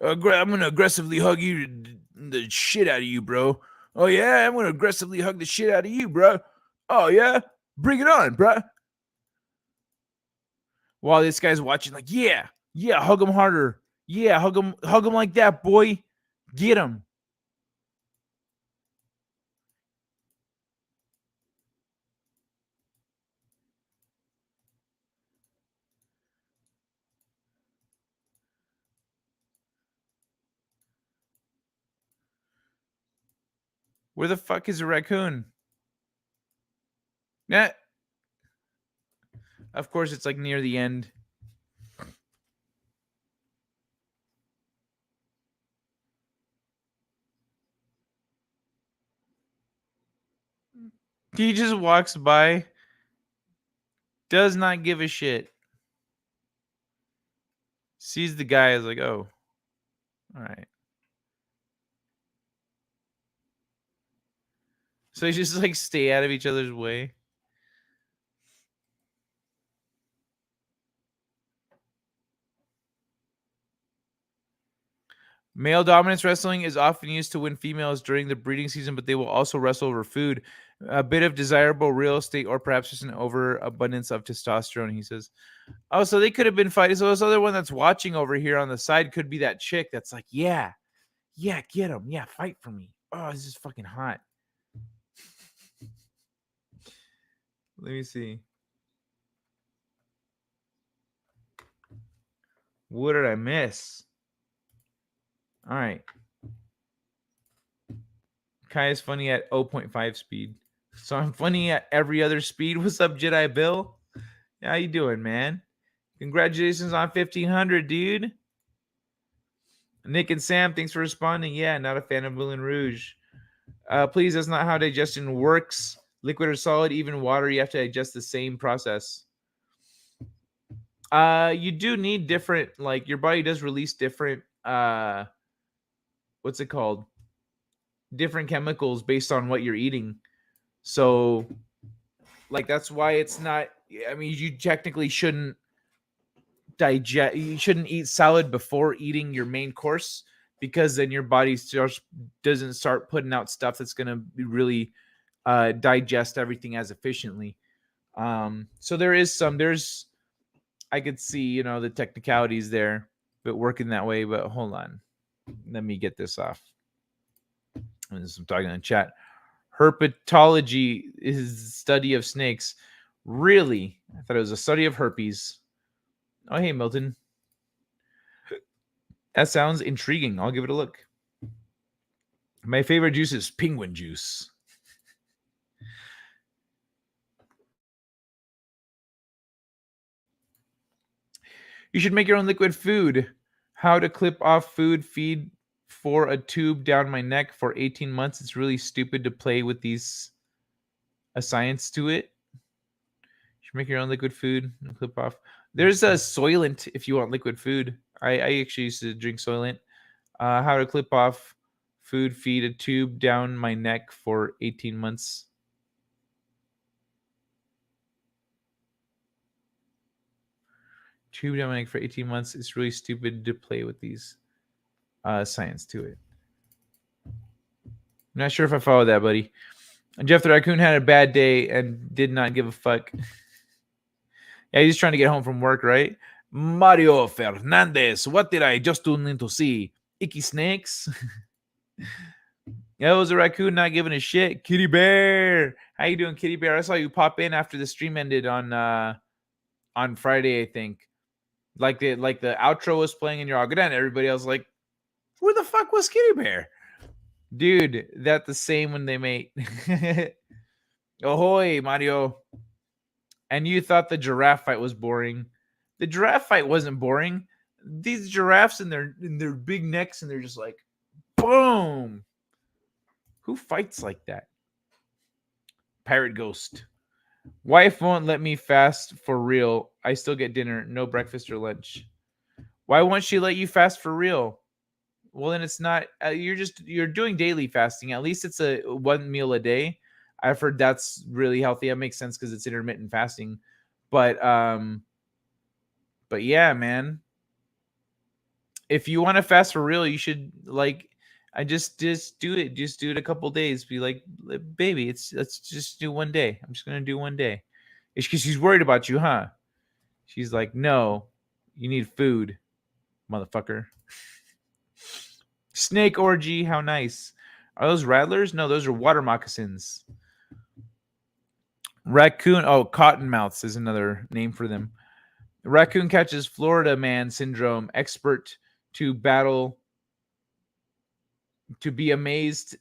I'm going to aggressively hug the shit out of you, bro. Oh, yeah? I'm going to aggressively hug the shit out of you, bro. Oh, yeah? Bring it on, bro. While this guy's watching, like, yeah, hug him harder. Yeah, hug him like that, boy. Get him. Where the fuck is the raccoon? Yeah. Of course, it's like near the end. He just walks by. Does not give a shit. Sees the guy, is like, oh. All right. So they just like stay out of each other's way. Male dominance wrestling is often used to win females during the breeding season, but they will also wrestle over food, a bit of desirable real estate, or perhaps just an overabundance of testosterone, he says. Oh, so they could have been fighting. So this other one that's watching over here on the side could be that chick that's like, yeah, get him. Yeah, fight for me. Oh, this is fucking hot. Let me see. What did I miss? All right. Kai is funny at 0.5 speed. So I'm funny at every other speed. What's up, Jedi Bill? How you doing, man? Congratulations on 1,500, dude. Nick and Sam, thanks for responding. Yeah, not a fan of Moulin Rouge. Please, that's not how digestion works. Liquid or solid, even water, you have to digest the same process. You do need different, like your body does release different, what's it called? Different chemicals based on what you're eating. So, like, that's why it's not, I mean, you technically shouldn't you shouldn't eat salad before eating your main course, because then your body just doesn't start putting out stuff that's going to really digest everything as efficiently. So there's I could see, the technicalities there, but working that way. But hold on, let me get this off. I'm talking in chat. Herpetology is study of snakes. Really? I thought it was a study of herpes. Oh, hey, Milton. That sounds intriguing. I'll give it a look. My favorite juice is penguin juice. You should make your own liquid food. How to clip off food feed for a tube down my neck for 18 months. It's really stupid to play with a science to it. You should make your own liquid food and clip off. There's a Soylent if you want liquid food. I actually used to drink Soylent. How to clip off food feed a tube down my neck for 18 months. Tube down my neck for 18 months. It's really stupid to play with these science to it. I'm not sure if I follow that, buddy. Jeff the Raccoon had a bad day and did not give a fuck. Yeah, he's trying to get home from work, right? Mario Fernandez, what did I just tune in to see? Icky snakes? Yeah, it was a raccoon not giving a shit. Kitty Bear. How you doing, Kitty Bear? I saw you pop in after the stream ended on Friday, I think. Like the outro was playing in your Agadan, everybody else like, where the fuck was Kitty Bear? Dude, that's the same when they mate. Ahoy, Mario. And you thought the giraffe fight was boring. The giraffe fight wasn't boring. These giraffes in their big necks, and they're just like, boom. Who fights like that? Pirate Ghost. Wife won't let me fast for real. I still get dinner, no breakfast or lunch. Why won't she let you fast for real? Well, then it's not. You're doing daily fasting. At least it's a one meal a day. I've heard that's really healthy. That makes sense because it's intermittent fasting. But yeah, man. If you want to fast for real, you should I just do it. Just do it a couple days. Be like, baby, let's just do one day. I'm just gonna do one day. It's because she's worried about you, huh? She's like, no, you need food, motherfucker. Snake orgy, how nice. Are those rattlers? No, those are water moccasins. Raccoon, cottonmouths is another name for them. Raccoon catches Florida man syndrome, expert to be amazed.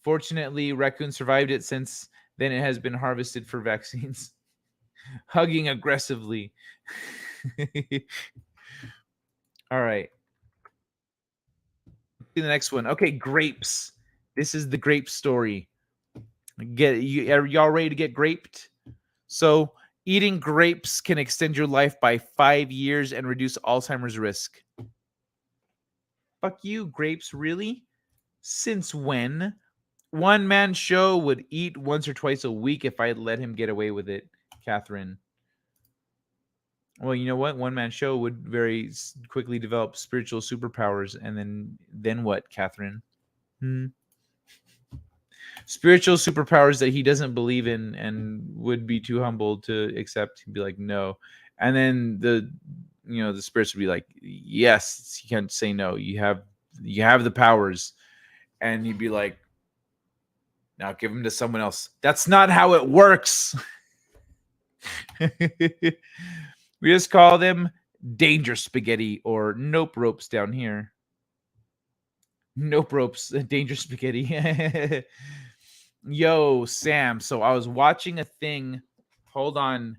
Fortunately, raccoon survived it. Since then, it has been harvested for vaccines. Hugging aggressively. All right. The next one. Okay, grapes. This is the grape story. Are y'all ready to get graped? So, eating grapes can extend your life by 5 years and reduce Alzheimer's risk. Fuck you, grapes, really? Since when? one-man show would eat once or twice a week if I let him get away with it, Catherine. Well, you know what? One-man show would very quickly develop spiritual superpowers, and then what, Catherine? Spiritual superpowers that he doesn't believe in and would be too humble to accept. He'd be like, no. And then the spirits would be like, yes, you can't say no. You have the powers. And he'd be like, now give them to someone else. That's not how it works. We just call them danger spaghetti or nope ropes down here. Nope ropes, danger spaghetti. Yo, Sam. So I was watching a thing. Hold on.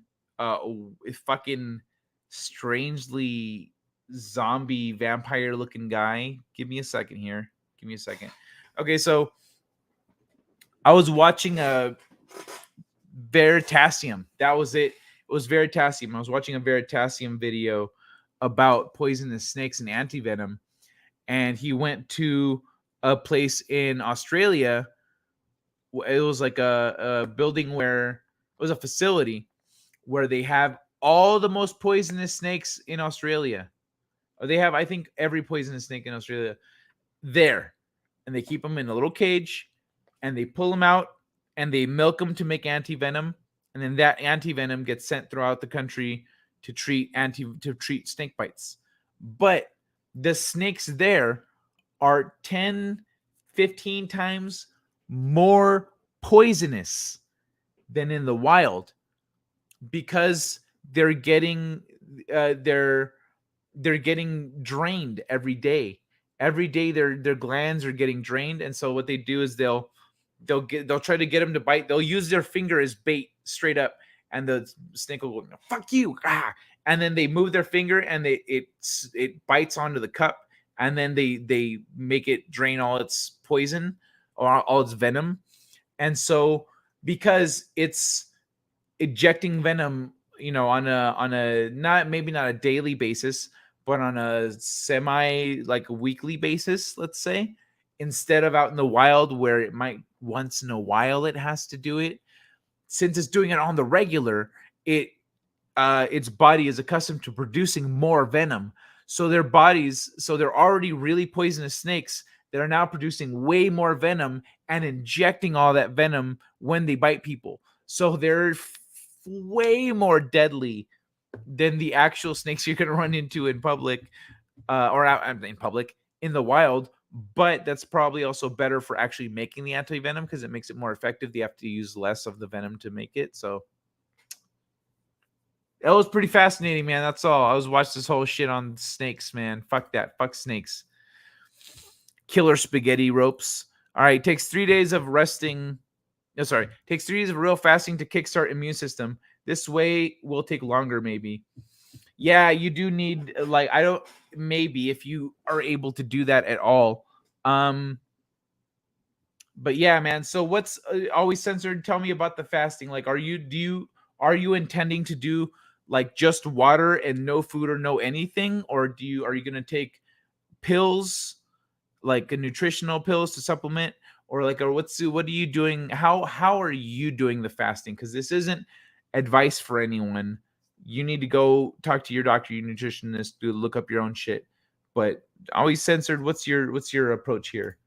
Fucking strangely zombie vampire looking guy. Give me a second here. Give me a second. Okay, so I was watching a Veritasium. That was it. It was Veritasium. I was watching a Veritasium video about poisonous snakes and antivenom. And he went to a place in Australia. It was like a building where it was a facility where they have all the most poisonous snakes in Australia. Or they have, I think, every poisonous snake in Australia there. And they keep them in a little cage and they pull them out and they milk them to make anti-venom. And then that anti-venom gets sent throughout the country to treat snake bites. But the snakes there are 10, 15 times more poisonous than in the wild because they're getting drained every day. Every day their glands are getting drained, and so what they do is they'll try to get them to bite. They'll use their finger as bait straight up, and the snake will go, "Fuck you!" And then they move their finger, and it bites onto the cup, and then they make it drain all its poison or all its venom. And so because it's ejecting venom, on a not a daily basis, but on a semi like a weekly basis, let's say, instead of out in the wild where it might once in a while it has to do it, since it's doing it on the regular, its body is accustomed to producing more venom. So they're already really poisonous snakes that are now producing way more venom and injecting all that venom when they bite people. So they're way more deadly than the actual snakes you're going to run into in public or out in public in the wild. But that's probably also better for actually making the anti-venom because it makes it more effective. They have to use less of the venom to make it. So that was pretty fascinating, man. That's all. I was watching this whole shit on snakes, man. Fuck that. Fuck snakes. Killer spaghetti ropes. All right. Takes 3 days of resting. No, sorry. Takes 3 days of real fasting to kickstart immune system. This way will take longer, maybe. Yeah, you do need, like, maybe if you are able to do that at all. But yeah, man. So what's always censored? Tell me about the fasting. Like, are you intending to do like just water and no food or no anything, or are you going to take pills, like nutritional pills to supplement, or like, or what are you doing? How are you doing the fasting? Because this isn't advice for anyone. You need to go talk to your doctor, your nutritionist, look up your own shit. But always censored. What's your approach here?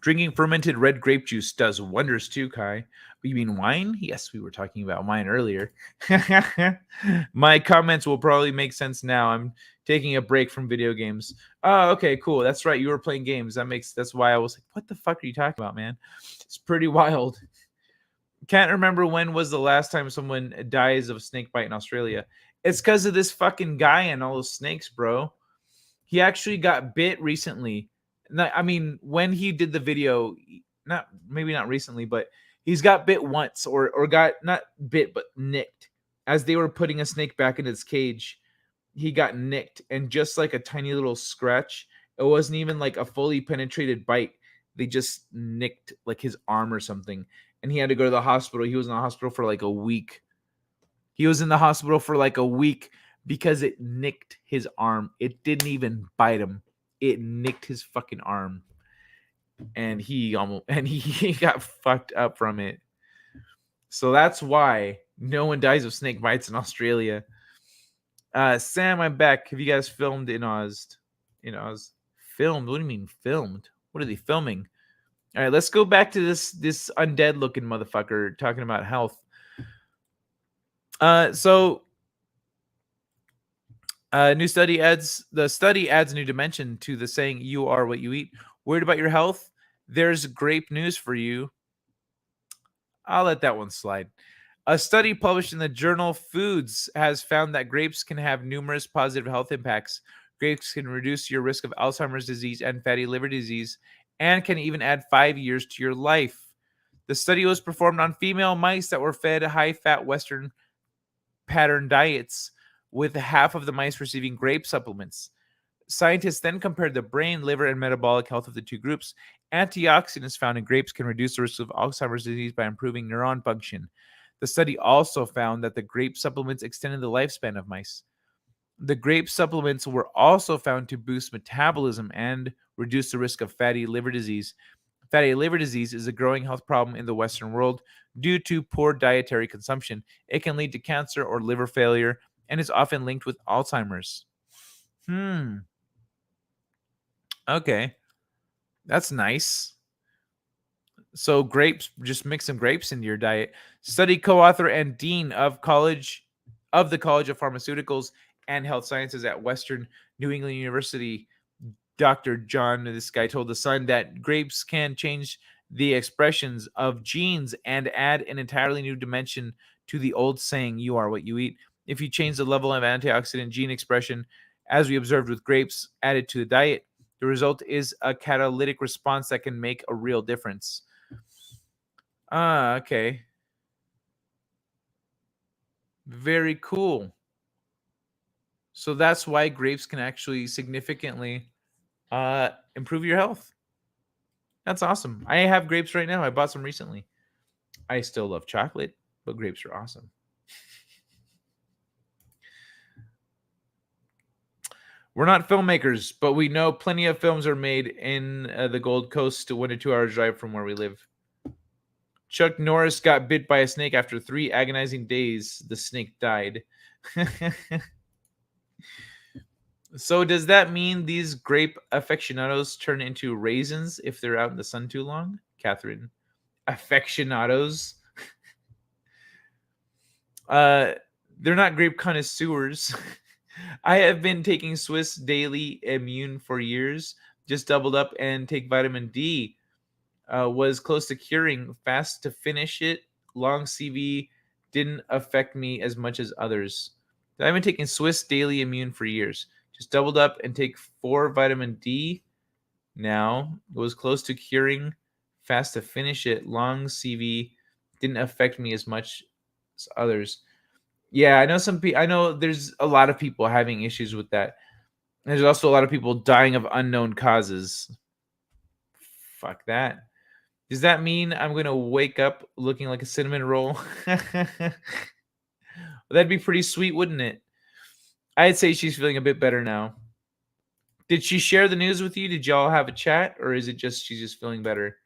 Drinking fermented red grape juice does wonders too, Kai. You mean wine? Yes, we were talking about wine earlier. My comments will probably make sense now. I'm taking a break from video games. Oh, okay, cool. That's right. You were playing games. That's why I was like, what the fuck are you talking about, man? It's pretty wild. Can't remember when was the last time someone dies of a snake bite in Australia. It's because of this fucking guy and all those snakes, bro. He actually got bit recently. I mean, when he did the video, maybe not recently, but he's got bit once or got not bit, but nicked. As they were putting a snake back in its cage, he got nicked, and just like a tiny little scratch. It wasn't even like a fully penetrated bite. They just nicked like his arm or something. And he had to go to the hospital. He was in the hospital for like a week. Because it nicked his arm. It didn't even bite him. It nicked his fucking arm. and he got fucked up from it. So that's why no one dies of snake bites in Australia. Sam, I'm back. Have you guys filmed in Oz? In Oz? Filmed? What do you mean filmed? What are they filming? All right, let's go back to this undead looking motherfucker talking about health. New study adds a new dimension to the saying "You are what you eat." Worried about your health? There's grape news for you. I'll let that one slide. A study published in the journal Foods has found that grapes can have numerous positive health impacts. Grapes can reduce your risk of Alzheimer's disease and fatty liver disease, and can even add 5 years to your life. The study was performed on female mice that were fed high-fat Western pattern diets, with half of the mice receiving grape supplements. Scientists then compared the brain, liver, and metabolic health of the two groups. Antioxidants found in grapes can reduce the risk of Alzheimer's disease by improving neuron function. The study also found that the grape supplements extended the lifespan of mice. The grape supplements were also found to boost metabolism and reduce the risk of fatty liver disease. Fatty liver disease is a growing health problem in the Western world due to poor dietary consumption. It can lead to cancer or liver failure and is often linked with Alzheimer's. Okay. That's nice. So grapes, just mix some grapes into your diet. Study co-author and dean of the College of Pharmaceuticals and Health Sciences at Western New England University, Dr. John, this guy told The Sun that grapes can change the expressions of genes and add an entirely new dimension to the old saying, "You are what you eat." If you change the level of antioxidant gene expression, as we observed with grapes added to the diet, the result is a catalytic response that can make a real difference. Okay. Very cool. So that's why grapes can actually significantly improve your health. That's awesome. I have grapes right now. I bought some recently. I still love chocolate, but grapes are awesome. We're not filmmakers, but we know plenty of films are made in the Gold Coast, 1 to 2 hours drive from where we live. Chuck Norris got bit by a snake after 3 agonizing days. The snake died. So does that mean these grape aficionados turn into raisins if they're out in the sun too long? Catherine. Aficionados? They're not grape connoisseurs. I have been taking Swiss Daily Immune for years. Just doubled up and take vitamin D. Was close to curing. Fast to finish it. Long CV didn't affect me as much as others. I've been taking Swiss Daily Immune for years. Just doubled up and take 4 vitamin D now. Was close to curing. Fast to finish it. Long CV didn't affect me as much as others. Yeah, I know some people. I know there's a lot of people having issues with that. There's also a lot of people dying of unknown causes. Fuck that. Does that mean I'm going to wake up looking like a cinnamon roll? That'd be pretty sweet, wouldn't it? I'd say she's feeling a bit better now. Did she share the news with you? Did y'all have a chat? Or is it just she's just feeling better?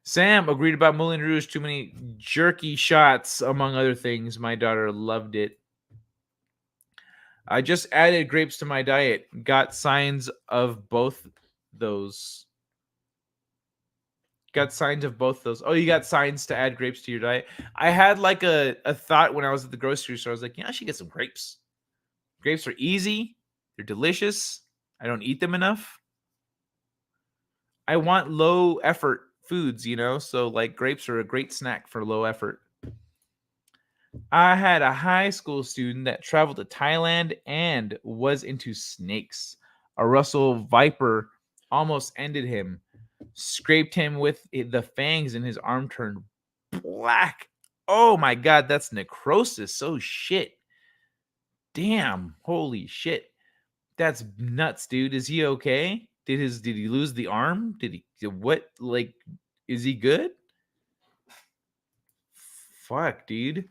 Sam agreed about Moulin Rouge. Too many jerky shots, among other things. My daughter loved it. I just added grapes to my diet. Got signs of both those. Got signs of both those. Oh, you got signs to add grapes to your diet? I had like a thought when I was at the grocery store. I was like, I should get some grapes. Grapes are easy. They're delicious. I don't eat them enough. I want low effort foods, so like grapes are a great snack for low effort. I had a high school student that traveled to Thailand and was into snakes. A Russell Viper almost ended him. Scraped him with the fangs and his arm turned black. Oh my God, that's necrosis. Oh shit. Damn. Holy shit. That's nuts, dude. Is he okay? Did he lose the arm? What? Like, is he good? Fuck, dude.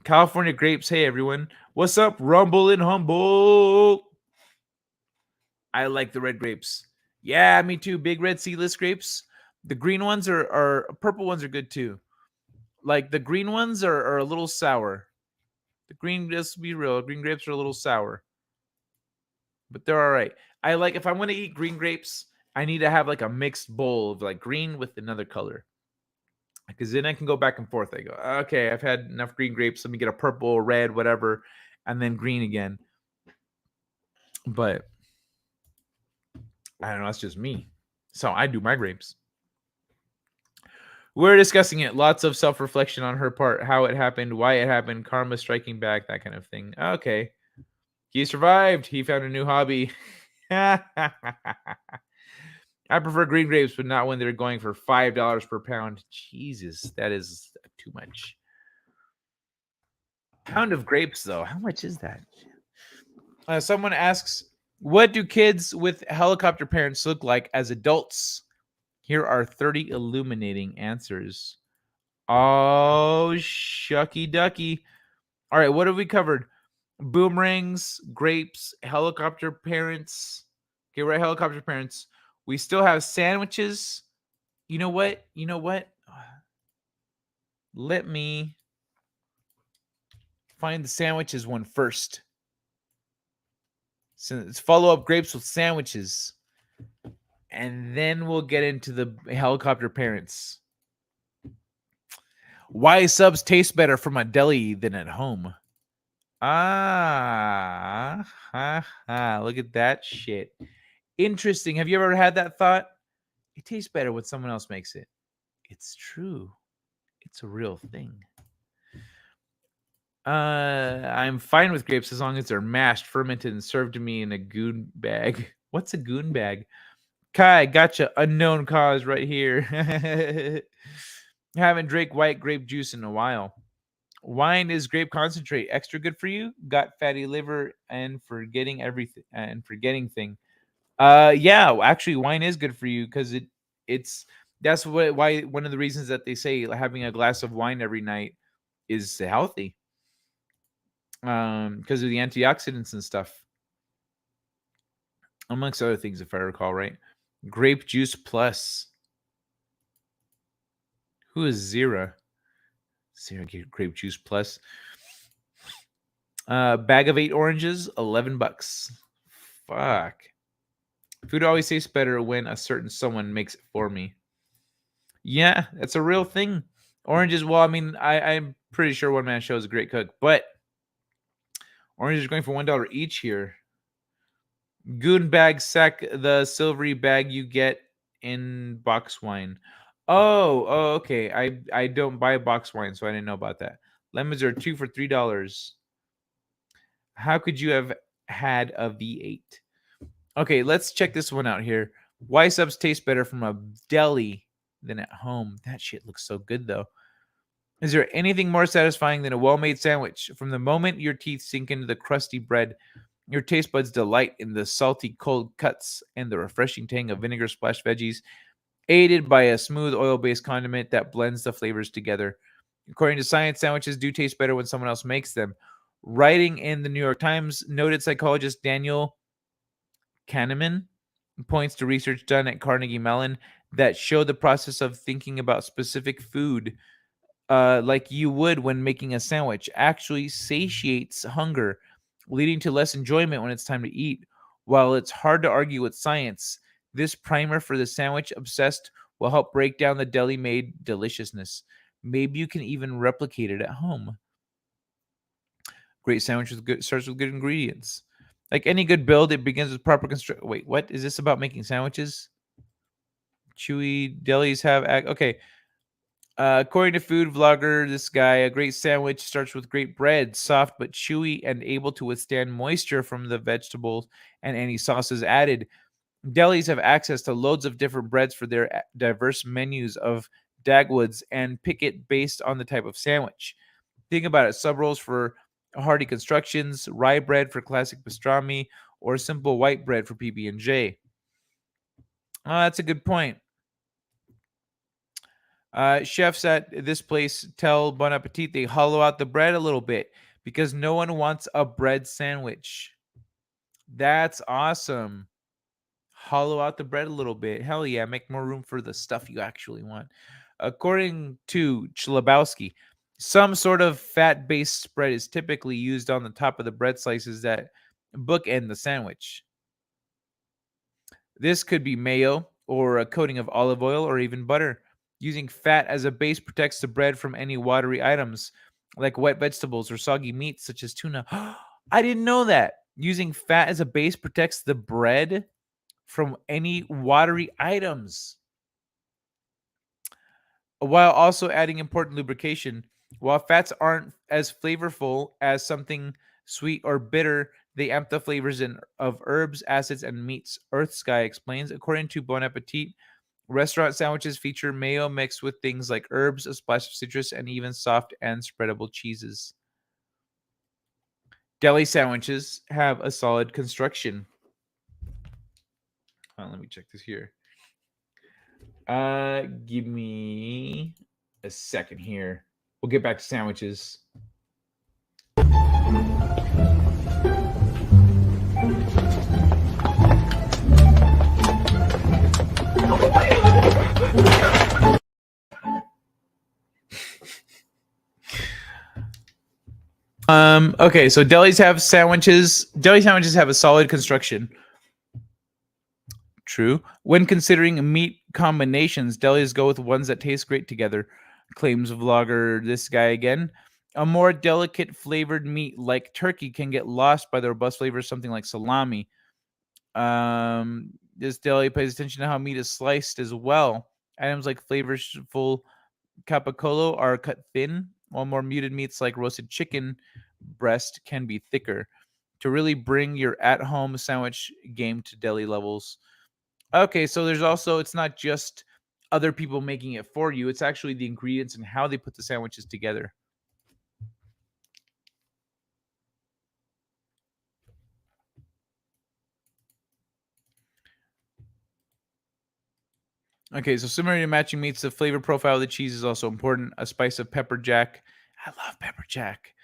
California grapes. Hey, everyone. What's up, Rumble and Humble? I like the red grapes. Yeah, me too. Big red seedless grapes. The green ones are purple ones are good too. Like the green ones are a little sour. The green, let's be real, green grapes are a little sour, but they're all right. I like if I'm gonna eat green grapes, I need to have like a mixed bowl of like green with another color. Because then I can go back and forth. I go, okay, I've had enough green grapes. Let me get a purple, red, whatever, and then green again. But I don't know. That's just me. So I do my grapes. We're discussing it. Lots of self-reflection on her part, how it happened, why it happened, karma striking back, that kind of thing. Okay. He survived. He found a new hobby. I prefer green grapes, but not when they're going for $5 per pound. Jesus, that is too much. Pound of grapes, though. How much is that? Someone asks, what do kids with helicopter parents look like as adults? Here are 30 illuminating answers. Oh, shucky ducky. All right, what have we covered? Boomerangs, grapes, helicopter parents. Okay, right, helicopter parents. We still have sandwiches. You know what? Let me find the sandwiches one first. So let's follow up grapes with sandwiches. And then we'll get into the helicopter parents. Why subs taste better from a deli than at home? Look at that shit. Interesting. Have you ever had that thought? It tastes better when someone else makes it. It's true. It's a real thing. I'm fine with grapes as long as they're mashed, fermented, and served to me in a goon bag. What's a goon bag? Kai, gotcha. Unknown cause right here. Haven't drank white grape juice in a while. Wine is grape concentrate. Extra good for you. Got fatty liver and forgetting everything and forgetting thing. Yeah, actually, wine is good for you because it's that's why one of the reasons that they say having a glass of wine every night is healthy. Because of the antioxidants and stuff, amongst other things, if I recall right. Grape juice plus. Who is Zira? Zira grape juice plus. Bag of 8 oranges, $11. Fuck. Food always tastes better when a certain someone makes it for me. Yeah, that's a real thing. Oranges, well, I mean, I'm pretty sure One Man Show is a great cook, but oranges are going for $1 each here. Goon bag sack, the silvery bag you get in box wine. Oh, okay. I don't buy box wine, so I didn't know about that. Lemons are 2 for $3. How could you have had a V8? Okay, let's check this one out here. Why subs taste better from a deli than at home? That shit looks so good, though. Is there anything more satisfying than a well-made sandwich? From the moment your teeth sink into the crusty bread, your taste buds delight in the salty, cold cuts and the refreshing tang of vinegar-splashed veggies, aided by a smooth oil-based condiment that blends the flavors together. According to science, sandwiches do taste better when someone else makes them. Writing in the New York Times, noted psychologist Daniel Kahneman points to research done at Carnegie Mellon that showed the process of thinking about specific food like you would when making a sandwich actually satiates hunger, leading to less enjoyment when it's time to eat. While it's hard to argue with science, this primer for the sandwich obsessed will help break down the deli-made deliciousness. Maybe you can even replicate it at home. Great sandwich starts with good ingredients. Like any good build, it begins with proper construction. Wait, what is this about making sandwiches? Chewy delis have okay. According to food vlogger, this guy, a great sandwich starts with great bread, soft but chewy and able to withstand moisture from the vegetables and any sauces added. Delis have access to loads of different breads for their diverse menus of Dagwoods and pick it based on the type of sandwich. Think about it, sub rolls for hearty constructions, rye bread for classic pastrami, or simple white bread for PB&J. Oh, that's a good point. Chefs at this place tell Bon Appetit they hollow out the bread a little bit because no one wants a bread sandwich. That's awesome. hollow out the bread a little bit. Hell yeah, make more room for the stuff you actually want. According to Chlebowski, some sort of fat-based spread is typically used on the top of the bread slices that bookend the sandwich. This could be mayo or a coating of olive oil or even butter. Using fat as a base protects the bread from any watery items like wet vegetables or soggy meats such as tuna. I didn't know that. Using fat as a base protects the bread from any watery items while also adding important lubrication. While fats aren't as flavorful as something sweet or bitter, they amp the flavors of herbs, acids, and meats. Earth Sky explains. According to Bon Appetit, restaurant sandwiches feature mayo mixed with things like herbs, a splash of citrus, and even soft and spreadable cheeses. Deli sandwiches have a solid construction. Let me check this here. Give me a second here. We'll get back to sandwiches. Okay, so delis have sandwiches. Deli sandwiches have a solid construction. True. When considering meat combinations, delis go with ones that taste great together. Claims vlogger this guy again. A more delicate flavored meat like turkey can get lost by the robust flavor of something like salami. This deli pays attention to how meat is sliced as well. Items like flavorful capicola are cut thin, while more muted meats like roasted chicken breast can be thicker. To really bring your at-home sandwich game to deli levels. Okay, so there's also, it's not just other people making it for you, it's actually the ingredients and how they put the sandwiches together. Okay, so similar to matching meats, the flavor profile of the cheese is also important. A spice of pepper jack, I love pepper jack,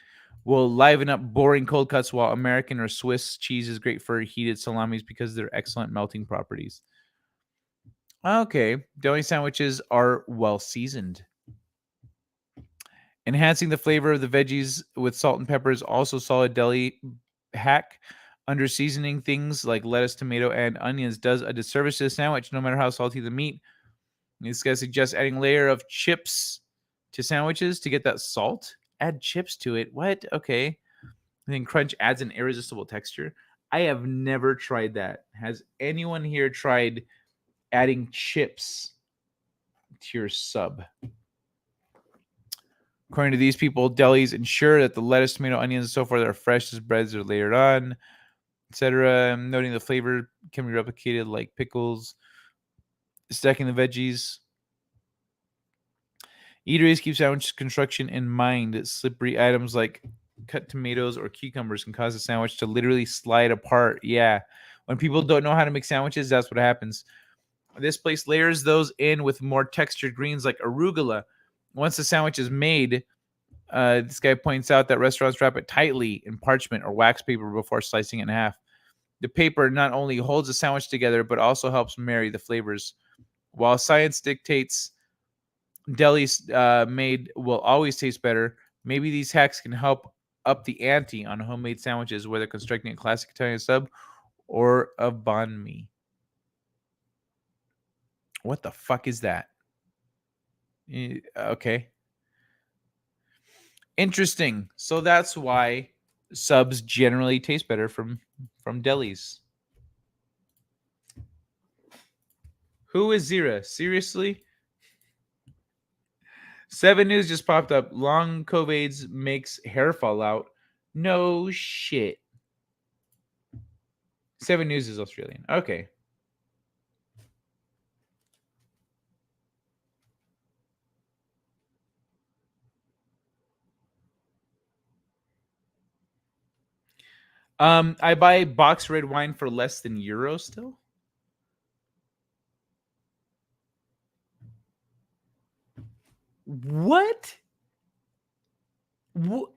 will liven up boring cold cuts, while American or Swiss cheese is great for heated salamis because of their excellent melting properties. Okay, deli sandwiches are well seasoned. Enhancing the flavor of the veggies with salt and pepper is also solid deli hack. Under seasoning things like lettuce, tomato, and onions does a disservice to the sandwich, no matter how salty the meat. This guy suggests adding a layer of chips to sandwiches to get that salt. Add chips to it. What? Okay. I think crunch adds an irresistible texture. I have never tried that. Has anyone here tried adding chips to your sub? According to these people, delis ensure that the lettuce, tomato, onions, and so forth are fresh as breads are layered on, etc. Noting the flavor can be replicated like pickles. Stacking the veggies. Eateries keep sandwich construction in mind. Slippery items like cut tomatoes or cucumbers can cause the sandwich to literally slide apart. Yeah. When people don't know how to make sandwiches, that's what happens. This place layers those in with more textured greens like arugula. Once the sandwich is made, this guy points out that restaurants wrap it tightly in parchment or wax paper before slicing it in half. The paper not only holds the sandwich together, but also helps marry the flavors. While science dictates delis made will always taste better, maybe these hacks can help up the ante on homemade sandwiches, whether constructing a classic Italian sub or a banh mi. What the fuck is that? Okay. Interesting. So that's why subs generally taste better from delis. Who is Zira? Seriously? 7 News just popped up. Long COVIDs makes hair fall out. No shit. 7 News is Australian. Okay. I buy box red wine for less than euro still. What? What?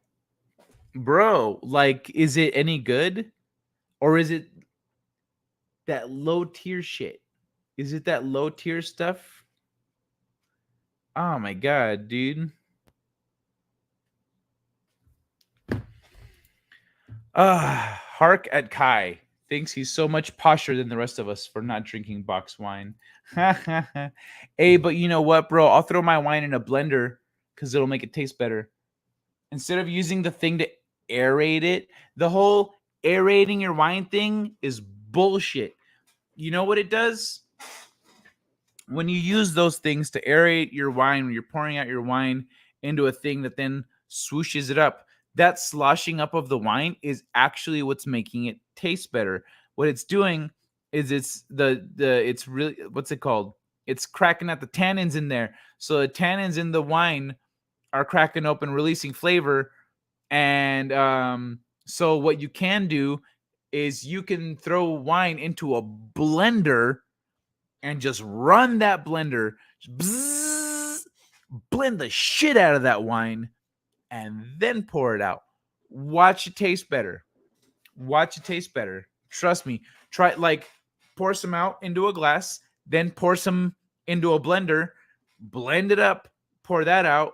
Bro, like, is it any good? Or is it That low tier shit. Is it that low tier stuff? Oh my god, dude. Hark at Kai. Thinks he's so much posher than the rest of us for not drinking box wine. Hey, but you know what, bro? I'll throw my wine in a blender because it'll make it taste better. Instead of using the thing to aerate it, the whole aerating your wine thing is bullshit. You know what it does? When you use those things to aerate your wine, when you're pouring out your wine into a thing that then swooshes it up, that sloshing up of the wine is actually what's making it taste better. What it's doing is it's really, what's it called? It's cracking out the tannins in there. So the tannins in the wine are cracking open, releasing flavor. And so what you can do is you can throw wine into a blender and just run that blender, bzzz, blend the shit out of that wine, and then pour it out. Watch it taste better. Watch it taste better. Trust me. Try like pour some out into a glass, then pour some into a blender, blend it up, pour that out.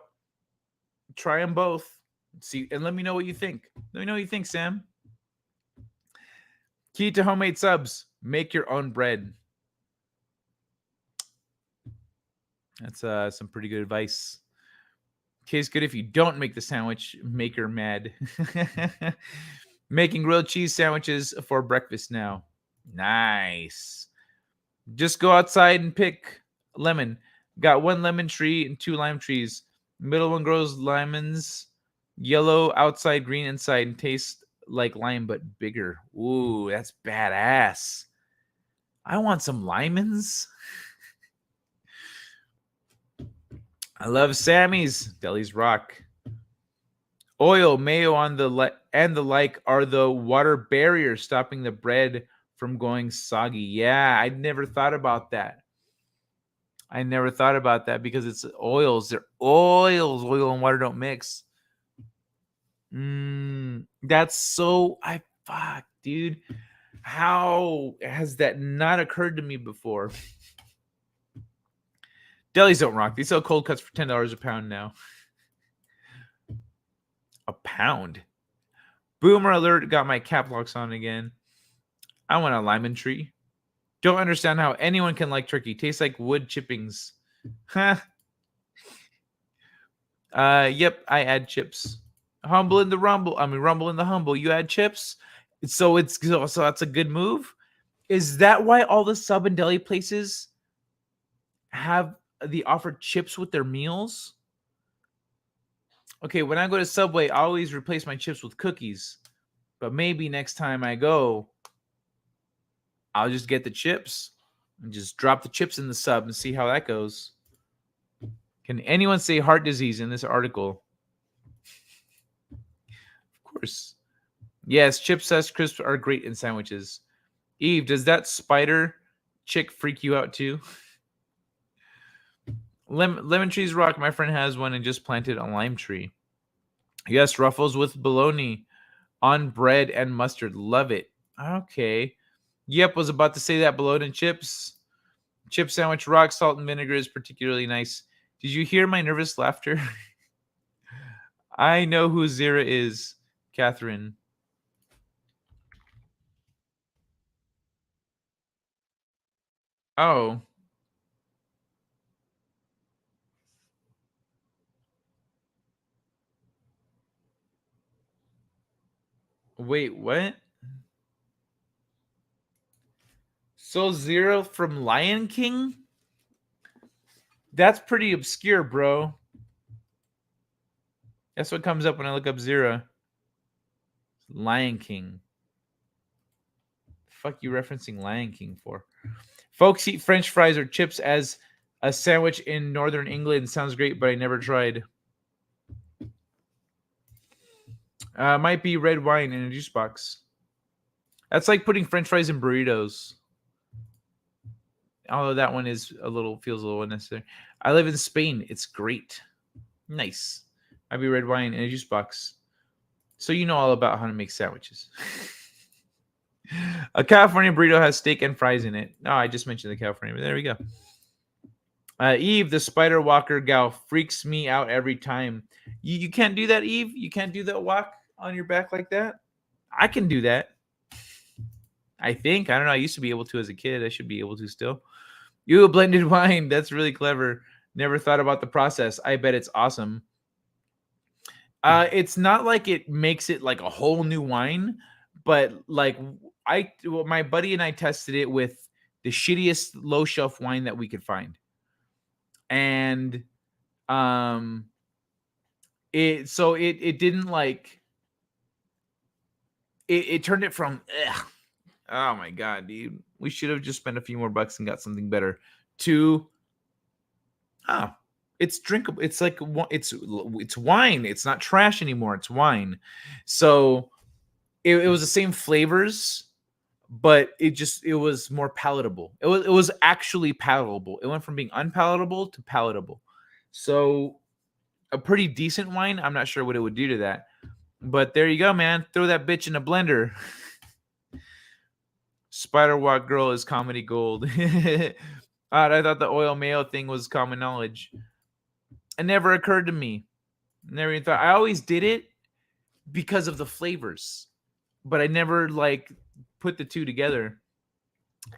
Try them both. See, and let me know what you think. Let me know what you think, Sam. Key to homemade subs: make your own bread. That's some pretty good advice. Tastes good if you don't make the sandwich. Make her mad. Making grilled cheese sandwiches for breakfast now. Nice. Just go outside and pick lemon. Got 1 lemon tree and 2 lime trees. Middle one grows lemons. Yellow outside, green inside, and tastes like lime but bigger. Ooh, that's badass. I want some lemons. I love Sammy's. Delis rock. Oil, mayo on the and the like are the water barrier stopping the bread from going soggy. Yeah, I never thought about that. I never thought about that because it's oils. They're oils. Oil and water don't mix. That's so fuck, dude. How has that not occurred to me before? Delis don't rock. They sell cold cuts for $10 a pound now. A pound? Boomer alert, got my cap locks on again. I want a lemon tree. Don't understand how anyone can like turkey. Tastes like wood chippings. Huh. Yep, I add chips. Humble in the rumble. I mean, rumble in the humble. You add chips. So that's a good move. Is that why all the sub and deli places have the offer chips with their meals? Okay, when I go to Subway, I always replace my chips with cookies. But maybe next time I go, I'll just get the chips and just drop the chips in the sub and see how that goes. Can anyone say heart disease in this article? Of course. Yes, chips as crisps are great in sandwiches. Eve, does that spider chick freak you out too? Lemon trees rock. My friend has one and just planted a lime tree. Yes, ruffles with bologna on bread and mustard. Love it. Okay. Yep, was about to say that. Bologna and chips. Chip sandwich rock. Salt and vinegar is particularly nice. Did you hear my nervous laughter? I know who Zira is, Catherine. Oh. Wait, what? So Zero from Lion King? That's pretty obscure, bro. That's what comes up when I look up Zero. Lion King. The fuck you referencing Lion King for? Folks eat French fries or chips as a sandwich in Northern England. Sounds great, but I never tried. Might be red wine in a juice box. That's like putting French fries in burritos. Although that one feels a little unnecessary. I live in Spain. It's great. Nice. Might be red wine in a juice box. So you know all about how to make sandwiches. A California burrito has steak and fries in it. Oh, I just mentioned the California. There we go. Eve, the spider walker gal, freaks me out every time. You can't do that, Eve? You can't do that walk on your back like that? I can do that. I think. I don't know. I used to be able to as a kid. I should be able to still. You blended wine. That's really clever. Never thought about the process. I bet it's awesome. It's not like it makes it like a whole new wine, but like my buddy and I tested it with the shittiest low shelf wine that we could find. And it didn't like it turned it from oh my god, dude, we should have just spent a few more bucks and got something better to it's drinkable. It's like it's wine. It's not trash anymore. It's wine. So it was the same flavors, but it was more palatable. It was actually palatable. It went from being unpalatable to palatable. So a pretty decent wine. I'm not sure what it would do to that, but there you go, man. Throw that bitch in a blender. Spider Walk Girl is comedy gold. I thought the oil mayo thing was common knowledge. It never occurred to me. Never even thought. I always did it because of the flavors, but I never like put the two together.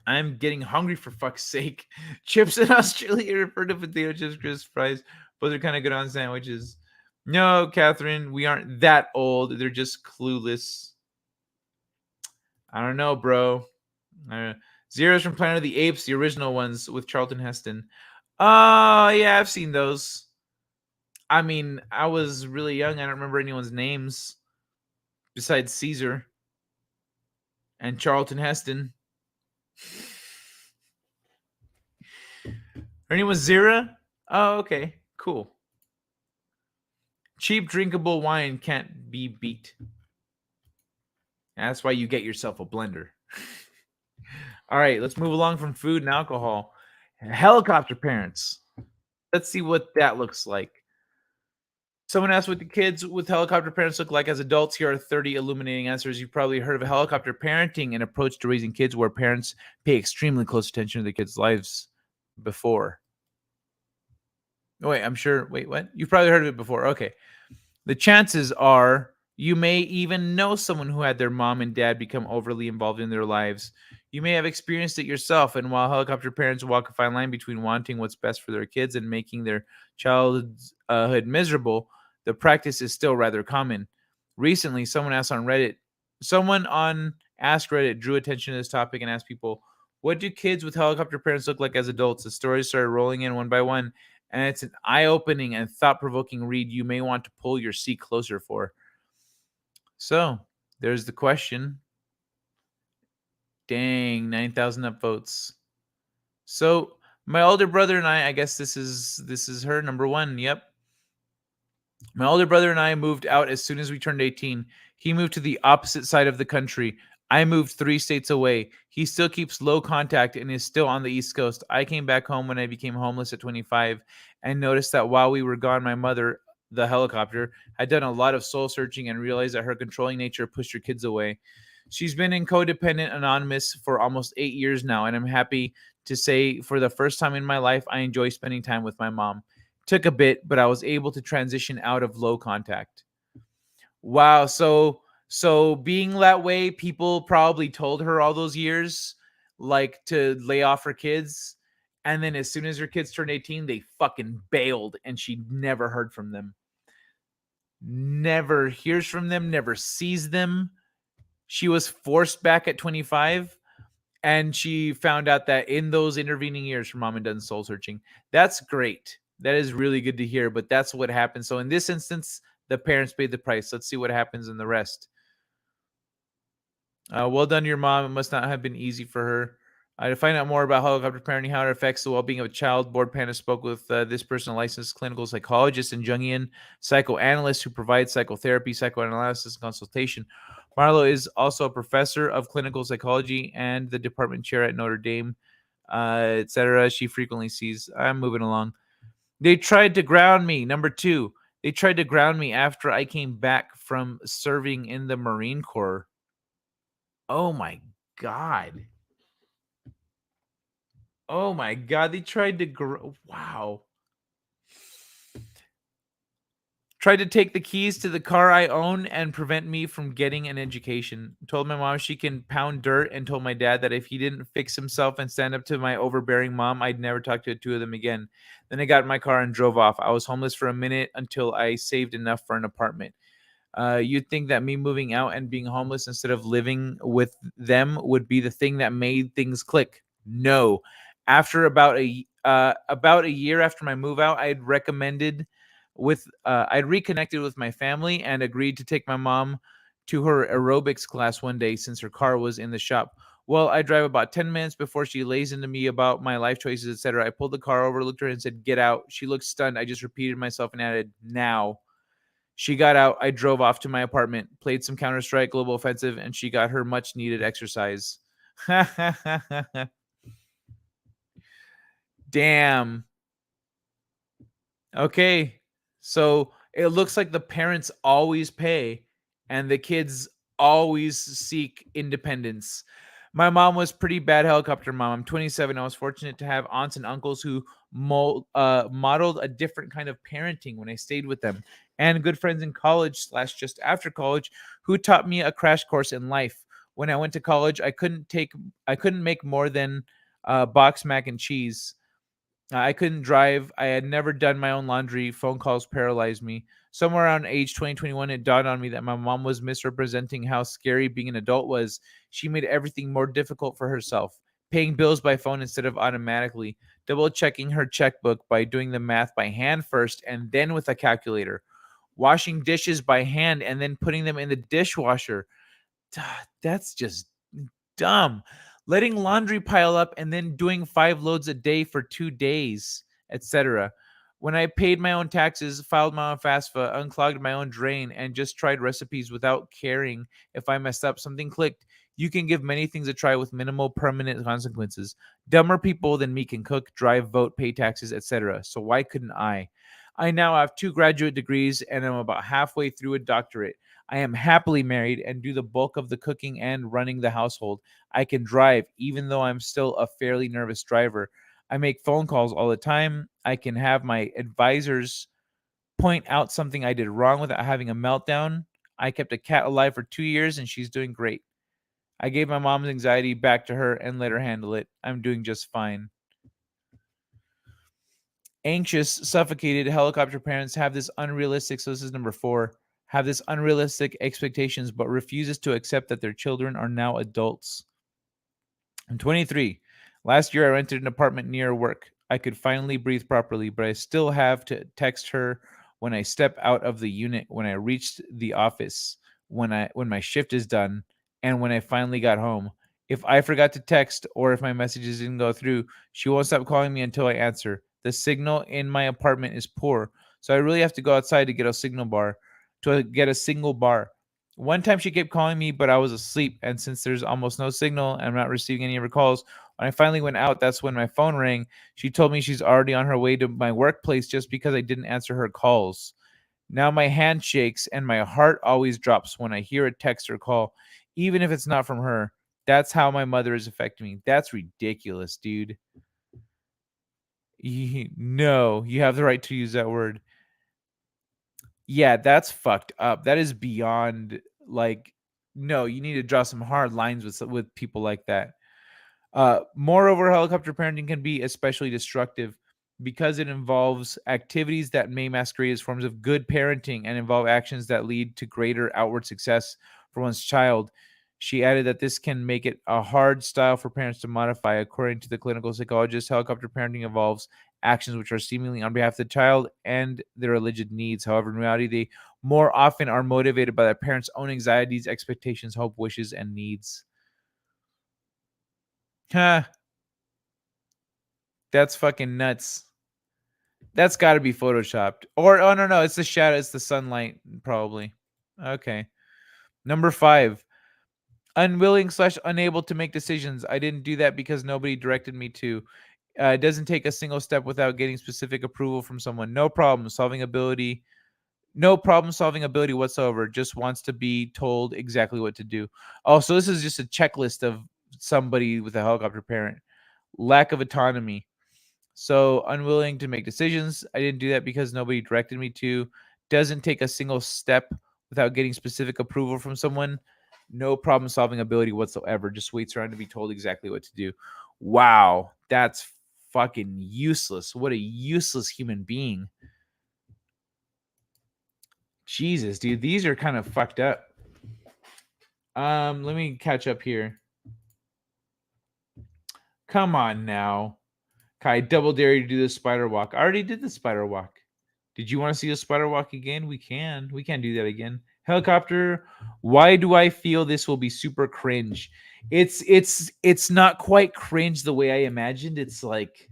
I'm getting hungry for fuck's sake. Chips in Australia refer to potato chips, crisp fries. Both are kind of good on sandwiches. No, Catherine, we aren't that old. They're just clueless. I don't know, bro. Zeros from Planet of the Apes, the original ones with Charlton Heston. Oh, yeah, I've seen those. I mean, I was really young. I don't remember anyone's names besides Caesar and Charlton Heston. Her name was Zira? Oh, okay. Cool. Cheap drinkable wine can't be beat. That's why you get yourself a blender. All right, let's move along from food and alcohol. Helicopter parents. Let's see what that looks like. Someone asked what the kids with helicopter parents look like as adults. Here are 30 illuminating answers. You've probably heard of helicopter parenting, an approach to raising kids where parents pay extremely close attention to the kids' lives before. Oh, wait, I'm sure. Wait, what? You've probably heard of it before. Okay. The chances are you may even know someone who had their mom and dad become overly involved in their lives. You may have experienced it yourself. And while helicopter parents walk a fine line between wanting what's best for their kids and making their childhood miserable, the practice is still rather common. Recently, someone on Ask Reddit drew attention to this topic and asked people, what do kids with helicopter parents look like as adults? The stories started rolling in one by one, and it's an eye-opening and thought-provoking read you may want to pull your seat closer for. So, there's the question. Dang, 9,000 upvotes. So, my older brother and I guess this is her, number one. Yep. My older brother and I moved out as soon as we turned 18. He moved to the opposite side of the country. I moved 3 states away. He still keeps low contact and is still on the East Coast. I came back home when I became homeless at 25 and noticed that while we were gone, my mother, the helicopter, had done a lot of soul searching and realized that her controlling nature pushed her kids away. She's been in Codependent Anonymous for almost 8 years now, and I'm happy to say for the first time in my life, I enjoy spending time with my mom. Took a bit, but I was able to transition out of low contact. Wow. So being that way, people probably told her all those years, like, to lay off her kids. And then as soon as her kids turned 18, they fucking bailed and she never heard from them. Never hears from them, never sees them. She was forced back at 25. And she found out that in those intervening years, her mom had done soul searching. That's great. That is really good to hear, but that's what happened. So in this instance, the parents paid the price. Let's see what happens in the rest. Well done to your mom. It must not have been easy for her. To find out more about helicopter parenting, how it affects the well-being of a child, Board Panda spoke with this person, a licensed clinical psychologist and Jungian psychoanalyst who provides psychotherapy, psychoanalysis, and consultation. Marlo is also a professor of clinical psychology and the department chair at Notre Dame, etc. She frequently sees. I'm moving along. They tried to ground me. Number 2, they tried to ground me after I came back from serving in the Marine Corps. Oh my God. Oh my God. They tried to grow. Wow. Tried to take the keys to the car I own and prevent me from getting an education. Told my mom she can pound dirt and told my dad that if he didn't fix himself and stand up to my overbearing mom, I'd never talk to the two of them again. Then I got in my car and drove off. I was homeless for a minute until I saved enough for an apartment. You'd think that me moving out and being homeless instead of living with them would be the thing that made things click. No. After about a year after my move out, I'd reconnected with my family and agreed to take my mom to her aerobics class one day since her car was in the shop. Well, I drive about 10 minutes before she lays into me about my life choices, etc. I pulled the car over, looked at her, and said, "Get out." She looked stunned. I just repeated myself and added, "Now." She got out. I drove off to my apartment, played some Counter Strike Global Offensive, and she got her much needed exercise. Damn. Okay. So it looks like the parents always pay and the kids always seek independence. My mom was pretty bad helicopter mom. I'm 27. I was fortunate to have aunts and uncles who modeled a different kind of parenting when I stayed with them, and good friends in college slash just after college who taught me a crash course in life. When I went to college, I couldn't make more than box mac and cheese. I couldn't drive. I had never done my own laundry. Phone calls paralyzed me. Somewhere around age 2021, it dawned on me that my mom was misrepresenting how scary being an adult was. She made everything more difficult for herself, paying bills by phone instead of automatically, double checking her checkbook by doing the math by hand first and then with a calculator, washing dishes by hand and then putting them in the dishwasher. That's just dumb. Letting laundry pile up and then doing 5 loads a day for 2 days, etc. When I paid my own taxes, filed my own FAFSA, unclogged my own drain, and just tried recipes without caring if I messed up, something clicked. You can give many things a try with minimal permanent consequences. Dumber people than me can cook, drive, vote, pay taxes, etc. So why couldn't I? I now have 2 graduate degrees and I'm about halfway through a doctorate. I am happily married and do the bulk of the cooking and running the household. I can drive, even though I'm still a fairly nervous driver. I make phone calls all the time. I can have my advisors point out something I did wrong without having a meltdown. I kept a cat alive for 2 years and she's doing great. I gave my mom's anxiety back to her and let her handle it. I'm doing just fine. Anxious, suffocated helicopter parents have this unrealistic, so this is number 4, have this unrealistic expectations but refuses to accept that their children are now adults. I'm 23. Last year I rented an apartment near work. I could finally breathe properly, but I still have to text her when I step out of the unit, when I reached the office, when my shift is done, and when I finally got home. If I forgot to text or if my messages didn't go through, she won't stop calling me until I answer. The signal in my apartment is poor, so I really have to go outside to get a signal bar, to get a single bar. One time she kept calling me, but I was asleep, and since there's almost no signal and I'm not receiving any of her calls, when I finally went out, that's when my phone rang. She told me she's already on her way to my workplace just because I didn't answer her calls. Now my hand shakes and my heart always drops when I hear a text or call, even if it's not from her. That's how my mother is affecting me. That's ridiculous, dude. No, you have the right to use that word. Yeah, that's fucked up. That is beyond, like, no, you need to draw some hard lines with people like that. Moreover, helicopter parenting can be especially destructive because it involves activities that may masquerade as forms of good parenting and involve actions that lead to greater outward success for one's child. She added that this can make it a hard style for parents to modify. According to the clinical psychologist, helicopter parenting involves actions which are seemingly on behalf of the child and their alleged needs. However, in reality, they more often are motivated by the parent's own anxieties, expectations, hope, wishes, and needs. Huh. That's fucking nuts. That's got to be photoshopped. Or oh no, it's the shadow, it's the sunlight probably. Okay. Number 5. Unwilling slash unable to make decisions. I didn't do that because nobody directed me to. It doesn't take a single step without getting specific approval from someone. No problem solving ability. No problem solving ability whatsoever. Just wants to be told exactly what to do. Oh, so this is just a checklist of somebody with a helicopter parent. Lack of autonomy. So unwilling to make decisions. I didn't do that because nobody directed me to. Doesn't take a single step without getting specific approval from someone. No problem solving ability whatsoever. Just waits around to be told exactly what to do. Wow, that's fucking useless. What a useless human being. Jesus, dude, these are kind of fucked up. Let me catch up here. Come on now. Kai, double dare you to do the spider walk. I already did the spider walk. Did you want to see the spider walk again? We can. We can do that again. Helicopter. Why do I feel this will be super cringe? It's not quite cringe the way I imagined. It's like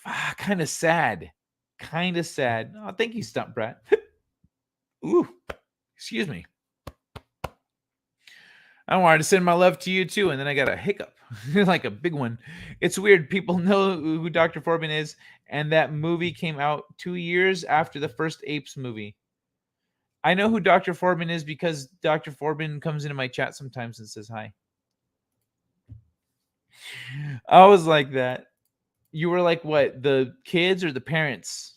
kind of sad. Kind of sad. Oh, thank you, Stump Brat. Ooh, excuse me. I wanted to send my love to you too, and then I got a hiccup, like a big one. It's weird. People know who Dr. Forbin is, and that movie came out 2 years after the first Apes movie. I know who Dr. Forbin is because Dr. Forbin comes into my chat sometimes and says hi. I was like that. You were like what? The kids or the parents?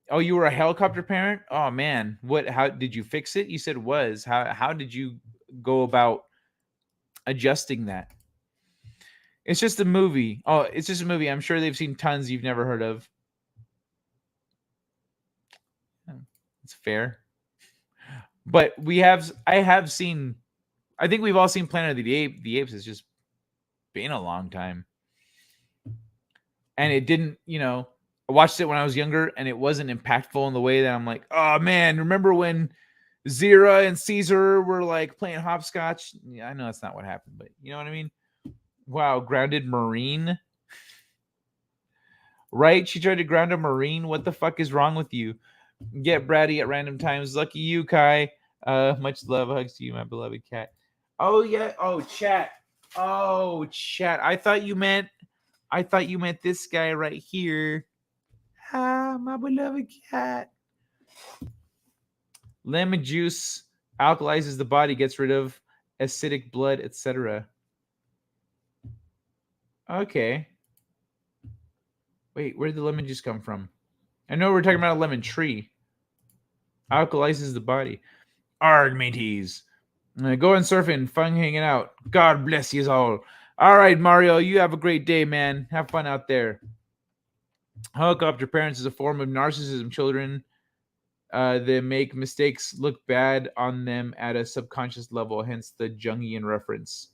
Oh, you were a helicopter parent? Oh man. What how did you fix it? You said was. How did you go about adjusting that? It's just a movie. Oh, it's just a movie. I'm sure they've seen tons you've never heard of. It's fair. But I have seen, I think we've all seen Planet of the Apes. It's just been a long time. And it didn't, I watched it when I was younger and it wasn't impactful in the way that I'm like, oh man, remember when Zira and Caesar were like playing hopscotch? Yeah, I know that's not what happened, but you know what I mean? Wow, grounded Marine. Right? She tried to ground a Marine. What the fuck is wrong with you? Get bratty at random times. Lucky you, Kai. Much love. Hugs to you, my beloved cat. Oh, yeah. Oh, chat. Oh, chat. I thought you meant this guy right here. Ah, my beloved cat. Lemon juice alkalizes the body, gets rid of acidic blood, etc. Okay. Wait, where did the lemon juice come from? I know we're talking about a lemon tree. Alkalizes the body. Arg, mateys. Going surfing, fun hanging out. God bless you all. All right, Mario, you have a great day, man. Have fun out there. Helicopter parents is a form of narcissism. Children, they make mistakes look bad on them at a subconscious level, hence the Jungian reference.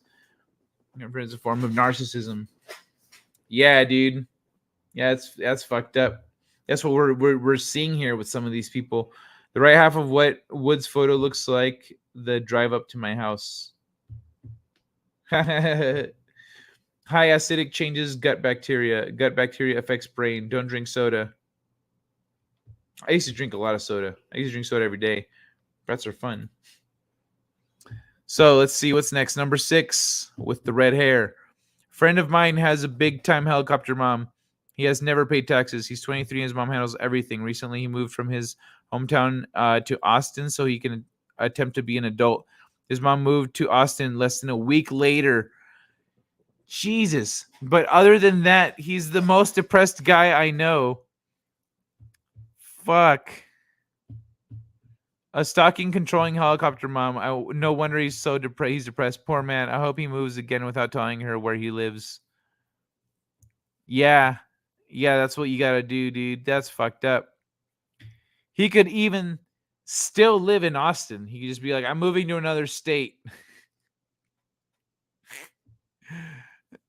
It's a form of narcissism. Yeah, dude. Yeah, that's fucked up. That's what we're seeing here with some of these people. The right half of what Wood's photo looks like the drive up to my house. High acidic changes gut bacteria. Gut bacteria affects brain. Don't drink soda. I used to drink a lot of soda. I used to drink soda every day. Brats are fun. So let's see what's next. Number 6 with the red hair. Friend of mine has a big time helicopter mom. He has never paid taxes. He's 23 and his mom handles everything. Recently, he moved from his hometown to Austin so he can attempt to be an adult. His mom moved to Austin less than a week later. Jesus. But other than that, he's the most depressed guy I know. Fuck. A stalking, controlling helicopter mom. No wonder he's so depressed. He's depressed. Poor man. I hope he moves again without telling her where he lives. Yeah. Yeah, that's what you gotta do, dude. That's fucked up. He could even still live in Austin. He could just be like, I'm moving to another state.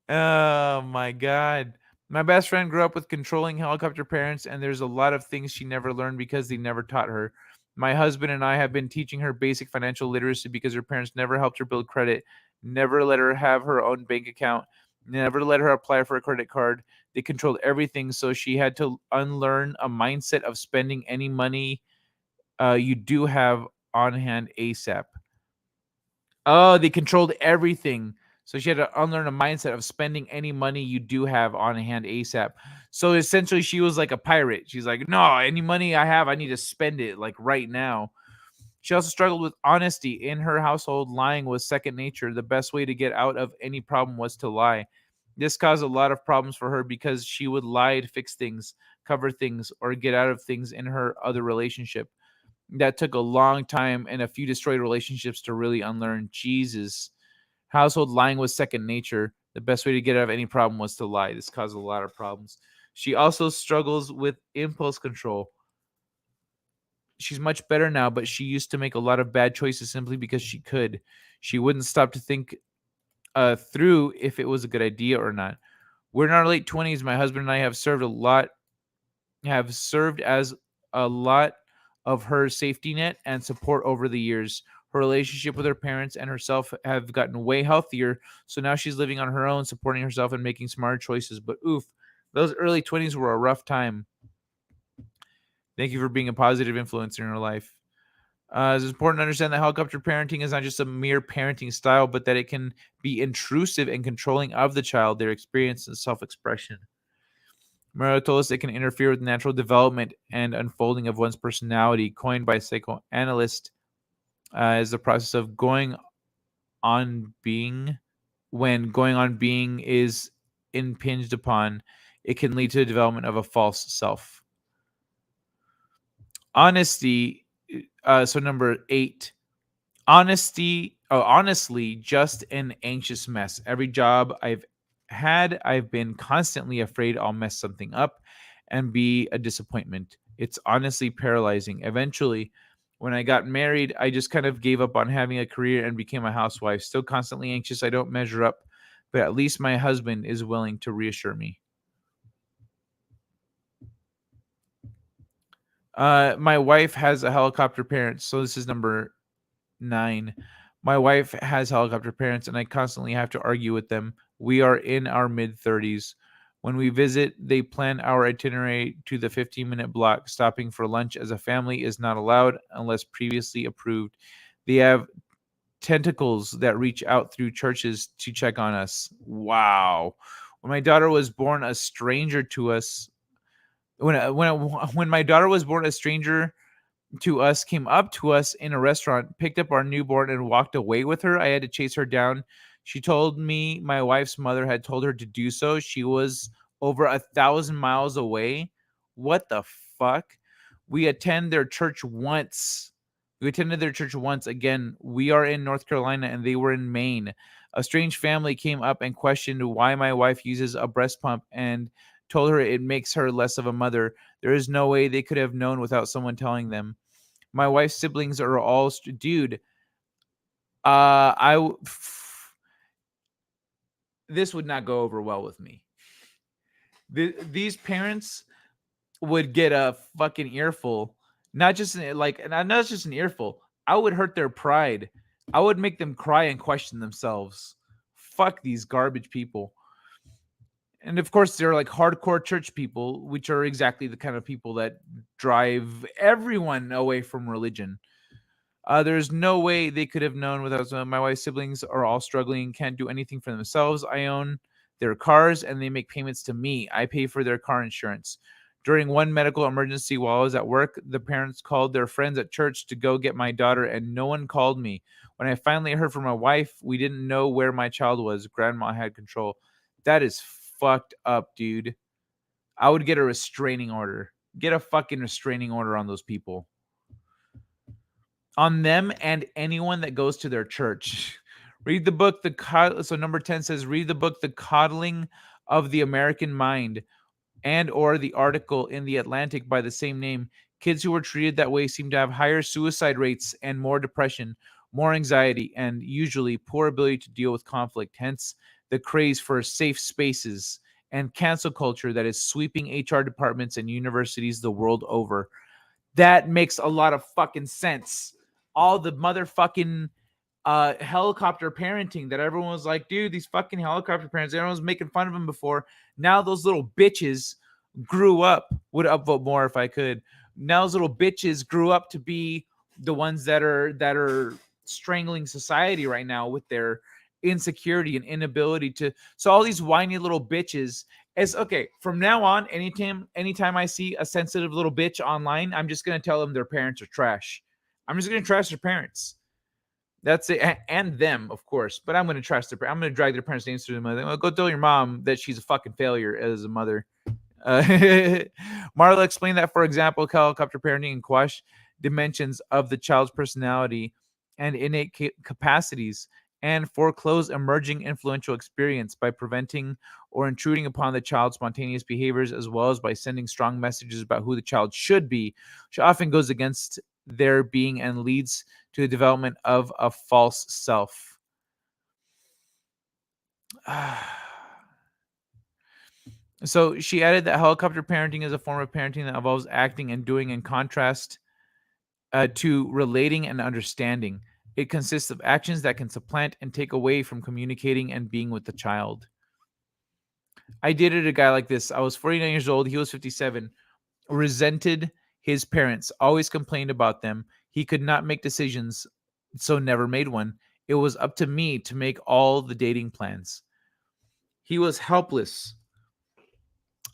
Oh my God. My best friend grew up with controlling helicopter parents, and there's a lot of things she never learned because they never taught her. My husband and I have been teaching her basic financial literacy because her parents never helped her build credit, never let her have her own bank account, never let her apply for a credit card. They controlled everything, so she had to unlearn a mindset of spending any money you do have on hand ASAP. Oh, they controlled everything. So she had to unlearn a mindset of spending any money you do have on hand ASAP. So essentially, she was like a pirate. She's like, no, any money I have, I need to spend it like right now. She also struggled with honesty. In her household, lying was second nature. The best way to get out of any problem was to lie. This caused a lot of problems for her because she would lie to fix things, cover things, or get out of things in her other relationship. That took a long time and a few destroyed relationships to really unlearn. Jesus. Household lying was second nature. The best way to get out of any problem was to lie. This caused a lot of problems. She also struggles with impulse control. She's much better now, but she used to make a lot of bad choices simply because she could. She wouldn't stop to think through if it was a good idea or not. We're in our late 20s. My husband and I have served as a lot of her safety net and support over the years. Her relationship with her parents and herself have gotten way healthier, so now she's living on her own, supporting herself and making smarter choices. But oof, those early 20s were a rough time. Thank you for being a positive influence in her life. It's important to understand that helicopter parenting is not just a mere parenting style, but that it can be intrusive and controlling of the child, their experience, and self-expression. Murrow told us it can interfere with natural development and unfolding of one's personality, coined by psychoanalyst as the process of going on being. When going on being is impinged upon, it can lead to the development of a false self. Honesty. So number 8, honestly, just an anxious mess. Every job I've had, I've been constantly afraid I'll mess something up and be a disappointment. It's honestly paralyzing. Eventually, when I got married, I just kind of gave up on having a career and became a housewife. Still constantly anxious. I don't measure up, but at least my husband is willing to reassure me. My wife has a helicopter parent. So this is number 9. My wife has helicopter parents, and I constantly have to argue with them. We are in our mid-30s. When we visit, they plan our itinerary to the 15-minute block. Stopping for lunch as a family is not allowed unless previously approved. They have tentacles that reach out through churches to check on us. Wow. When my daughter was born, a stranger to us. When my daughter was born, a stranger to us came up to us in a restaurant, picked up our newborn, and walked away with her. I had to chase her down. She told me my wife's mother had told her to do so. She was over 1,000 miles away. What the fuck? We attended their church once. Again, we are in North Carolina and they were in Maine. A strange family came up and questioned why my wife uses a breast pump and told her it makes her less of a mother. There is no way they could have known without someone telling them. My wife's siblings are all dude. This would not go over well with me. These parents would get a fucking earful. Not just an earful. I would hurt their pride. I would make them cry and question themselves. Fuck these garbage people. And of course, they're like hardcore church people, which are exactly the kind of people that drive everyone away from religion. There's no way they could have known without my wife's siblings are all struggling, can't do anything for themselves. I own their cars and they make payments to me. I pay for their car insurance. During one medical emergency while I was at work, the parents called their friends at church to go get my daughter and no one called me. When I finally heard from my wife, we didn't know where my child was. Grandma had control. That is fucked up, dude. I would get a restraining order. Get a fucking restraining order on those people. On them and anyone that goes to their church. Read the book, so number 10 says, read the book, The Coddling of the American Mind, and or the article in The Atlantic by the same name. Kids who were treated that way seem to have higher suicide rates and more depression, more anxiety, and usually poor ability to deal with conflict. Hence, the craze for safe spaces and cancel culture that is sweeping HR departments and universities the world over. That makes a lot of fucking sense. All the motherfucking helicopter parenting that everyone was like, dude, these fucking helicopter parents, everyone was making fun of them before. Now those little bitches grew up. Would upvote more if I could. Now those little bitches grew up to be the ones that are strangling society right now with their insecurity and inability to. So all these whiny little bitches is okay. From now on, anytime I see a sensitive little bitch online, I'm just gonna tell them their parents are trash. I'm just going to trash their parents. That's it. And them, of course. But I'm going to trash I'm going to drag their parents' names through the mother. Well, go tell your mom that she's a fucking failure as a mother. Marla explained that, for example, helicopter parenting and quash dimensions of the child's personality and innate capacities and foreclose emerging influential experience by preventing or intruding upon the child's spontaneous behaviors, as well as by sending strong messages about who the child should be, which often goes against their being and leads to the development of a false self. So she added that helicopter parenting is a form of parenting that involves acting and doing in contrast to relating and understanding. It consists of actions that can supplant and take away from communicating and being with the child. I dated a guy like this. I was 49 years old. He was 57. Resented his parents, always complained about them. He could not make decisions, so never made one. It was up to me to make all the dating plans. He was helpless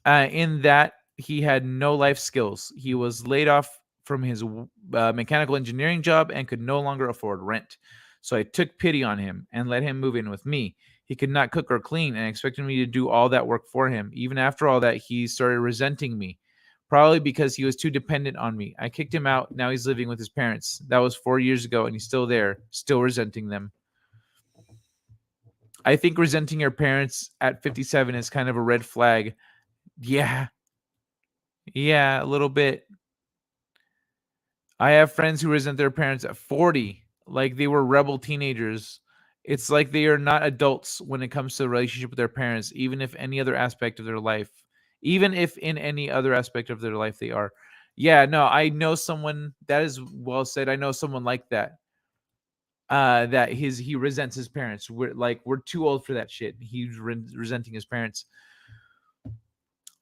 in that he had no life skills. He was laid off from his mechanical engineering job and could no longer afford rent. So I took pity on him and let him move in with me. He could not cook or clean and expected me to do all that work for him. Even after all that, he started resenting me, probably because he was too dependent on me. I kicked him out. Now he's living with his parents. That was 4 years ago, and he's still there, still resenting them. I think resenting your parents at 57 is kind of a red flag. Yeah, a little bit. I have friends who resent their parents at 40, like they were rebel teenagers. It's like they are not adults when it comes to the relationship with their parents, even if any other aspect of their life, even if in any other aspect of their life they are. Yeah, no, I know someone that is well said. I know someone like that. That he resents his parents. We're too old for that shit. He's resenting his parents.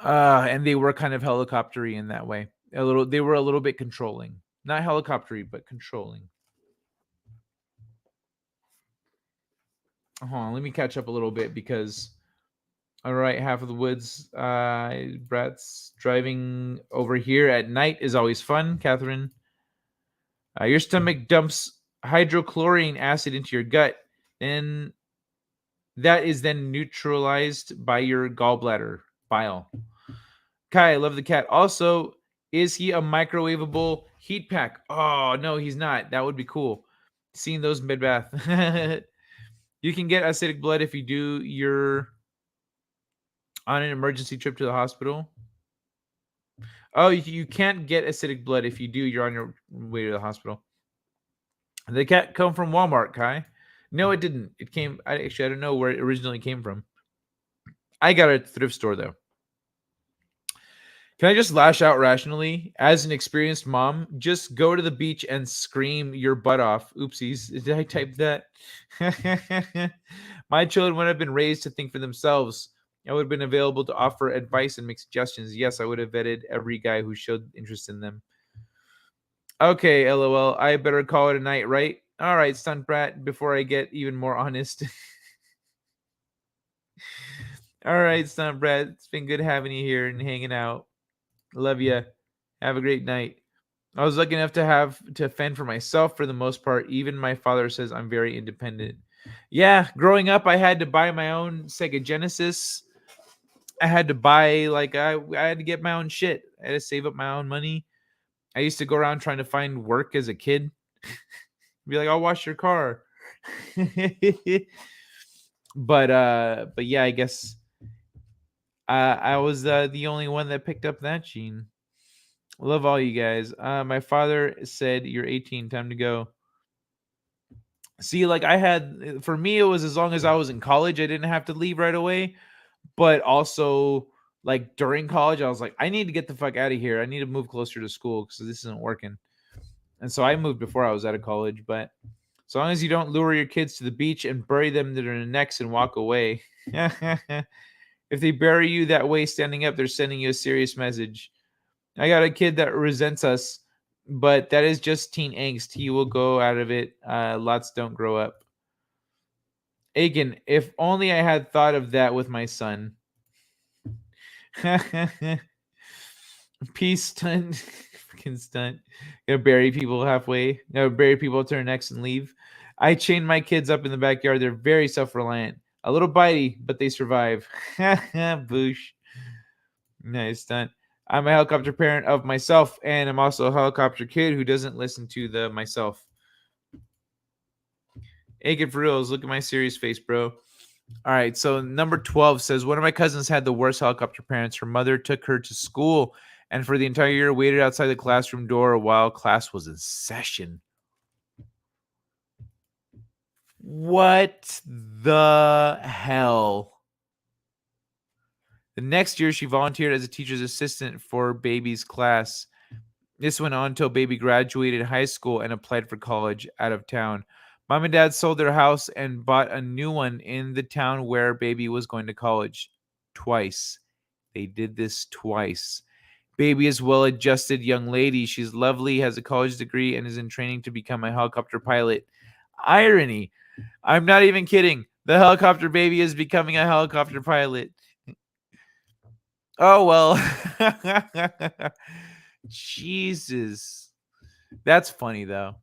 And they were kind of helicoptery in that way. They were a little bit controlling. Not helicoptery, but controlling. Hold on, let me catch up a little bit because all right, half of the woods. Brad's driving over here at night is always fun, Catherine. Your stomach dumps hydrochloric acid into your gut, and that is then neutralized by your gallbladder bile. Kai, I love the cat. Also, is he a microwavable heat pack? Oh, no, he's not. That would be cool. Seeing those mid bath. You can get acidic blood if you're on an emergency trip to the hospital. Oh, you can't get acidic blood. If you do, you're on your way to the hospital. The cat come from Walmart, Kai. No, it didn't. It came. I don't know where it originally came from. I got it at the thrift store though. Can I just lash out rationally? As an experienced mom, just go to the beach and scream your butt off. Oopsies. Did I type that? My children would have been raised to think for themselves. I would have been available to offer advice and make suggestions. Yes, I would have vetted every guy who showed interest in them. Okay, LOL. I better call it a night, right? All right, stunt brat, before I get even more honest. All right, stunt brat. It's been good having you here and hanging out. Love you. Have a great night. I was lucky enough to have to fend for myself for the most part. Even my father says I'm very independent. Yeah, growing up, I had to buy my own Sega Genesis. I had to buy, I had to get my own shit. I had to save up my own money. I used to go around trying to find work as a kid. Be like, I'll wash your car. But yeah, I guess I was the only one that picked up that gene. Love all you guys. My father said, "You're 18, time to go." See, for me, it was as long as I was in college, I didn't have to leave right away. But also, like during college, I was like, I need to get the fuck out of here. I need to move closer to school because this isn't working. And so I moved before I was out of college. But as long as you don't lure your kids to the beach and bury them to their necks and walk away. If they bury you that way standing up, they're sending you a serious message. I got a kid that resents us, but that is just teen angst. He will go out of it. Lots don't grow up. Aiken, if only I had thought of that with my son. Peace stunt. Freaking stunt. Gonna bury people halfway. Gonna bury people to their necks and leave. I chained my kids up in the backyard. They're very self-reliant. A little bitey, but they survive. Boosh. Nice stunt. I'm a helicopter parent of myself, and I'm also a helicopter kid who doesn't listen to the myself. Hey, kid, for reals. Look at my serious face, bro. All right, so number 12 says, one of my cousins had the worst helicopter parents. Her mother took her to school and for the entire year waited outside the classroom door while class was in session. What the hell? The next year, she volunteered as a teacher's assistant for Baby's class. This went on until Baby graduated high school and applied for college out of town. Mom and Dad sold their house and bought a new one in the town where Baby was going to college. Twice. They did this twice. Baby is a well-adjusted young lady. She's lovely, has a college degree, and is in training to become a helicopter pilot. Irony. I'm not even kidding. The helicopter baby is becoming a helicopter pilot. Oh, well. Jesus. That's funny, though.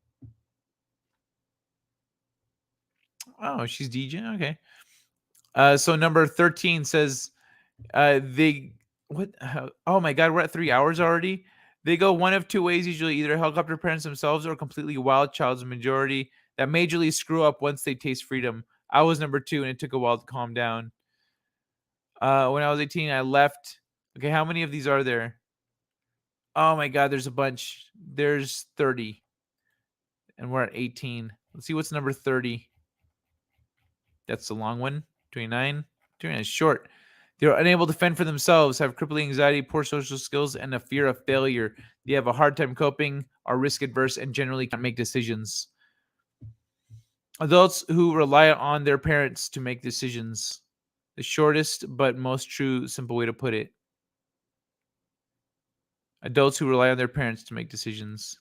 Oh, she's DJing? Okay. So number 13 says oh my god, we're at 3 hours already. They go one of two ways usually, either helicopter parents themselves or completely wild child's majority that majorly screw up once they taste freedom. I was number 2 and it took a while to calm down. When I was 18 I left. Okay, how many of these are there? Oh my god, there's a bunch. There's 30 and we're at 18. Let's see what's number 30. That's the long one. 29. 29 is short. They're unable to fend for themselves, have crippling anxiety, poor social skills, and a fear of failure. They have a hard time coping, are risk adverse, and generally can't make decisions. Adults who rely on their parents to make decisions. The shortest but most true, simple way to put it. Adults who rely on their parents to make decisions.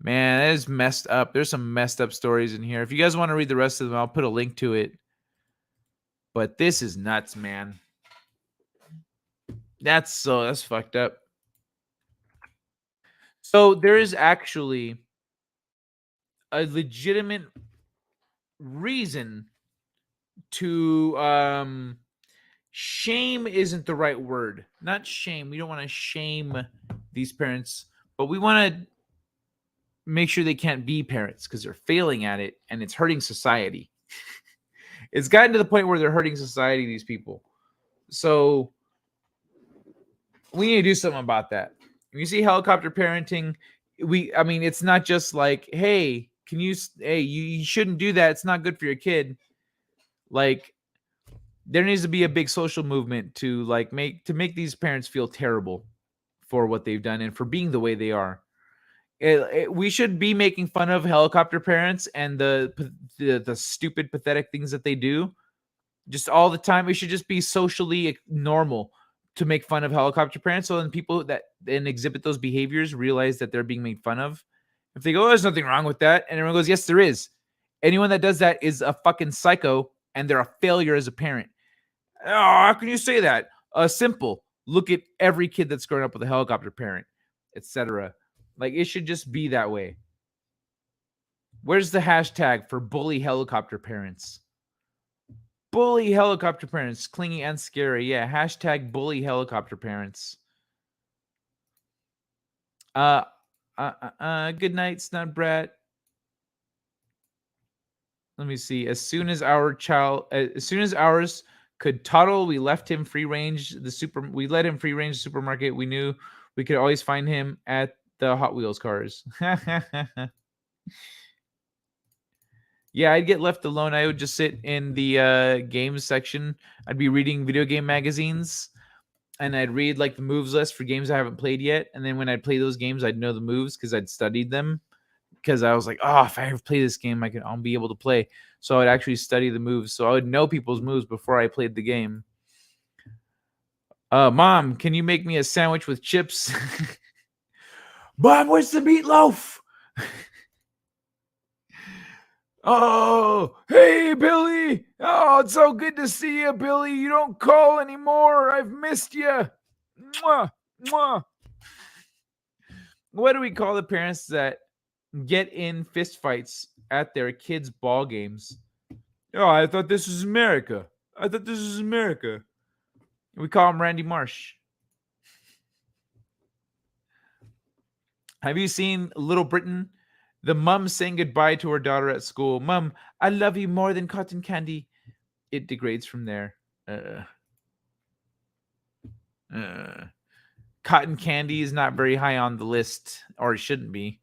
Man, that is messed up. There's some messed up stories in here. If you guys want to read the rest of them, I'll put a link to it. But this is nuts, man. That's fucked up. So there is actually a legitimate reason to shame isn't the right word. Not shame. We don't want to shame these parents, but we want to make sure they can't be parents because they're failing at it and it's hurting society. It's gotten to the point where they're hurting society, these people. So we need to do something about that. When you see helicopter parenting, it's not just like, hey, you shouldn't do that. It's not good for your kid. Like, there needs to be a big social movement to make these parents feel terrible for what they've done and for being the way they are. We should be making fun of helicopter parents and the stupid, pathetic things that they do just all the time. It should just be socially normal to make fun of helicopter parents. So then people that then exhibit those behaviors realize that they're being made fun of. If they go, oh, there's nothing wrong with that. And everyone goes, yes, there is. Anyone that does that is a fucking psycho and they're a failure as a parent. Oh, how can you say that? Simple. Look at every kid that's grown up with a helicopter parent, etc. Like, it should just be that way. Where's the hashtag for bully helicopter parents? Bully helicopter parents, clingy and scary. Yeah, hashtag bully helicopter parents. Good night, Snot Brat. Let me see. As soon as ours could toddle, we left him free range. We let him free range the supermarket. We knew we could always find him at the Hot Wheels cars. Yeah, I'd get left alone. I would just sit in the games section. I'd be reading video game magazines, and I'd read like the moves list for games I haven't played yet. And then when I'd play those games, I'd know the moves because I'd studied them. Because I was like, oh, if I ever play this game, I'll be able to play. So I'd actually study the moves. So I would know people's moves before I played the game. Mom, can you make me a sandwich with chips? Mom, where's the meatloaf? Oh, hey, Billy. Oh, it's so good to see you, Billy. You don't call anymore. I've missed you. Mwah, mwah. What do we call the parents that get in fistfights at their kids' ball games? Oh, I thought this was America. I thought this was America. We call him Randy Marsh. Have you seen Little Britain? The mom saying goodbye to her daughter at school. Mom, I love you more than cotton candy. It degrades from there. Cotton candy is not very high on the list, or it shouldn't be.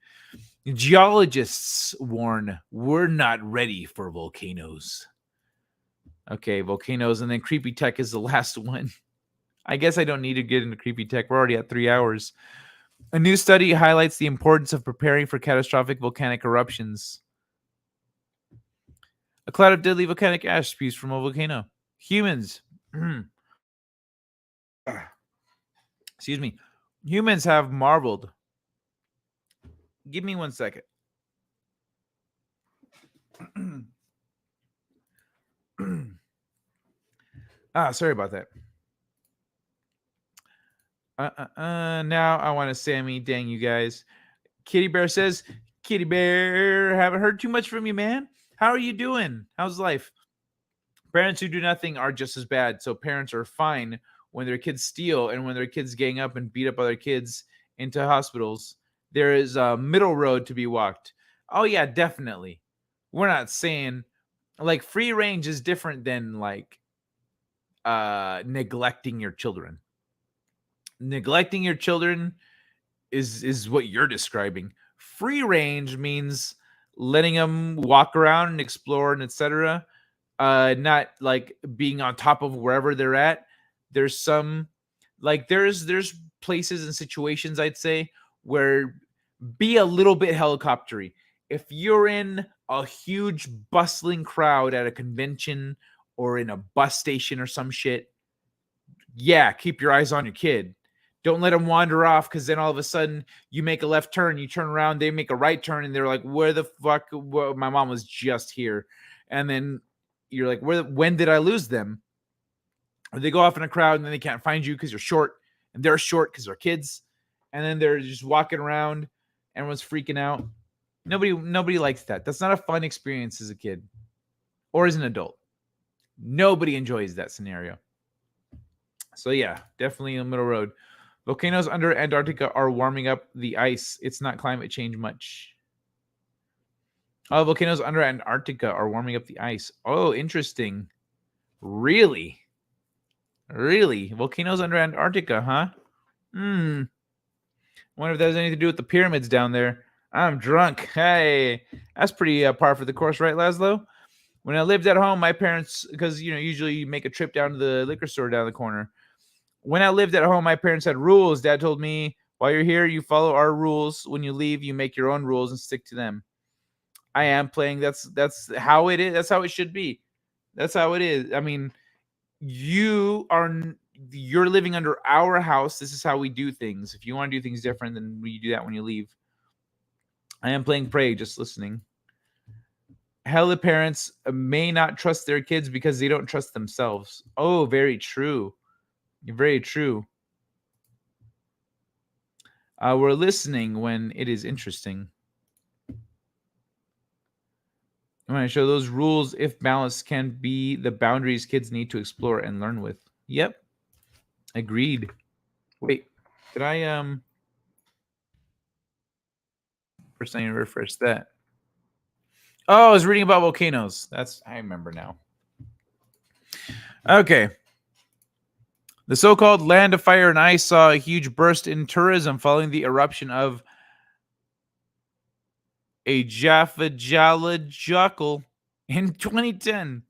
Geologists warn we're not ready for volcanoes. Okay, volcanoes, and then creepy tech is the last one. I guess I don't need to get into creepy tech. We're already at 3 hours. A new study highlights the importance of preparing for catastrophic volcanic eruptions. A cloud of deadly volcanic ash spews from a volcano. Humans. Excuse me. Humans have marveled. Give me 1 second. Sorry about that. Now I want to Sammy. Dang you guys. Kitty Bear says, Kitty Bear, haven't heard too much from you, man. How are you doing? How's life? Parents who do nothing are just as bad. So parents are fine when their kids steal and when their kids gang up and beat up other kids into hospitals. There is a middle road to be walked. Oh yeah, definitely. We're not saying like free range is different than like neglecting your children. Neglecting your children is what you're describing. Free range means letting them walk around and explore and etc. Not like being on top of wherever they're at. There's some like there's places and situations I'd say where be a little bit helicoptery. If you're in a huge bustling crowd at a convention or in a bus station or some shit, yeah, keep your eyes on your kid. Don't let them wander off, because then all of a sudden you make a left turn, you turn around, they make a right turn, and they're like, where the fuck? My mom was just here. And then you're like, when did I lose them? Or they go off in a crowd and then they can't find you because you're short, and they're short because they're kids. And then they're just walking around. Everyone's freaking out. Nobody likes that. That's not a fun experience as a kid or as an adult. Nobody enjoys that scenario. So yeah, definitely in the middle road. Volcanoes under Antarctica are warming up the ice. It's not climate change much. Oh, volcanoes under Antarctica are warming up the ice. Oh, interesting. Really? Really? Volcanoes under Antarctica, huh? I wonder if that has anything to do with the pyramids down there. I'm drunk. Hey, that's pretty par for the course, right, Laszlo? When I lived at home, my parents, because, usually you make a trip down to the liquor store down the corner. When I lived at home, my parents had rules. Dad told me, while you're here, you follow our rules. When you leave, you make your own rules and stick to them. I am playing. That's how it is. That's how it should be. That's how it is. I mean, you're living under our house. This is how we do things. If you want to do things different, then you do that when you leave. I am playing Prey, just listening. Hella parents may not trust their kids because they don't trust themselves. Oh, very true. Very true. We're listening when it is interesting. I want to show those rules, if balanced, can be the boundaries kids need to explore and learn with. Yep. Agreed. Wait, did I first I need to refresh that. Oh, I was reading about volcanoes. I remember now. Okay. The so-called land of fire and ice saw a huge burst in tourism following the eruption of a Eyjafjallajökull in 2010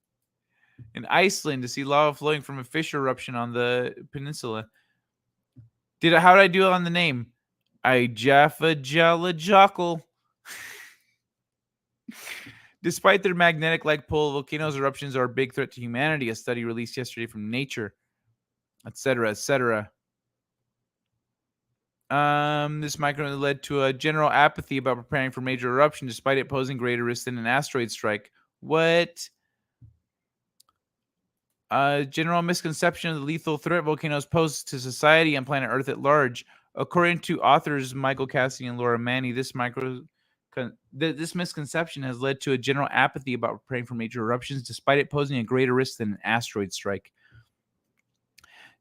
in Iceland to see lava flowing from a fissure eruption on the peninsula. How did I do it on the name? Eyjafjallajökull. Despite their magnetic-like pull, volcanoes eruptions are a big threat to humanity. A study released yesterday from Nature, etc., etc. This micro led to a general apathy about preparing for major eruption, despite it posing greater risk than an asteroid strike. What? General misconception of the lethal threat volcanoes pose to society and planet Earth at large. According to authors Michael Cassidy and Laura Manny, this misconception has led to a general apathy about preparing for major eruptions, despite it posing a greater risk than an asteroid strike.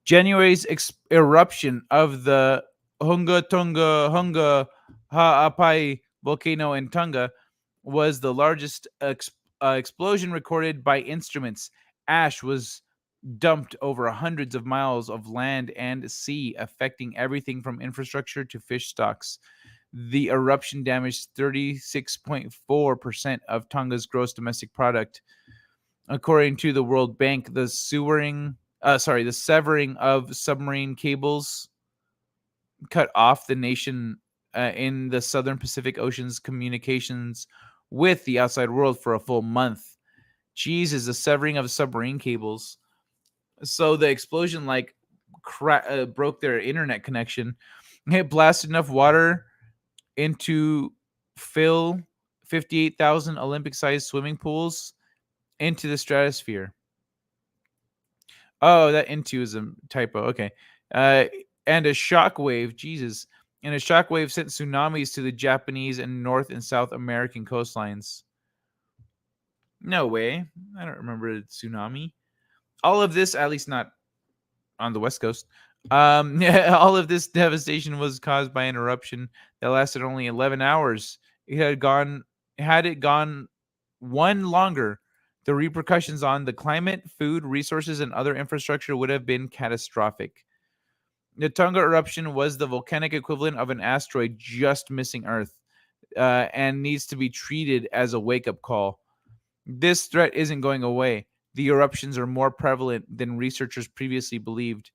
January's eruption of the Hunga Ha'apai volcano in Tonga was the largest explosion recorded by instruments. Ash was dumped over hundreds of miles of land and sea, affecting everything from infrastructure to fish stocks. The eruption damaged 36.4% of Tonga's gross domestic product. According to the World Bank, the severing of submarine cables cut off the nation in the southern Pacific Ocean's communications with the outside world for a full month. Jesus, the severing of submarine cables. So the explosion broke their internet connection. It blasted enough water into fill 58,000 Olympic-sized swimming pools into the stratosphere. Oh, that into is a typo. Okay. And a shockwave, Jesus. And a shockwave sent tsunamis to the Japanese and North and South American coastlines. No way. I don't remember a tsunami. All of this, at least not on the West Coast. All of this devastation was caused by an eruption that lasted only 11 hours. Had it gone one longer, the repercussions on the climate, food, resources, and other infrastructure would have been catastrophic. The Tonga eruption was the volcanic equivalent of an asteroid just missing Earth, and needs to be treated as a wake-up call. This threat isn't going away. The eruptions are more prevalent than researchers previously believed.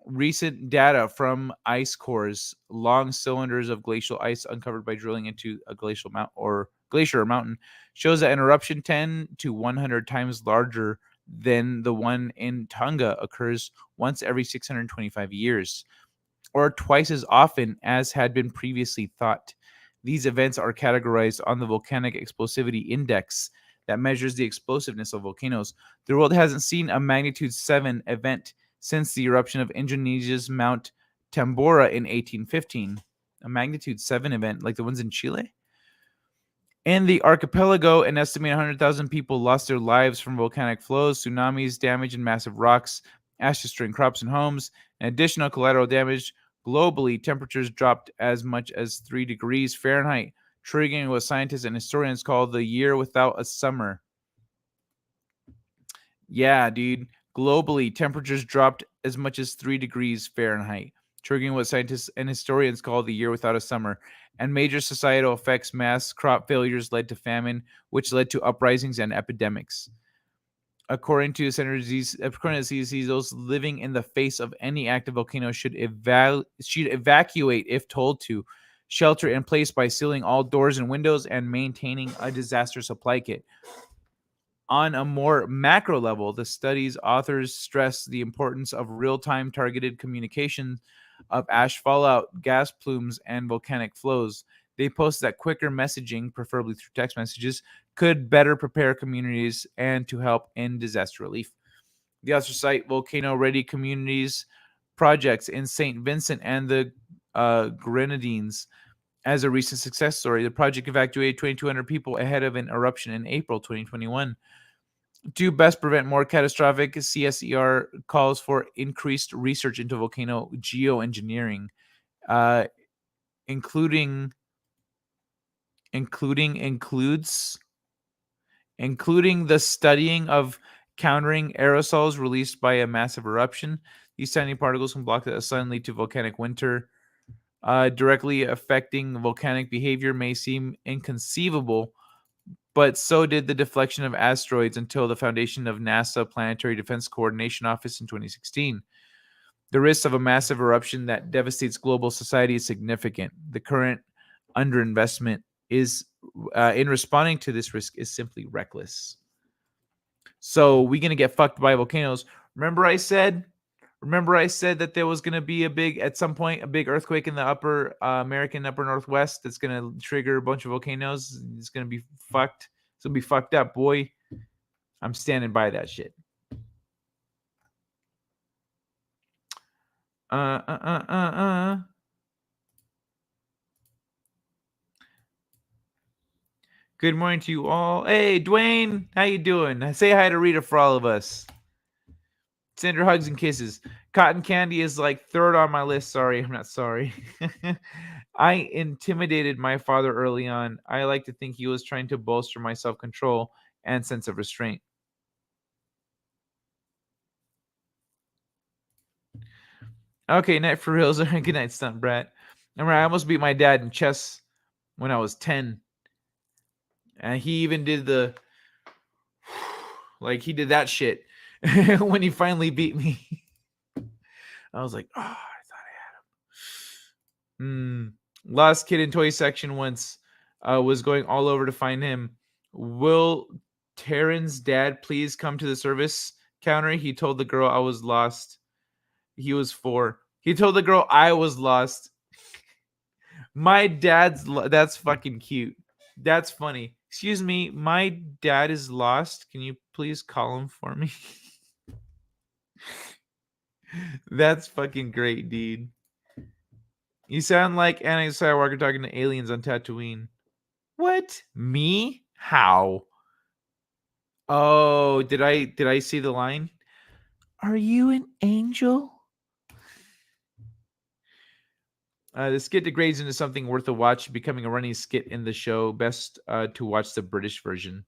Recent data from ice cores, long cylinders of glacial ice uncovered by drilling into a glacier or mountain, shows that an eruption 10 to 100 times larger than the one in Tonga occurs once every 625 years, or twice as often as had been previously thought. These events are categorized on the Volcanic Explosivity Index that measures the explosiveness of volcanoes. The world hasn't seen a magnitude 7 event since the eruption of Indonesia's Mount Tambora in 1815. A magnitude 7 event like the ones in Chile? In the archipelago, an estimated 100,000 people lost their lives from volcanic flows, tsunamis, damage, and massive rocks, ash destroying crops and homes, and additional collateral damage. Globally, temperatures dropped as much as 3 degrees Fahrenheit, triggering what scientists and historians call the year without a summer. Yeah, dude. Globally, temperatures dropped as much as 3 degrees Fahrenheit, triggering what scientists and historians call the year without a summer. And major societal effects, mass crop failures led to famine, which led to uprisings and epidemics. According to the CDC, those living in the face of any active volcano should evacuate if told to, shelter in place by sealing all doors and windows, and maintaining a disaster supply kit. On a more macro level, the study's authors stress the importance of real-time targeted communication of ash fallout, gas plumes, and volcanic flows. They post that quicker messaging, preferably through text messages, could better prepare communities and to help in disaster relief. The authors cite volcano-ready communities projects in St. Vincent and the Grenadines as a recent success story. The project evacuated 2,200 people ahead of an eruption in April 2021. To best prevent more catastrophic, CSER calls for increased research into volcano geoengineering, including the studying of countering aerosols released by a massive eruption. These tiny particles can block the sun, lead to volcanic winter. Directly affecting volcanic behavior may seem inconceivable, but so did the deflection of asteroids until the foundation of NASA Planetary Defense Coordination Office in 2016. The risk of a massive eruption that devastates global society is significant. The current underinvestment in responding to this risk is simply reckless. So we're going to get fucked by volcanoes. Remember I said that there was going to be at some point, a big earthquake in the upper Northwest that's going to trigger a bunch of volcanoes. It's going to be fucked. It's going to be fucked up, boy. I'm standing by that shit. Good morning to you all. Hey, Dwayne, how you doing? Say hi to Rita for all of us. Send her hugs and kisses. Cotton candy is like third on my list. Sorry, I'm not sorry. I intimidated my father early on. I like to think he was trying to bolster my self-control and sense of restraint. Okay, night for reals. Good night, stunt brat. Remember, I almost beat my dad in chess when I was 10. And he even did the he did that shit when he finally beat me. I was like, oh, I thought I had him. Lost kid in toy section once. Was going all over to find him. Will Taryn's dad please come to the service counter? He told the girl I was lost. He was 4. He told the girl I was lost. My dad's that's fucking cute. That's funny. Excuse me, my dad is lost. Can you please call him for me? That's fucking great, dude. You sound like Anakin Skywalker talking to aliens on Tatooine. What? Me? How? Oh, did I see the line? Are you an angel? The skit degrades into something worth a watch, becoming a running skit in the show. Best to watch the British version.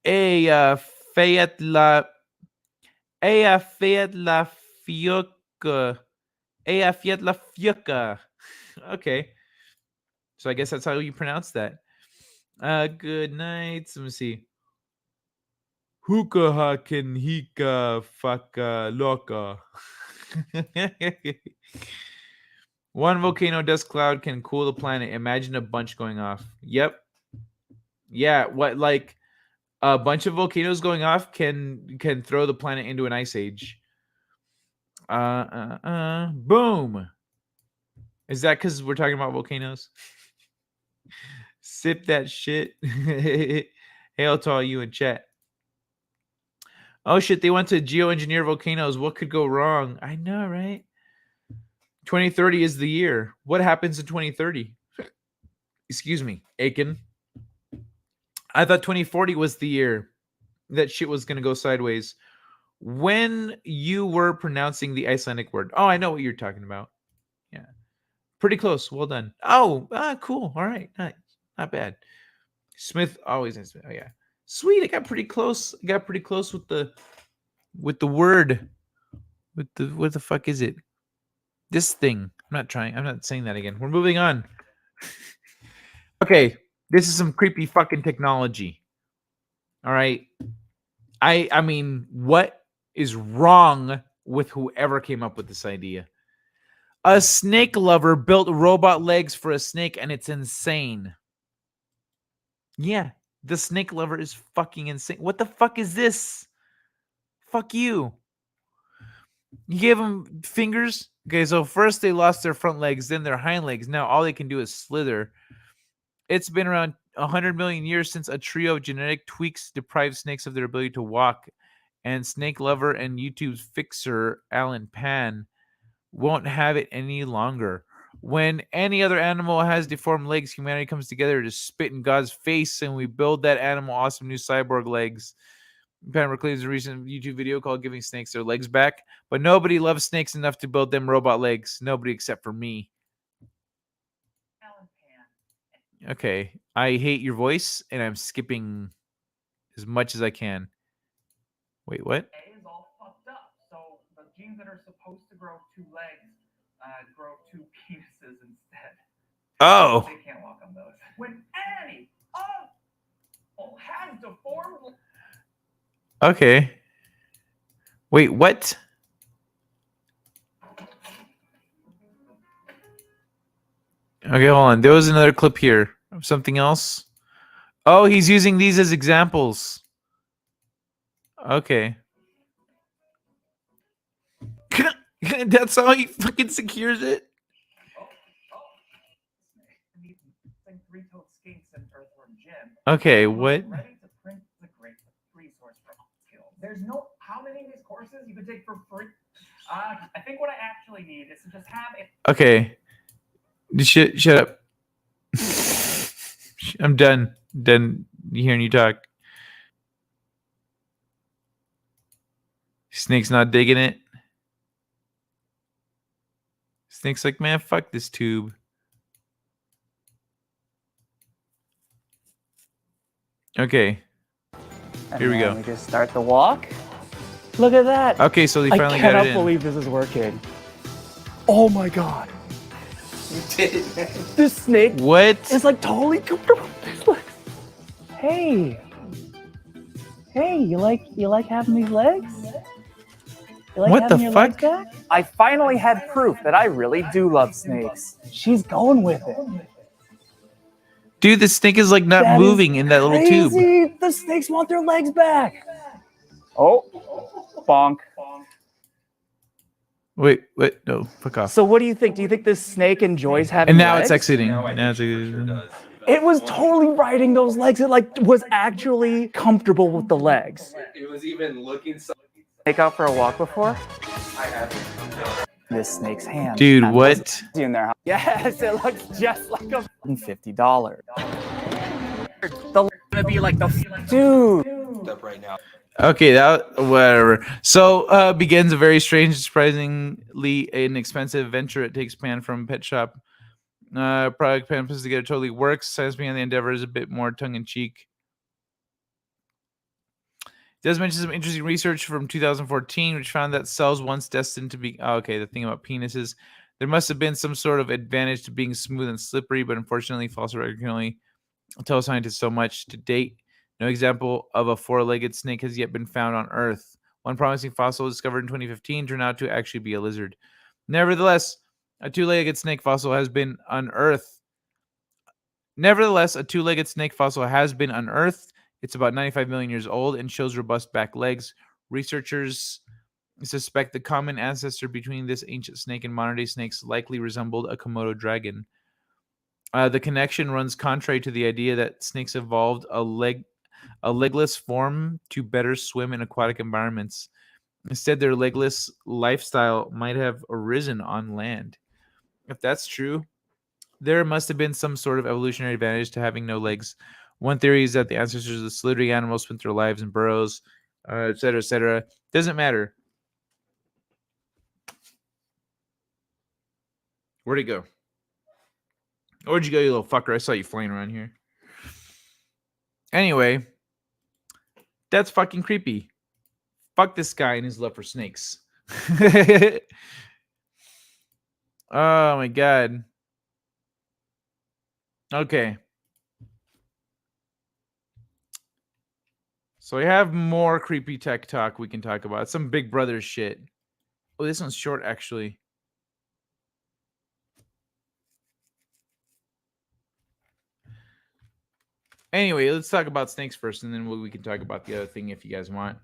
Fayette la Fiuca. Fayette la Fiuca. Okay. So I guess that's how you pronounce that. Good night. Let me see. Hookah haken hika faka loka. One volcano dust cloud can cool the planet. Imagine a bunch going off. Yep. Yeah, what like a bunch of volcanoes going off can throw the planet into an ice age. Boom. Is that because we're talking about volcanoes? Sip that shit. Hail to all you in chat. Oh shit, they went to geoengineer volcanoes. What could go wrong? I know, right? 2030 is the year. What happens in 2030? Excuse me, Aiken. I thought 2040 was the year that shit was going to go sideways. When you were pronouncing the Icelandic word. Oh, I know what you're talking about. Yeah. Pretty close. Well done. Oh, cool. All right. Not bad. Smith always is. Oh yeah. Sweet. I got pretty close. I got pretty close with the word. What the fuck is it? This thing. I'm not saying that again. We're moving on. Okay. This is some creepy fucking technology. All right. I mean, what is wrong with whoever came up with this idea? A snake lover built robot legs for a snake, and it's insane. Yeah, the snake lover is fucking insane. What the fuck is this? Fuck you. You gave them fingers? Okay, so first they lost their front legs, then their hind legs. Now all they can do is slither. It's been around 100 million years since a trio of genetic tweaks deprived snakes of their ability to walk. And snake lover and YouTube's fixer, Alan Pan, won't have it any longer. When any other animal has deformed legs, humanity comes together to spit in God's face, and we build that animal awesome new cyborg legs. Pan reclaims a recent YouTube video called Giving Snakes Their Legs Back, but nobody loves snakes enough to build them robot legs. Nobody except for me. Okay, I hate your voice, and I'm skipping as much as I can. Wait, what? A is all fucked up. So the genes that are supposed to grow 2 legs grow 2 penises instead. Oh. They can't walk on those. When any has deformed. Okay. Wait, what? Okay, hold on. There was another clip here of something else. Oh, he's using these as examples. Okay. That's how he fucking secures it? Okay, what? Ready to print the great resource from skills. There's no how learning these courses you can take for free. I think what I actually need is to just have it. Okay. Shut up. I'm done. Done hearing you talk. Snake's not digging it. Snake's like, man, fuck this tube. Okay. Here we go. We just start the walk. Look at that. Okay, so they I finally got cannot it in. believe this is working. Oh my god. You did it, man. This snake What? is like totally comfortable. Hey. Hey, you like having these legs? You like What having the your legs fuck? back? I finally had proof that I really do love snakes. She's going with it. Dude, the snake is like not That is moving in that little tube. crazy. The snakes want their legs back. Oh, bonk. Wait, no, fuck off. So what do you think? Do you think this snake enjoys having And now legs? it's exiting. No, I Now it's think it sure does. It was totally riding those legs. It like was actually comfortable with the legs. It was even looking so. Snake out for a walk before? I have. This snake's hand. Dude, And what? was in there. Yes, it looks just like a $50. The gonna be like the dude. Up right now. Okay, that whatever. So begins a very strange, surprisingly inexpensive venture. It takes Pan from pet shop. Product Pan puts together totally works. Science behind the endeavor is a bit more tongue in cheek. It does mention some interesting research from 2014, which found that cells once destined to be okay. The thing about penises, there must have been some sort of advantage to being smooth and slippery, but unfortunately, fossil record can only tell scientists so much. To date, no example of a four-legged snake has yet been found on Earth. One promising fossil discovered in 2015 turned out to actually be a lizard. Nevertheless, a two-legged snake fossil has been unearthed. It's about 95 million years old and shows robust back legs. Researchers suspect the common ancestor between this ancient snake and modern-day snakes likely resembled a Komodo dragon. The connection runs contrary to the idea that snakes evolved a legless form to better swim in aquatic environments. Instead, their legless lifestyle might have arisen on land. If that's true, there must have been some sort of evolutionary advantage to having no legs. One theory is that the ancestors of the slithering animals spent their lives in burrows, etc., etc. Doesn't matter. Where'd he go? Where'd you go, you little fucker? I saw you flying around here. Anyway, that's fucking creepy. Fuck this guy and his love for snakes. Oh my god. Okay. So we have more creepy tech talk we can talk about. Some Big Brother shit. Oh, this one's short, actually. Anyway, let's talk about snakes first, and then we can talk about the other thing if you guys want.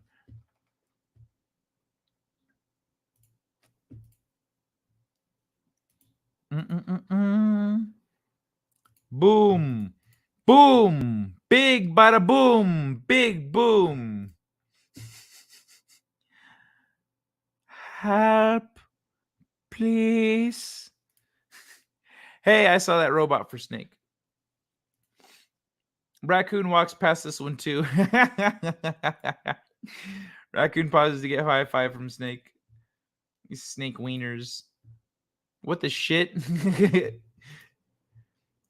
Boom. Boom. Big bada boom. Big boom. Help, please. Hey, I saw that robot for Snake. Raccoon walks past this one too. Raccoon pauses to get high five from Snake. These snake wieners. What the shit?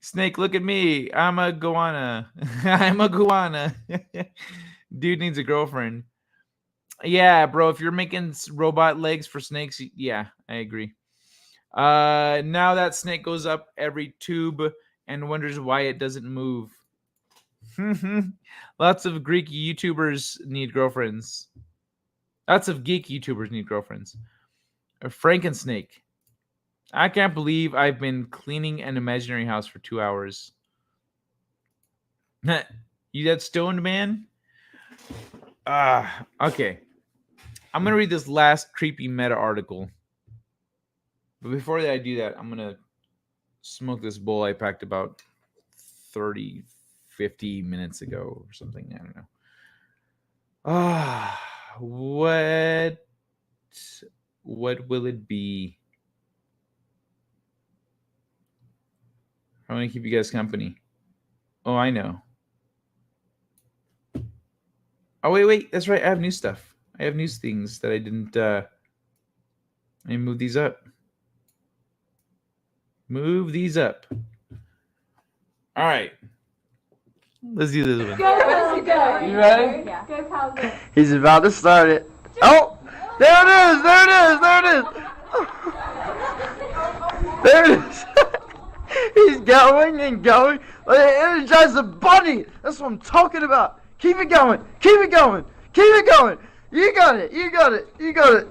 Snake, look at me. I'm a goanna. I'm a goanna. Dude needs a girlfriend. Yeah, bro. If you're making robot legs for snakes, yeah, I agree. Now that snake goes up every tube and wonders why it doesn't move. Lots of Greek YouTubers need girlfriends. Lots of geek YouTubers need girlfriends. A Frankensnake. I can't believe I've been cleaning an imaginary house for 2 hours. You that stoned man? Okay. I'm going to read this last creepy meta article. But before I do that, I'm going to smoke this bowl I packed about 50 minutes ago or something. I don't know. What will it be? I'm gonna keep you guys company. Oh, I know. Oh, wait. That's right. I have new stuff. I have new things that I didn't. Let me move these up. Move these up. All right. Let's do this one. You ready? Yeah. He's about to start it. Oh! There it is! There it is! There it is! There it is! He's going and going. Energize the bunny! That's what I'm talking about. Keep it going! Keep it going! Keep it going! You got it! You got it! You got it!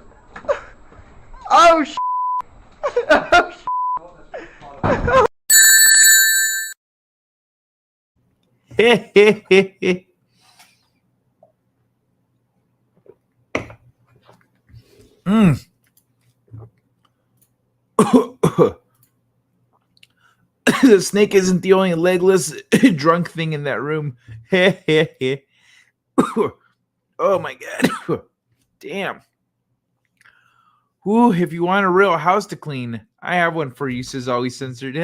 Oh, sh**! Oh, sh**! The snake isn't the only legless drunk thing in that room. Oh my god. Damn. Ooh, if you want a real house to clean, I have one for you, says always censored.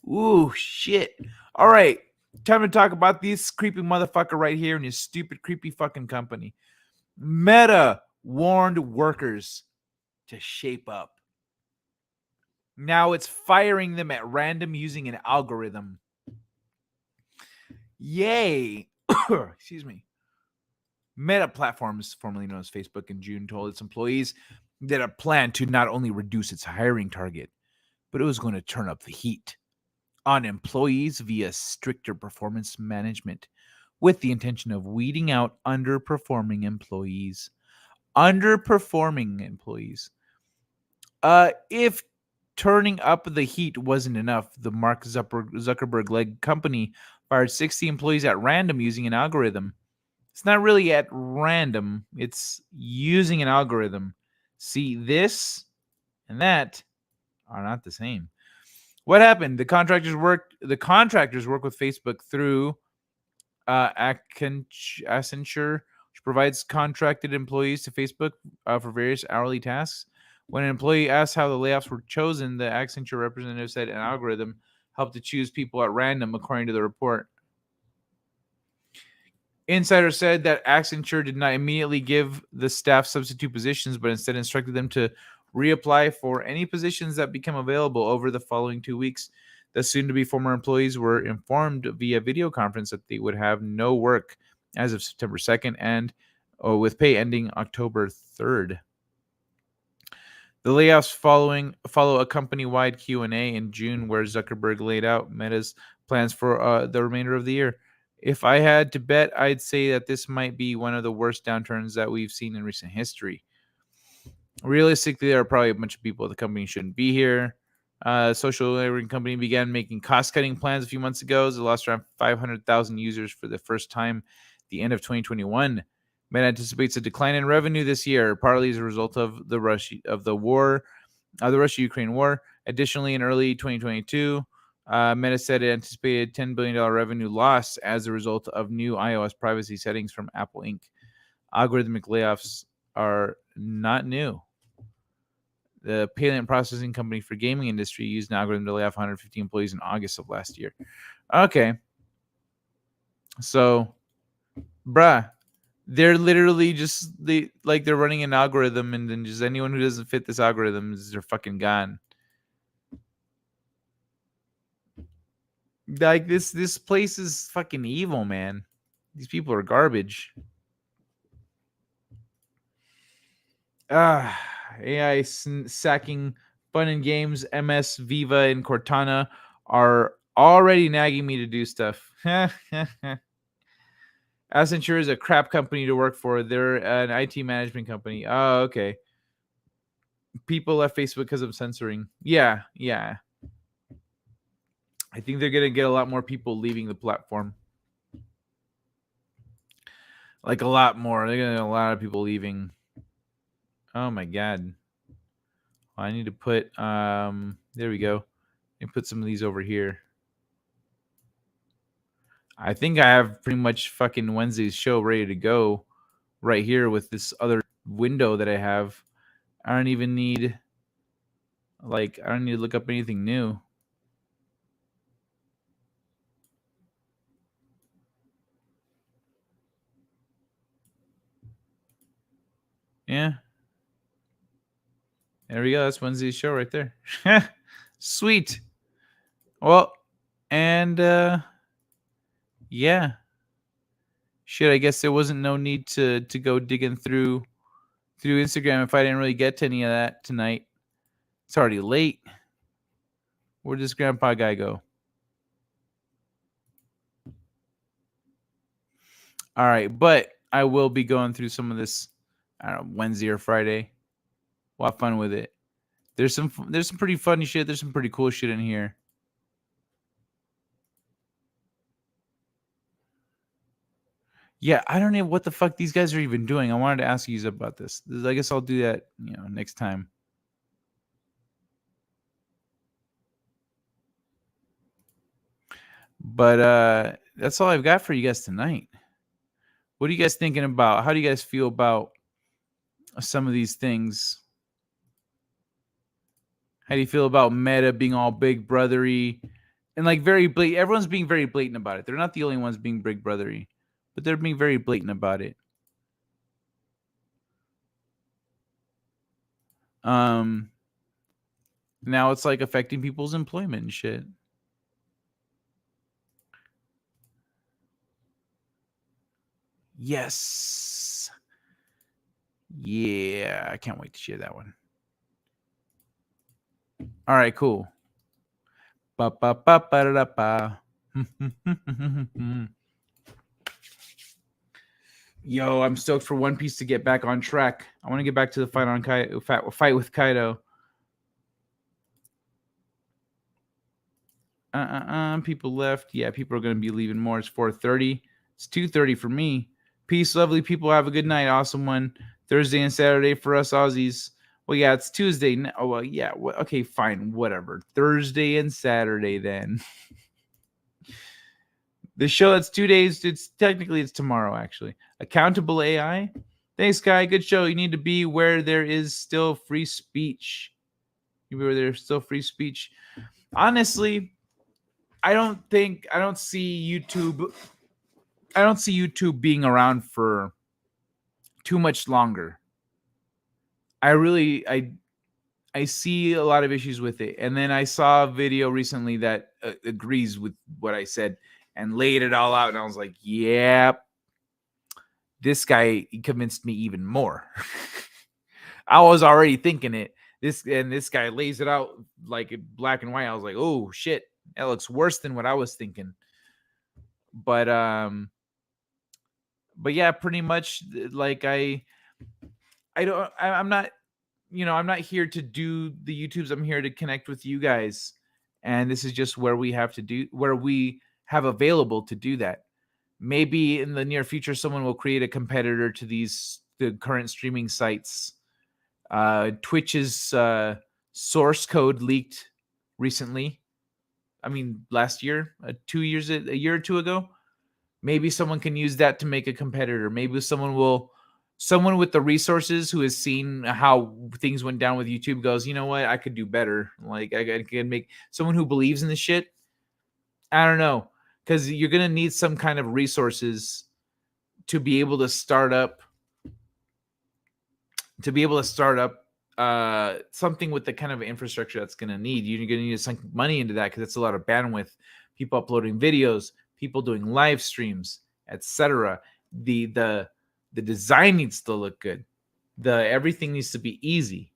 Ooh, shit. All right. Time to talk about this creepy motherfucker right here in his stupid, creepy fucking company. Meta warned workers to shape up. Now it's firing them at random using an algorithm. Yay. Excuse me. Meta Platforms, formerly known as Facebook, in June told its employees that it planned to not only reduce its hiring target, but it was going to turn up the heat on employees via stricter performance management with the intention of weeding out underperforming employees. Underperforming employees. If turning up the heat wasn't enough, the Mark Zuckerberg-led company fired 60 employees at random using an algorithm. It's not really at random. It's using an algorithm. See, this and that are not the same. What happened? The contractors work with Facebook through Accenture, which provides contracted employees to Facebook for various hourly tasks. When an employee asked how the layoffs were chosen, the Accenture representative said an algorithm helped to choose people at random, according to the report. Insider said that Accenture did not immediately give the staff substitute positions, but instead instructed them to reapply for any positions that become available over the following 2 weeks. The soon-to-be former employees were informed via video conference that they would have no work as of September 2nd and with pay ending October 3rd. The layoffs follow a company-wide Q&A in June where Zuckerberg laid out Meta's plans for the remainder of the year. If I had to bet, I'd say that this might be one of the worst downturns that we've seen in recent history. Realistically, there are probably a bunch of people at the company shouldn't be here. Social networking company began making cost-cutting plans a few months ago. They lost around 500,000 users for the first time at the end of 2021. Meta anticipates a decline in revenue this year, partly as a result of the Russia-Ukraine war. Additionally, in early 2022, Meta said it anticipated $10 billion revenue loss as a result of new iOS privacy settings from Apple Inc. Algorithmic layoffs are not new. The payment processing company for gaming industry used an algorithm to lay off 150 employees in August of last year. Okay. So, they're literally just they're running an algorithm, and then just anyone who doesn't fit this algorithm they're fucking gone. Like this place is fucking evil, man. These people are garbage. AI sacking Fun and Games, M.F.S, Viva, and Cortana are already nagging me to do stuff. Accenture is a crap company to work for. They're an IT management company. Oh, okay. People left Facebook because of censoring. Yeah. I think they're going to get a lot more people leaving the platform. Like a lot more. They're going to get a lot of people leaving. Oh my God. I need to put, there we go. And put some of these over here. I think I have pretty much fucking Wednesday's show ready to go right here with this other window that I have. I don't even need I don't need to look up anything new. Yeah. There we go. That's Wednesday's show right there. Sweet. Well, and yeah. Shit, I guess there wasn't no need to go digging through Instagram if I didn't really get to any of that tonight. It's already late. Where'd this grandpa guy go? All right, but I will be going through some of this, I don't know, Wednesday or Friday. We'll have fun with it. There's some pretty funny shit. There's some pretty cool shit in here. Yeah, I don't know what the fuck these guys are even doing. I wanted to ask you about this. I guess I'll do that, next time. But that's all I've got for you guys tonight. What are you guys thinking about? How do you guys feel about some of these things? How do you feel about Meta being all big brothery and very blatant? Everyone's being very blatant about it. They're not the only ones being big brothery, but they're being very blatant about it. Now it's affecting people's employment and shit. Yes. Yeah, I can't wait to share that one. All right, cool. Yo, I'm stoked for One Piece to get back on track. I want to get back to the fight with Kaido. People left. Yeah, people are going to be leaving more. It's 4:30. It's 2:30 for me. Peace, lovely people. Have a good night. Awesome one. Thursday and Saturday for us Aussies. Well, yeah, it's Tuesday. Oh, well, yeah. Okay, fine. Whatever. Thursday and Saturday then. The show that's 2 days. It's tomorrow, actually. Accountable AI. Thanks, Guy. Good show. You need to be where there is still free speech. Where there's still free speech. Honestly, I don't see YouTube being around for too much longer. I see a lot of issues with it. And then I saw a video recently that agrees with what I said and laid it all out. And I was like, yeah, this guy convinced me even more. I was already thinking it. This guy lays it out like black and white. I was like, oh shit, that looks worse than what I was thinking. But yeah, pretty much I'm not here to do the YouTubes. I'm here to connect with you guys. And this is just where we have available to do that. Maybe in the near future, someone will create a competitor to the current streaming sites. Twitch's source code leaked recently. I mean, last year, a year or two ago. Maybe someone can use that to make a competitor. Maybe someone with the resources who has seen how things went down with YouTube goes, you know what? I could do better. I can make someone who believes in the shit. I don't know. Because you're going to need some kind of resources to be able to start up something with the kind of infrastructure that's going to need. You're going to need to sink money into that because it's a lot of bandwidth. People uploading videos, people doing live streams, etc. The design needs to look good. Everything needs to be easy.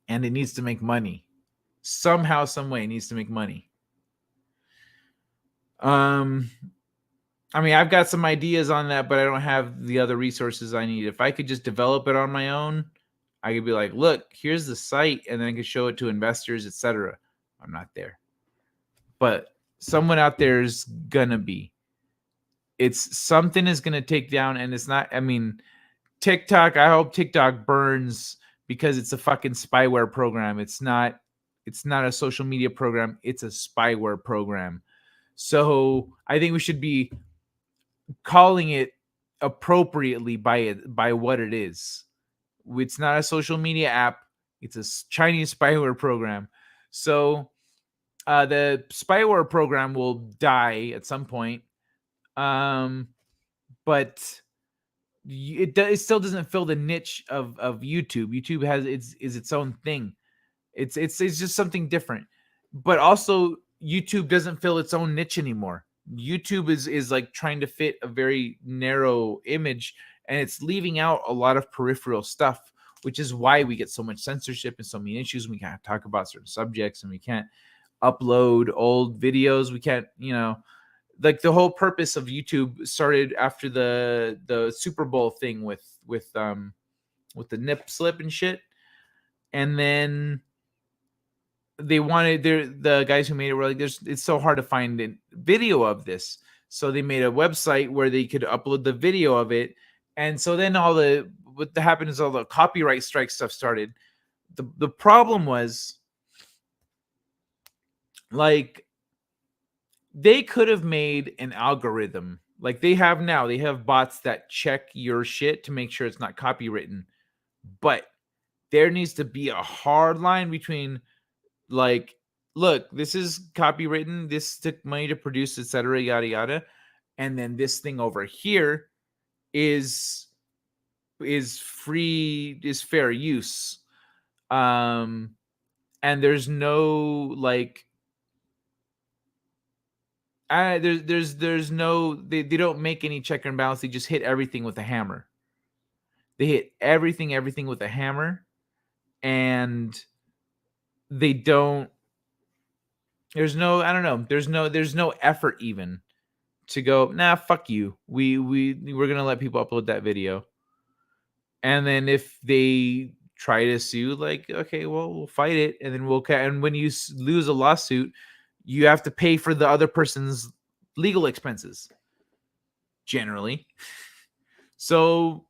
And it needs to make money. Somehow, some way, it needs to make money. I mean, I've got some ideas on that, but I don't have the other resources I need. If I could just develop it on my own, I could be like, look, here's the site, and then I could show it to investors, etc. I'm not there. But someone out there is gonna be. Something is gonna take down, and it's not, I mean, TikTok, I hope TikTok burns because it's a fucking spyware program. It's not a social media program, it's a spyware program. So I think we should be calling it appropriately by what it is. It's not a social media app. It's a Chinese spyware program. So the spyware program will die at some point. But it still doesn't fill the niche of YouTube. YouTube has its own thing. It's just something different. But also YouTube doesn't fill its own niche anymore. YouTube is like trying to fit a very narrow image, and it's leaving out a lot of peripheral stuff, which is why we get so much censorship and so many issues. We can't talk about certain subjects, and we can't upload old videos. We can't, like the whole purpose of YouTube started after the Super Bowl thing with the nip slip and shit, and then they wanted the guys who made it were like, it's so hard to find a video of this, so they made a website where they could upload the video of it, and so then what happened is all the copyright strike stuff started. The problem was, like, they could have made an algorithm like they have now. They have bots that check your shit to make sure it's not copywritten, but there needs to be a hard line between, like, look, this is copywritten, this took money to produce, etc., yada yada, and then this thing over here is free, is fair use. And there's no, like, there's no, they don't make any check and balance. They just hit everything with a hammer. They hit everything with a hammer, and they don't, there's no, I don't know, there's no effort even to go, nah, fuck you, we're gonna let people upload that video. And then if they try to sue, like, okay, well, we'll fight it, and then and when you lose a lawsuit, you have to pay for the other person's legal expenses generally. So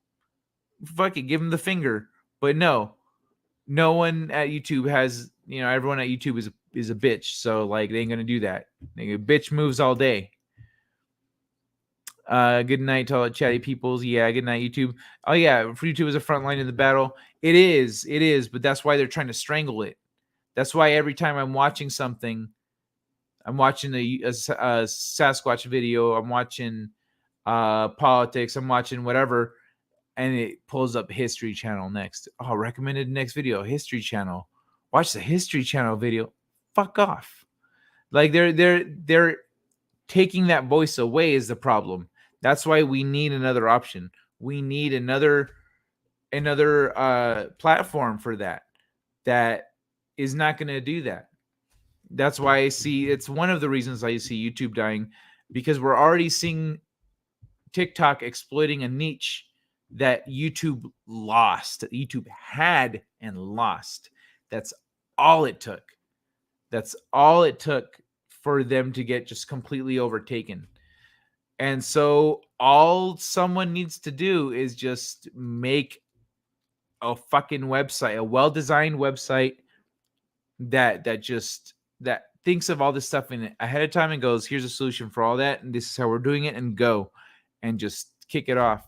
fuck it, give them the finger. But no one at YouTube has, everyone at YouTube is a bitch. So, like, they ain't gonna do that. They bitch moves all day. Good night to all the chatty peoples. Yeah, good night, YouTube. Oh yeah, YouTube is a front line in the battle. It is, but that's why they're trying to strangle it. That's why every time I'm watching something, I'm watching a Sasquatch video, I'm watching politics, I'm watching whatever, and it pulls up History Channel next. Oh, recommended next video, History Channel. Watch the History Channel video. Fuck off. Like, they're taking that voice away is the problem. That's why we need another option. We need another platform for that is not going to do that. That's why it's one of the reasons I see YouTube dying, because we're already seeing TikTok exploiting a niche that YouTube lost. YouTube had and lost. That's all it took. That's all it took for them to get just completely overtaken. And so all someone needs to do is just make a fucking website, a well-designed website that thinks of all this stuff in it ahead of time and goes, here's a solution for all that, and this is how we're doing it, and go and just kick it off.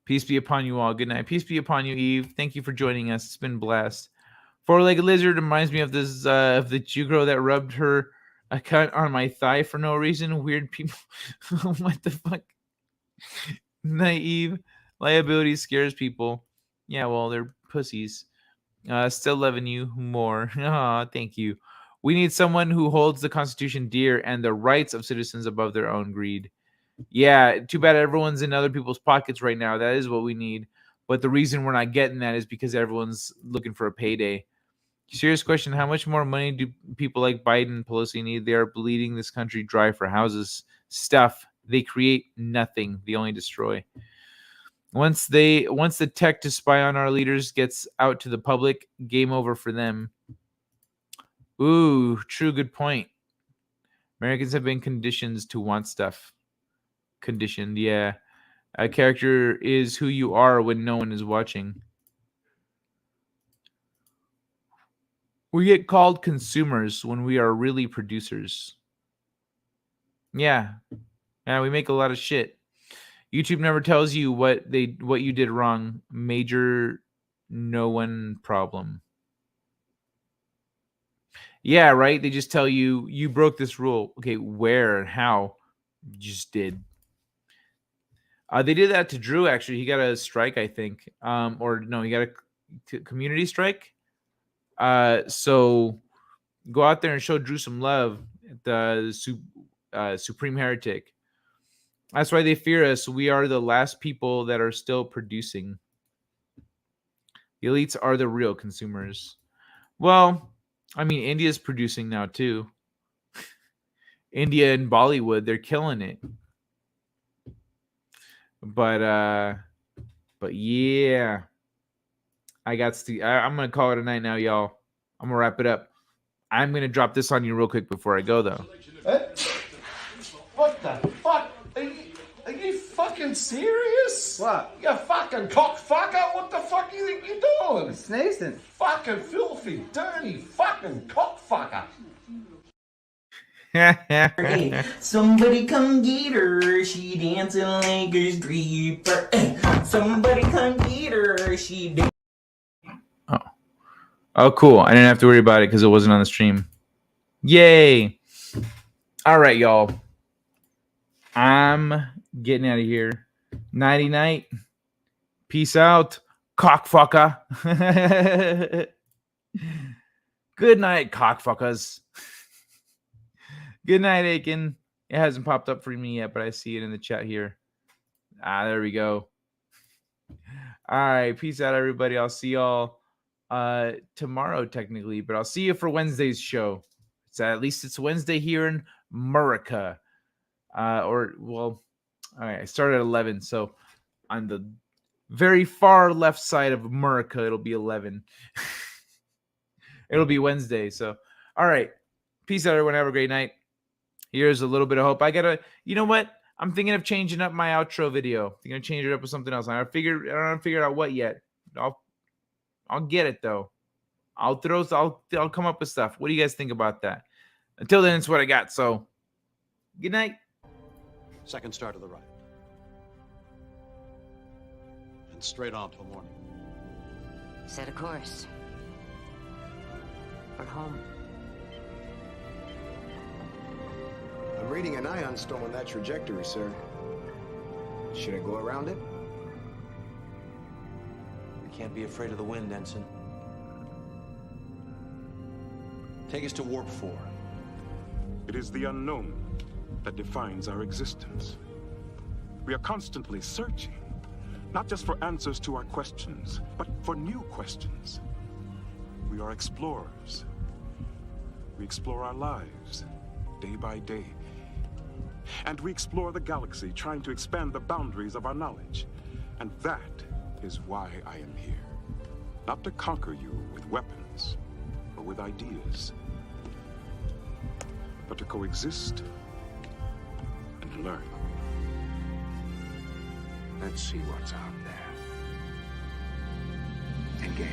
Peace be upon you all. Good night. Peace be upon you, Eve. Thank you for joining us. It's been a blast. Four-legged lizard reminds me of this of the Jugro that rubbed her a cut on my thigh for no reason. Weird people. What the fuck? Naive. Liability scares people. Yeah, well, they're pussies. Still loving you more. Aw, thank you. We need someone who holds the Constitution dear and the rights of citizens above their own greed. Yeah, too bad everyone's in other people's pockets right now. That is what we need. But the reason we're not getting that is because everyone's looking for a payday. Serious question. How much more money do people like Biden and Pelosi need? They are bleeding this country dry for houses. Stuff. They create nothing. They only destroy. Once the tech to spy on our leaders gets out to the public, game over for them. Ooh, true, good point. Americans have been conditioned to want stuff. Conditioned, yeah. A character is who you are when no one is watching. We get called consumers when we are really producers. Yeah. Yeah, we make a lot of shit. YouTube never tells you what you did wrong. Major no one problem. Yeah, right? They just tell you you broke this rule. Okay, where and how? You just did. They did that to Drew, actually. He got a strike, I think. Or no, he got a community strike. So go out there and show Drew some love at the Supreme Heretic. That's why they fear us. We are the last people that are still producing. The elites are the real consumers. Well, I mean, India's producing now too. India and Bollywood, they're killing it. But yeah, I'm gonna call it a night now, y'all. I'm gonna wrap it up. I'm gonna drop this on you real quick before I go, though. What the fuck? Are you fucking serious? What? You fucking cockfucker! What the fuck you think you're doing? Sneezing. Fucking filthy, dirty, fucking cockfucker! Hey, somebody come get her, she dancing like a stripper. Somebody come get her, she Oh, cool. I didn't have to worry about it because it wasn't on the stream. Yay. All right, y'all. I'm getting out of here. Nighty night. Peace out, cockfucker. Good night, cockfuckers. Good night, Aiken. It hasn't popped up for me yet, but I see it in the chat here. There we go. All right. Peace out, everybody. I'll see y'all tomorrow, technically, but I'll see you for Wednesday's show. At least it's Wednesday here in America. All right. I started at 11, so on the very far left side of America, it'll be 11. It'll be Wednesday. So, all right. Peace out, everyone. Have a great night. Here's a little bit of hope. You know what? I'm thinking of changing up my outro video. I'm going to change it up with something else. I haven't figured out what yet. I'll get it though. I'll come up with stuff. What do you guys think about that? Until then, it's what I got. So, good night. Second star to the right. And straight on till morning. Set a course. For home. I'm reading an ion storm on that trajectory, sir. Should I go around it? We can't be afraid of the wind, Ensign. Take us to Warp 4. It is the unknown that defines our existence. We are constantly searching, not just for answers to our questions, but for new questions. We are explorers. We explore our lives, day by day. And we explore the galaxy, trying to expand the boundaries of our knowledge. And that is why I am here. Not to conquer you with weapons or with ideas, but to coexist and learn. Let's see what's out there. Engage.